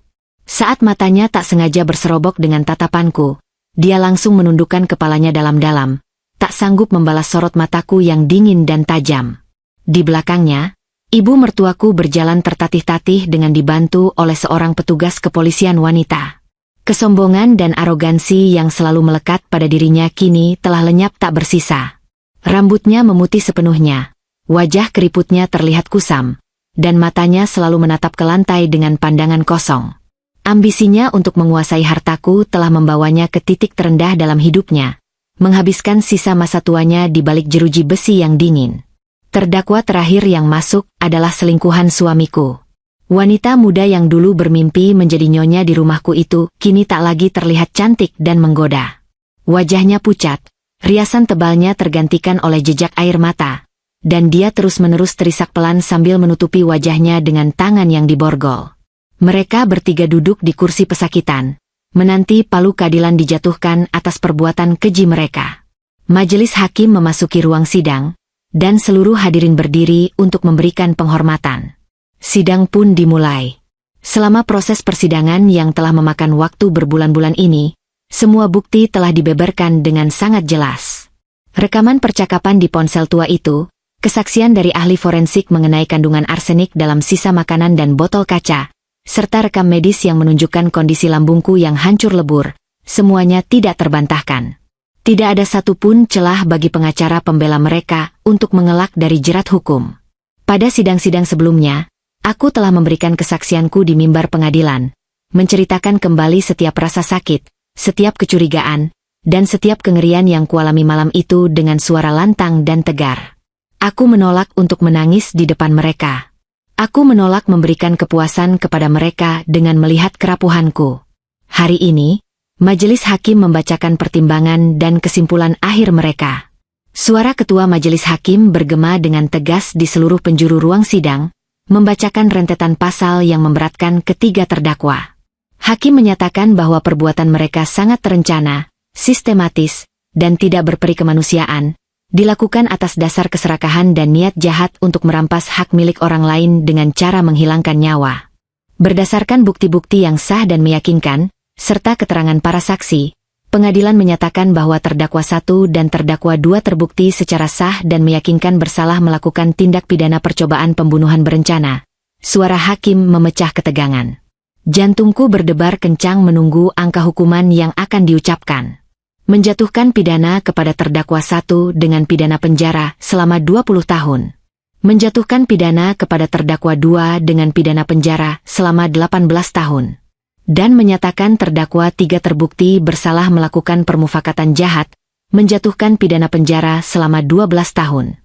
Saat matanya tak sengaja berserobok dengan tatapanku, dia langsung menundukkan kepalanya dalam-dalam, tak sanggup membalas sorot mataku yang dingin dan tajam. Di belakangnya, ibu mertuaku berjalan tertatih-tatih dengan dibantu oleh seorang petugas kepolisian wanita. Kesombongan dan arogansi yang selalu melekat pada dirinya kini telah lenyap tak bersisa. Rambutnya memutih sepenuhnya, wajah keriputnya terlihat kusam, dan matanya selalu menatap ke lantai dengan pandangan kosong. Ambisinya untuk menguasai hartaku telah membawanya ke titik terendah dalam hidupnya, menghabiskan sisa masa tuanya di balik jeruji besi yang dingin. Terdakwa terakhir yang masuk adalah selingkuhan suamiku. Wanita muda yang dulu bermimpi menjadi nyonya di rumahku itu kini tak lagi terlihat cantik dan menggoda. Wajahnya pucat, riasan tebalnya tergantikan oleh jejak air mata, dan dia terus-menerus terisak pelan sambil menutupi wajahnya dengan tangan yang diborgol. Mereka bertiga duduk di kursi pesakitan, menanti palu keadilan dijatuhkan atas perbuatan keji mereka. Majelis hakim memasuki ruang sidang, dan seluruh hadirin berdiri untuk memberikan penghormatan. Sidang pun dimulai. Selama proses persidangan yang telah memakan waktu berbulan-bulan ini, semua bukti telah dibeberkan dengan sangat jelas. Rekaman percakapan di ponsel tua itu, kesaksian dari ahli forensik mengenai kandungan arsenik dalam sisa makanan dan botol kaca, serta rekam medis yang menunjukkan kondisi lambungku yang hancur lebur, semuanya tidak terbantahkan. Tidak ada satupun celah bagi pengacara pembela mereka untuk mengelak dari jerat hukum. Pada sidang-sidang sebelumnya, aku telah memberikan kesaksianku di mimbar pengadilan, menceritakan kembali setiap rasa sakit, setiap kecurigaan, dan setiap kengerian yang kualami malam itu dengan suara lantang dan tegar. Aku menolak untuk menangis di depan mereka. Aku menolak memberikan kepuasan kepada mereka dengan melihat kerapuhanku. Hari ini, majelis hakim membacakan pertimbangan dan kesimpulan akhir mereka. Suara ketua majelis hakim bergema dengan tegas di seluruh penjuru ruang sidang, membacakan rentetan pasal yang memberatkan ketiga terdakwa. Hakim menyatakan bahwa perbuatan mereka sangat terencana, sistematis, dan tidak berperi kemanusiaan, dilakukan atas dasar keserakahan dan niat jahat untuk merampas hak milik orang lain dengan cara menghilangkan nyawa. Berdasarkan bukti-bukti yang sah dan meyakinkan, serta keterangan para saksi, pengadilan menyatakan bahwa terdakwa 1 dan terdakwa 2 terbukti secara sah dan meyakinkan bersalah melakukan tindak pidana percobaan pembunuhan berencana. Suara hakim memecah ketegangan. Jantungku berdebar kencang menunggu angka hukuman yang akan diucapkan. Menjatuhkan pidana kepada terdakwa 1 dengan pidana penjara selama 20 tahun. Menjatuhkan pidana kepada terdakwa 2 dengan pidana penjara selama 18 tahun. Dan menyatakan terdakwa 3 terbukti bersalah melakukan permufakatan jahat, menjatuhkan pidana penjara selama 12 tahun.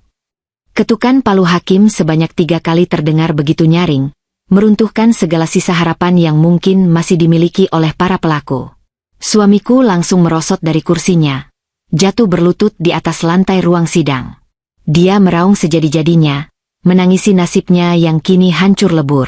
Ketukan palu hakim sebanyak 3 kali terdengar begitu nyaring, meruntuhkan segala sisa harapan yang mungkin masih dimiliki oleh para pelaku. Suamiku langsung merosot dari kursinya, jatuh berlutut di atas lantai ruang sidang. Dia meraung sejadi-jadinya, menangisi nasibnya yang kini hancur lebur.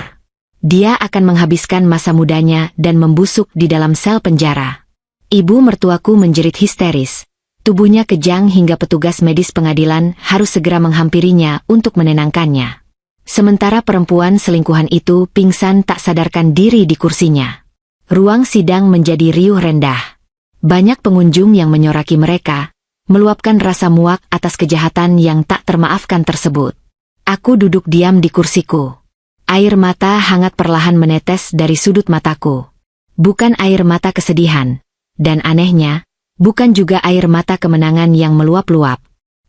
Dia akan menghabiskan masa mudanya dan membusuk di dalam sel penjara. Ibu mertuaku menjerit histeris. Tubuhnya kejang hingga petugas medis pengadilan harus segera menghampirinya untuk menenangkannya. Sementara perempuan selingkuhan itu pingsan tak sadarkan diri di kursinya. Ruang sidang menjadi riuh rendah. Banyak pengunjung yang menyoraki mereka, meluapkan rasa muak atas kejahatan yang tak termaafkan tersebut. Aku duduk diam di kursiku. Air mata hangat perlahan menetes dari sudut mataku. Bukan air mata kesedihan. Dan anehnya, bukan juga air mata kemenangan yang meluap-luap.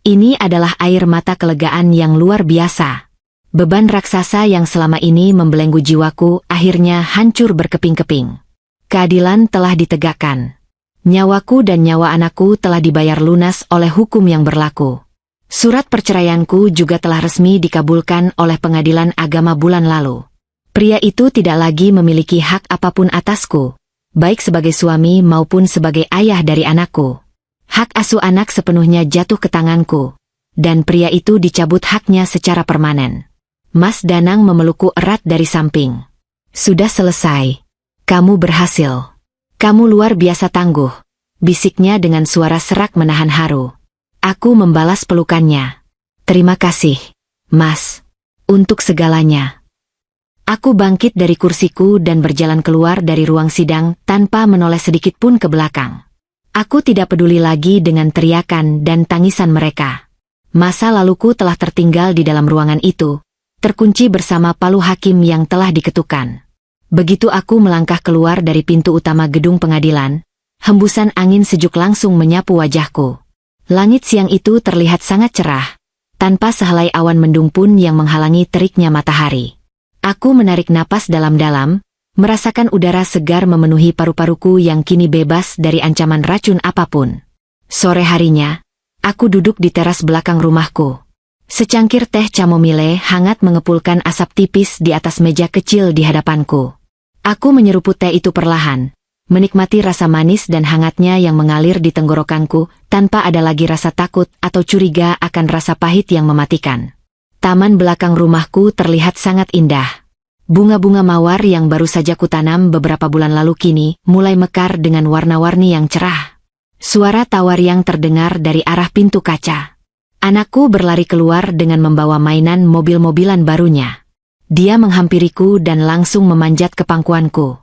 Ini adalah air mata kelegaan yang luar biasa. Beban raksasa yang selama ini membelenggu jiwaku akhirnya hancur berkeping-keping. Keadilan telah ditegakkan. Nyawaku dan nyawa anakku telah dibayar lunas oleh hukum yang berlaku. Surat perceraianku juga telah resmi dikabulkan oleh pengadilan agama bulan lalu. Pria itu tidak lagi memiliki hak apapun atasku, baik sebagai suami maupun sebagai ayah dari anakku. Hak asuh anak sepenuhnya jatuh ke tanganku, dan pria itu dicabut haknya secara permanen. Mas Danang memelukku erat dari samping. Sudah selesai. Kamu berhasil. Kamu luar biasa tangguh, bisiknya dengan suara serak menahan haru. Aku membalas pelukannya. Terima kasih, Mas, untuk segalanya. Aku bangkit dari kursiku dan berjalan keluar dari ruang sidang tanpa menoleh sedikit pun ke belakang. Aku tidak peduli lagi dengan teriakan dan tangisan mereka. Masa laluku telah tertinggal di dalam ruangan itu, terkunci bersama palu hakim yang telah diketukan. Begitu aku melangkah keluar dari pintu utama gedung pengadilan, hembusan angin sejuk langsung menyapu wajahku. Langit siang itu terlihat sangat cerah, tanpa sehelai awan mendung pun yang menghalangi teriknya matahari. Aku menarik napas dalam-dalam, merasakan udara segar memenuhi paru-paruku yang kini bebas dari ancaman racun apapun. Sore harinya, aku duduk di teras belakang rumahku. Secangkir teh chamomile hangat mengepulkan asap tipis di atas meja kecil di hadapanku. Aku menyeruput teh itu perlahan, menikmati rasa manis dan hangatnya yang mengalir di tenggorokanku tanpa ada lagi rasa takut atau curiga akan rasa pahit yang mematikan. Taman belakang rumahku terlihat sangat indah. Bunga-bunga mawar yang baru saja kutanam beberapa bulan lalu kini mulai mekar dengan warna-warni yang cerah. Suara tawar yang terdengar dari arah pintu kaca. Anakku berlari keluar dengan membawa mainan mobil-mobilan barunya. Dia menghampiriku dan langsung memanjat ke pangkuanku.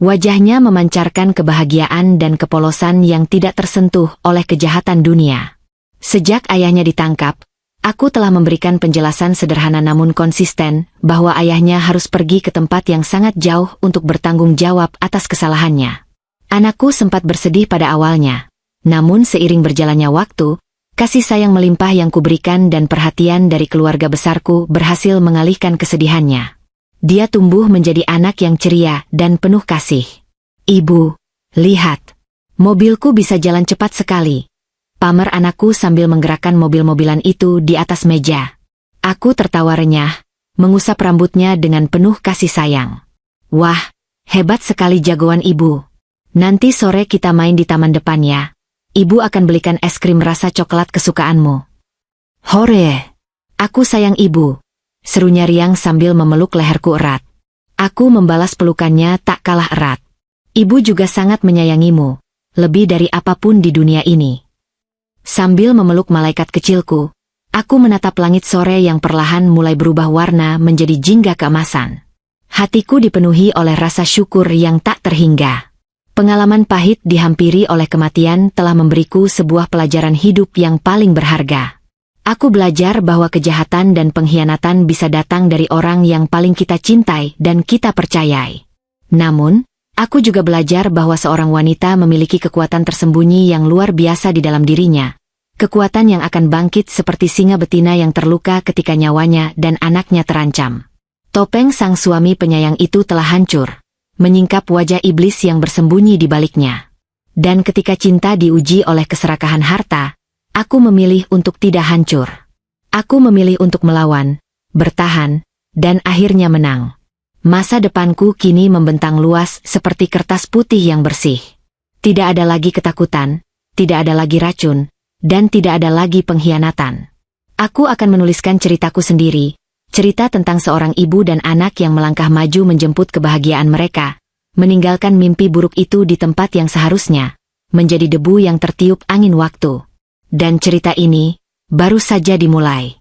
Wajahnya memancarkan kebahagiaan dan kepolosan yang tidak tersentuh oleh kejahatan dunia. Sejak ayahnya ditangkap, aku telah memberikan penjelasan sederhana namun konsisten bahwa ayahnya harus pergi ke tempat yang sangat jauh untuk bertanggung jawab atas kesalahannya. Anakku sempat bersedih pada awalnya, namun seiring berjalannya waktu, kasih sayang melimpah yang kuberikan dan perhatian dari keluarga besarku berhasil mengalihkan kesedihannya. Dia tumbuh menjadi anak yang ceria dan penuh kasih. "Ibu, lihat. Mobilku bisa jalan cepat sekali," pamer anakku sambil menggerakkan mobil-mobilan itu di atas meja. Aku tertawa renyah, mengusap rambutnya dengan penuh kasih sayang. "Wah, hebat sekali jagoan ibu. Nanti sore kita main di taman depan ya. Ibu akan belikan es krim rasa coklat kesukaanmu." "Hore! Aku sayang ibu," serunya riang sambil memeluk leherku erat. Aku membalas pelukannya tak kalah erat. "Ibu juga sangat menyayangimu, lebih dari apapun di dunia ini." Sambil memeluk malaikat kecilku, aku menatap langit sore yang perlahan mulai berubah warna menjadi jingga keemasan. Hatiku dipenuhi oleh rasa syukur yang tak terhingga. Pengalaman pahit dihampiri oleh kematian telah memberiku sebuah pelajaran hidup yang paling berharga. Aku belajar bahwa kejahatan dan pengkhianatan bisa datang dari orang yang paling kita cintai dan kita percayai. Namun, aku juga belajar bahwa seorang wanita memiliki kekuatan tersembunyi yang luar biasa di dalam dirinya. Kekuatan yang akan bangkit seperti singa betina yang terluka ketika nyawanya dan anaknya terancam. Topeng sang suami penyayang itu telah hancur, menyingkap wajah iblis yang bersembunyi di baliknya. Dan ketika cinta diuji oleh keserakahan harta, aku memilih untuk tidak hancur. Aku memilih untuk melawan, bertahan, dan akhirnya menang. Masa depanku kini membentang luas seperti kertas putih yang bersih. Tidak ada lagi ketakutan, tidak ada lagi racun, dan tidak ada lagi pengkhianatan. Aku akan menuliskan ceritaku sendiri, cerita tentang seorang ibu dan anak yang melangkah maju menjemput kebahagiaan mereka, meninggalkan mimpi buruk itu di tempat yang seharusnya, menjadi debu yang tertiup angin waktu. Dan cerita ini baru saja dimulai.